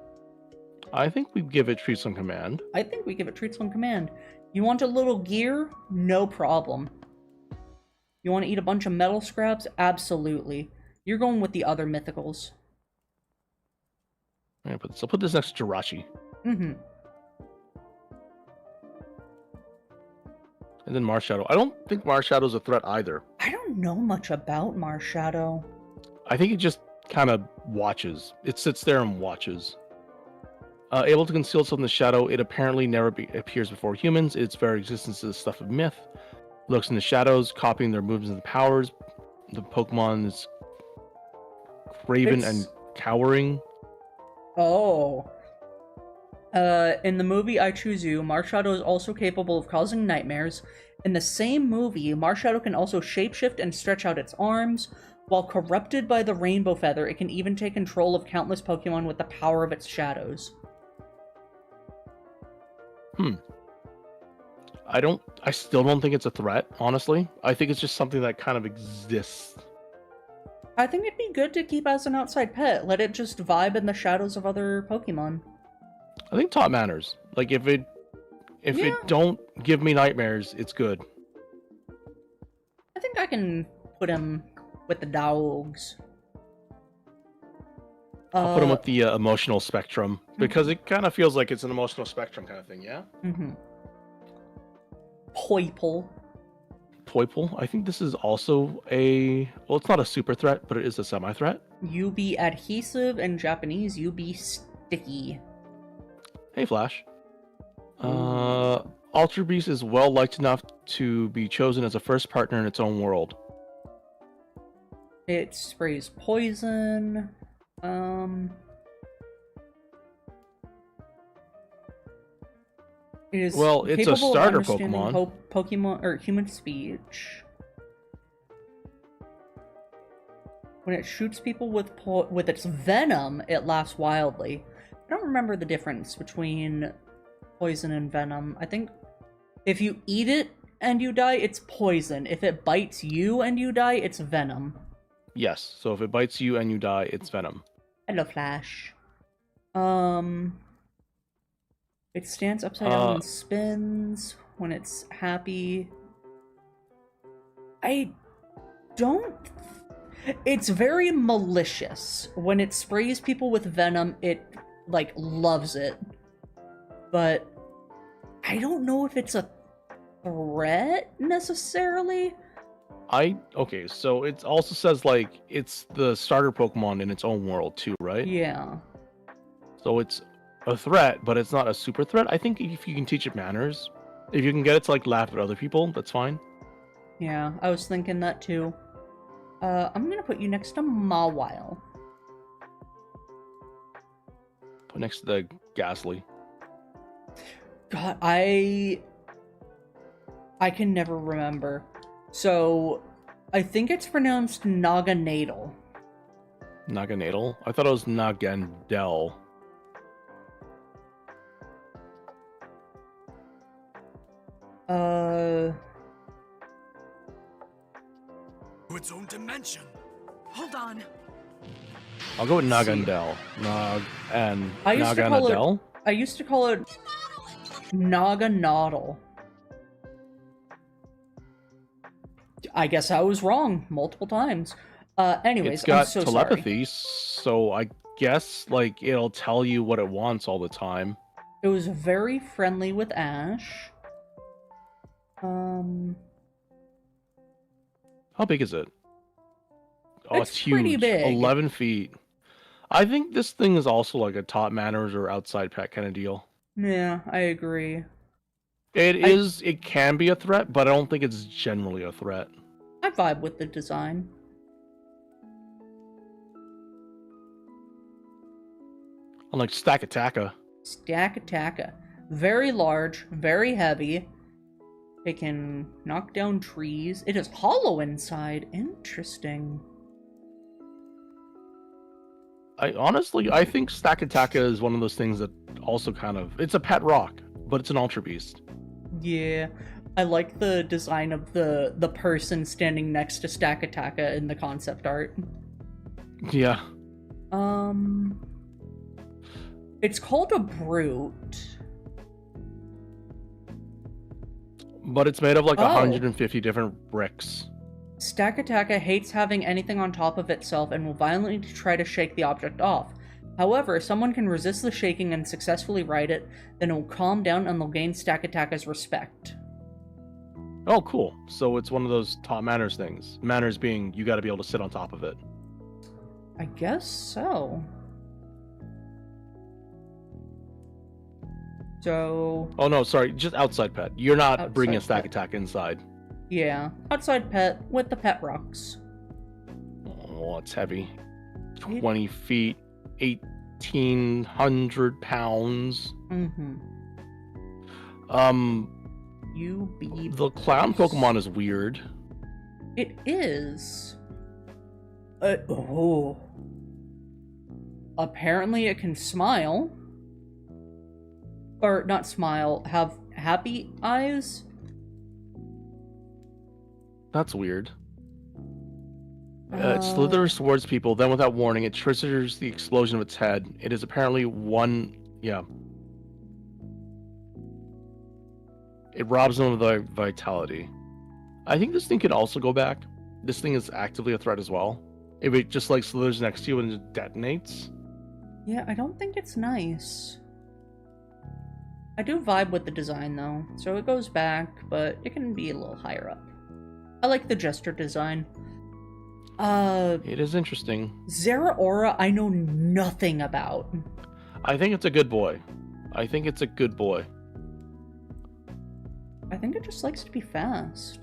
I think we give it treats on command. I think we give it treats on command. You want a little gear? No problem. You want to eat a bunch of metal scraps? Absolutely. You're going with the other mythicals. Yeah, but so put this next to Jirachi. Mm-hmm. And then Marshadow. I don't think Marshadow's a threat either. I don't know much about Marshadow. I think it just kind of watches. It sits there and watches. Able to conceal itself in the shadow, it apparently never appears before humans. Its very existence is the stuff of myth. Looks in the shadows, copying their movements and powers. The Pokemon is craven and cowering. Oh. In the movie I Choose You, Marshadow is also capable of causing nightmares. In the same movie, Marshadow can also shapeshift and stretch out its arms. While corrupted by the Rainbow Feather, it can even take control of countless Pokemon with the power of its shadows. I still don't think it's a threat, honestly. I think it's just something that kind of exists. I think it'd be good to keep as an outside pet. Let it just vibe in the shadows of other Pokemon. I think top manners. Like if it don't give me nightmares, it's good. I think I can put him with the dogs. I'll put him with the emotional spectrum because it kind of feels like it's an emotional spectrum kind of thing, yeah? Mm-hmm. Poiple. Poiple? I think this is also well, it's not a super threat, but it is a semi-threat. You be adhesive, in Japanese, you be sticky. Hey, Flash. Ultra Beast is well liked enough to be chosen as a first partner in its own world. It sprays poison. It is it's a starter Pokemon. Pokemon or human speech. When it shoots people with its venom, it laughs wildly. I don't remember the difference between poison and venom. I think if you eat it and you die, it's poison. If it bites you and you die, it's venom. Yes, so if it bites you and you die, it's venom. Hello, Flash. It stands upside down and spins when it's happy. It's very malicious. When it sprays people with venom, it, like, loves it. But I don't know if it's a threat, necessarily. Okay, so it also says, like, it's the starter Pokemon in its own world, too, right? Yeah. So it's a threat, but it's not a super threat. I think if you can teach it manners, if you can get it to, like, laugh at other people, that's fine. Yeah, I was thinking that, too. I'm gonna put you next to Mawile. Put next to the Ghastly. God, I can never remember. So, I think it's pronounced Naganadel. Naganadel? I thought it was Nagandel. Its own dimension. Hold on. I'll go with Nagandel. Naganadel? I used to call it Naganadel. I guess I was wrong multiple times. Anyways, it's got I'm so telepathy, sorry. so I guess, like, it'll tell you what it wants all the time. It was very friendly with Ash. How big is it? Oh, it's huge. Pretty big. 11 feet. I think this thing is also like a top manners or outside pet kind of deal. Yeah, I agree. It can be a threat, but I don't think it's generally a threat. I vibe with the design. Unlike Stack-a-Taka. Stack-a-Taka. Very large, very heavy. It can knock down trees. It is hollow inside. Interesting. I think Stack-a-Taka is one of those things that also kind of... It's a pet rock, but it's an Ultra Beast. Yeah. I like the design of the person standing next to Stack-a-Taka in the concept art. Yeah. It's called a brute. But it's made of like Oh. 150 different bricks. Stakataka hates having anything on top of itself and will violently try to shake the object off. However, if someone can resist the shaking and successfully ride it, then it will calm down and they'll gain Stakataka's respect. Oh, cool. So it's one of those top manners things. Manners being you got to be able to sit on top of it. I guess so. So... Oh, no, sorry. Just outside pet. You're not bringing a Outside stack attack inside. Yeah. Outside pet with the pet rocks. Oh, it's heavy. 20 feet, 1,800 pounds. Mm-hmm. You be... The clown Pokemon is weird. It is. Oh. Apparently it can smile. Or not smile, have happy eyes. That's weird. It slithers towards people, then without warning, it triggers the explosion of its head. It is apparently one... Yeah. It robs them of their vitality. I think this thing can also go back. This thing is actively a threat as well. If it just like slithers next to you and it detonates. Yeah, I don't think it's nice. I do vibe with the design though, so it goes back, but it can be a little higher up. I like the gesture design. It is interesting. Zeraora, I know nothing about. I think it's a good boy. I think it's a good boy. I think it just likes to be fast.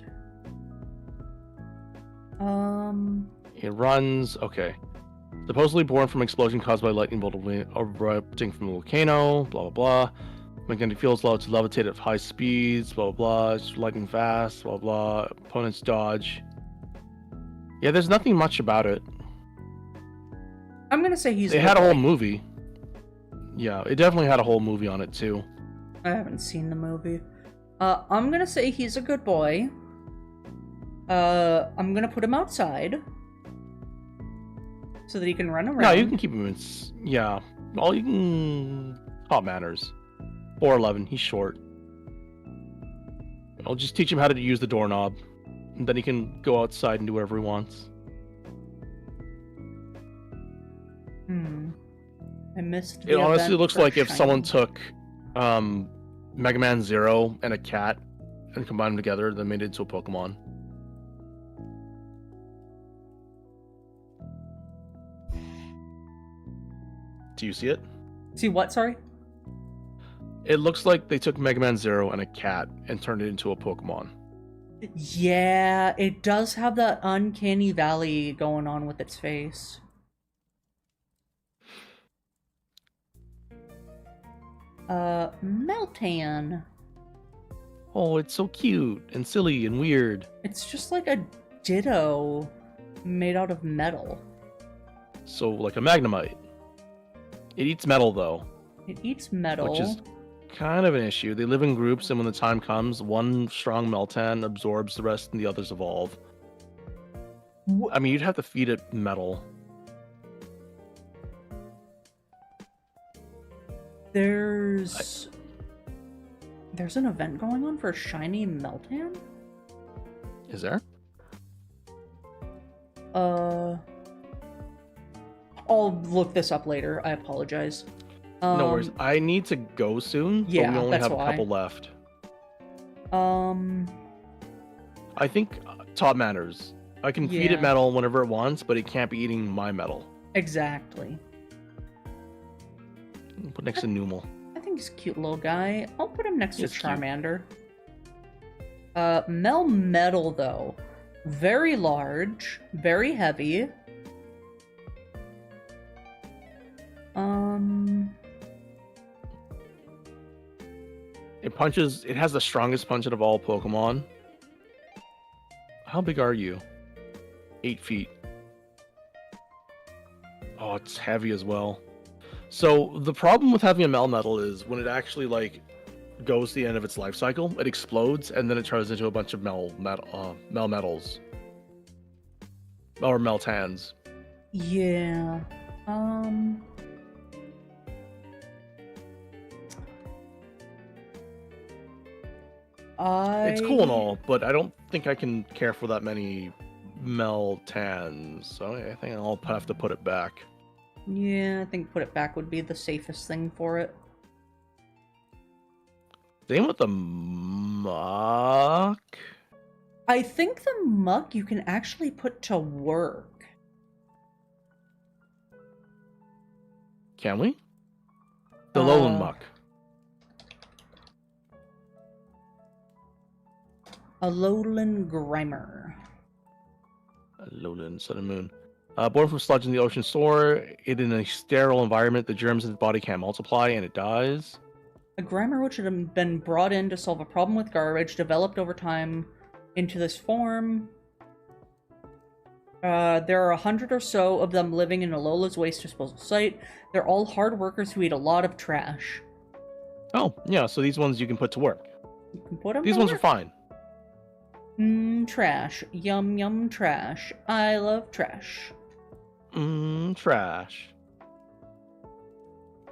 It runs... Okay. Supposedly born from explosion caused by lightning bolt erupting from a volcano, blah blah blah. Magnetic fields allow it to levitate at high speeds, blah blah blah. It's lightning fast, blah blah. Opponents dodge. Yeah, there's nothing much about it. I'm gonna say he's... They had a whole movie. Yeah, it definitely had a whole movie on it too. I haven't seen the movie. I'm gonna say he's a good boy. I'm gonna put him outside. So that he can run around. No, you can keep him in... Yeah. All you can... Top manners. 4'11", he's short. I'll just teach him how to use the doorknob. And then he can go outside and do whatever he wants. I missed the It honestly event looks for like if Shiny. someone took Mega Man Zero and a cat and combined them together, then made it into a Pokemon. Do you see it? See what, sorry? It looks like they took Mega Man Zero and a cat and turned it into a Pokemon. Yeah, it does have that uncanny valley going on with its face. Meltan. Oh, it's so cute and silly and weird. It's just like a Ditto made out of metal. So, like a Magnemite. It eats metal, though. It eats metal. Which is kind of an issue. They live in groups, and when the time comes, one strong Meltan absorbs the rest, and the others evolve. I mean, you'd have to feed it metal. There's an event going on for a shiny Meltan? Is there? I'll look this up later. I apologize. No worries. I need to go soon, yeah, but we only that's have why. a couple left. Um, I think top manners. I can feed Yeah. it metal whenever it wants, but it can't be eating my metal. exactly. Put next to Numel. I think he's a cute little guy. I'll put him next to He's cute. Charmander. Melmetal, though. Very large, very heavy. It punches. It has the strongest punch out of all Pokemon. How big are you? 8 feet. Oh, it's heavy as well. So the problem with having a Melmetal is when it actually like goes to the end of its life cycle, it explodes and then it turns into a bunch of Melmetals or Meltans. Yeah. It's cool and I all, but I don't think I can care for that many Meltans, so I think I'll have to put it back. Yeah, I think put it back would be the safest thing for it. Same with the Muck. I think the muck you can actually put to work. Can we? The Lowland Muck. Alolan Grimer. Alolan Sun and Moon. Born from sludge in the ocean soar, it in a sterile environment, the germs in its body can't multiply and it dies. A Grimer which had been brought in to solve a problem with garbage, developed over time into this form. There are 100 or so of them living in Alola's waste disposal site. They're all hard workers who eat a lot of trash. Oh, yeah, so these ones you can put to work. You can put them These to ones are work. fine. Trash. Yum yum trash. I love trash. Trash.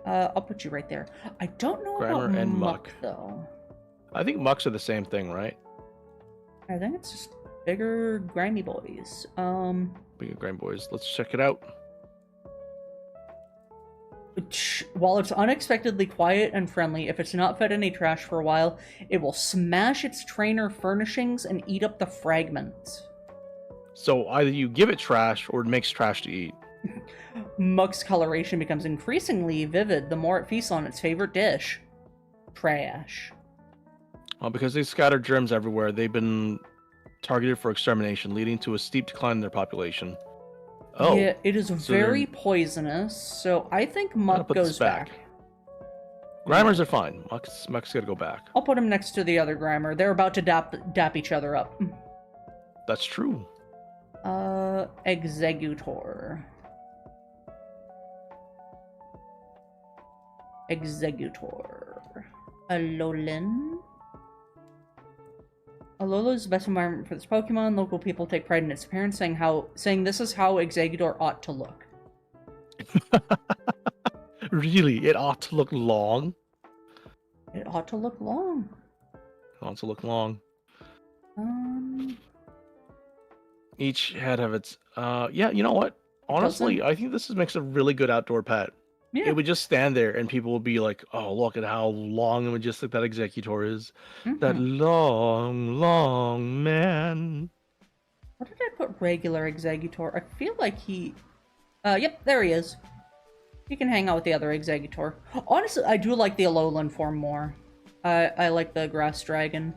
I'll put you right there. I don't know Grimer about and muck, muck. though. I think mucks are the same thing, right? I think it's just bigger, grimy boys. Big Grand Boys. Let's check it out. While it's unexpectedly quiet and friendly, if it's not fed any trash for a while, it will smash its trainer furnishings and eat up the fragments. So either you give it trash or it makes trash to eat. Muck's coloration becomes increasingly vivid the more it feasts on its favorite dish. Trash. Well, because they scatter germs everywhere, they've been targeted for extermination, leading to a steep decline in their population. Oh. Yeah, it is so very they're- poisonous, so I think gonna Muck put this goes back. Grimers are fine. Muck's gotta go back. I'll put him next to the other Grimer. They're about to dap each other up. That's true. Executor. Alolan. Alola is the best environment for this Pokemon. Local people take pride in its appearance, saying this is how Executor ought to look. Really, it ought to look long. It ought to look long. It ought to look long. Um, Each head have its. Yeah, you know what? Honestly, I think makes a really good outdoor pet. yeah. It would just stand there, and people would be like, "Oh, look at how long and majestic that Executor is! That Mhm. long, long man." What did I put regular Executor? I feel like he... yep, there he is. He can hang out with the other Executor. Honestly, I do like the Alolan form more. I like the Grass Dragon.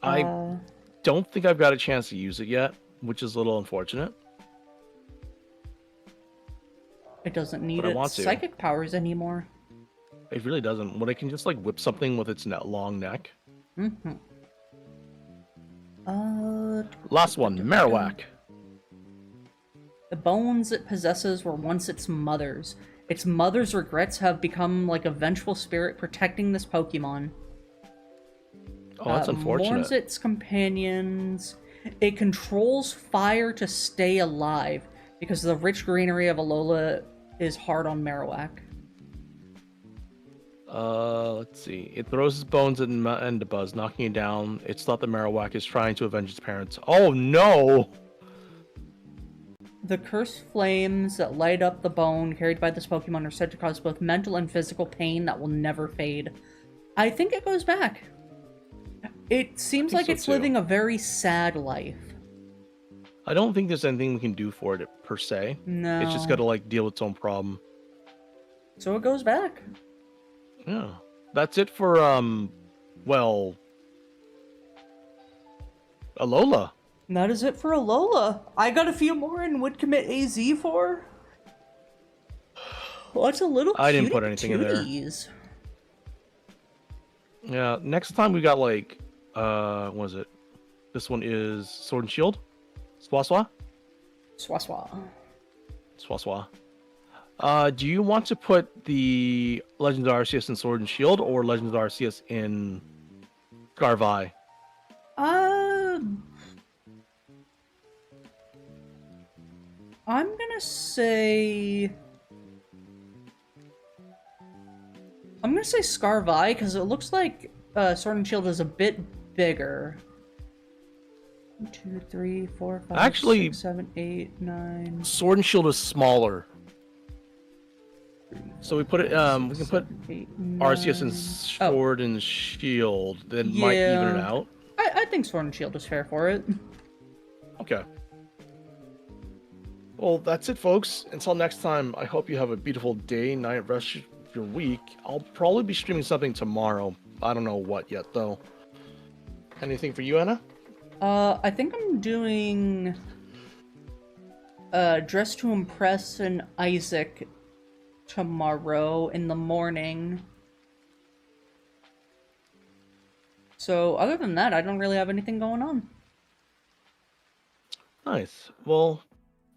I don't think I've got a chance to use it yet, which is a little unfortunate. It doesn't need But I want its to. psychic powers anymore. It really doesn't. When it can just like whip something with its long neck. Mm-hmm. Last one, Marowak. The bones it possesses were once its mother's. Its mother's regrets have become like a vengeful spirit protecting this Pokemon. Oh, that's unfortunate. Mourns its companions. It controls fire to stay alive because the rich greenery of Alola is hard on Marowak. Let's see. It throws its bones at Endabuzz, knocking it down. It's thought that Marowak is trying to avenge its parents. Oh no! The cursed flames that light up the bone carried by this Pokemon are said to cause both mental and physical pain that will never fade. I think it goes back. It seems like so it's too. living a very sad life. I don't think there's anything we can do for it per se. No. It's just got to like deal with its own problem. So it goes back. Yeah. That's it for well, Alola. And that is it for Alola. I got a few more and would commit AZ for. What's a little I didn't cutie put anything in there. patooties. Yeah, next time we got like what is it? This one is Sword and Shield? Swaswa? Swaswa. Swaswa. Do you want to put the Legends of Arceus in Sword and Shield or Legends of Arceus in Scarvi? I'm gonna say Scarvi, because it looks like Sword and Shield is a bit bigger. 1, 2, 3, 4, 5, Actually, 6, 7, 8, 9. Sword and Shield is smaller. 3, So we put it, 5, we 6, can put 7, 8, Arceus 9. and Sword and Shield, then Yeah. might even it out. I think Sword and Shield is fair for it. Okay. Well, that's it, folks. Until next time, I hope you have a beautiful day, night, rest of your week. I'll probably be streaming something tomorrow. I don't know what yet, though. Anything for you, Anna? I think I'm doing Dress to Impress and Isaac tomorrow in the morning. So other than that, I don't really have anything going on. Nice. Well,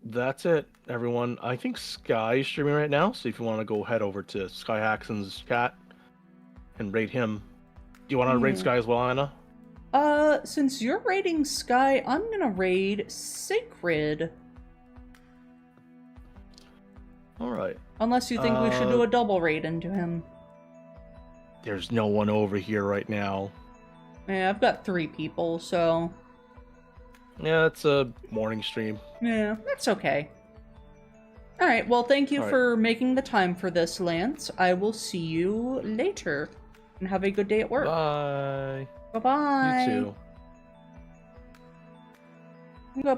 that's it, everyone. I think Sky is streaming right now, so if you want to go head over to Sky Haxon's chat and rate him. Do you want to rate Yeah. Sky as well, Anna? Since you're raiding Sky, I'm gonna raid Sacred. Alright. Unless you think we should do a double raid into him. There's no one over here right now. Yeah, I've got 3 people, so... Yeah, it's a morning stream. Yeah, that's okay. Alright, well, thank you Alright. for making the time for this, Lance. I will see you later. And have a good day at work. Bye. Bye-bye. You too. Goodbye.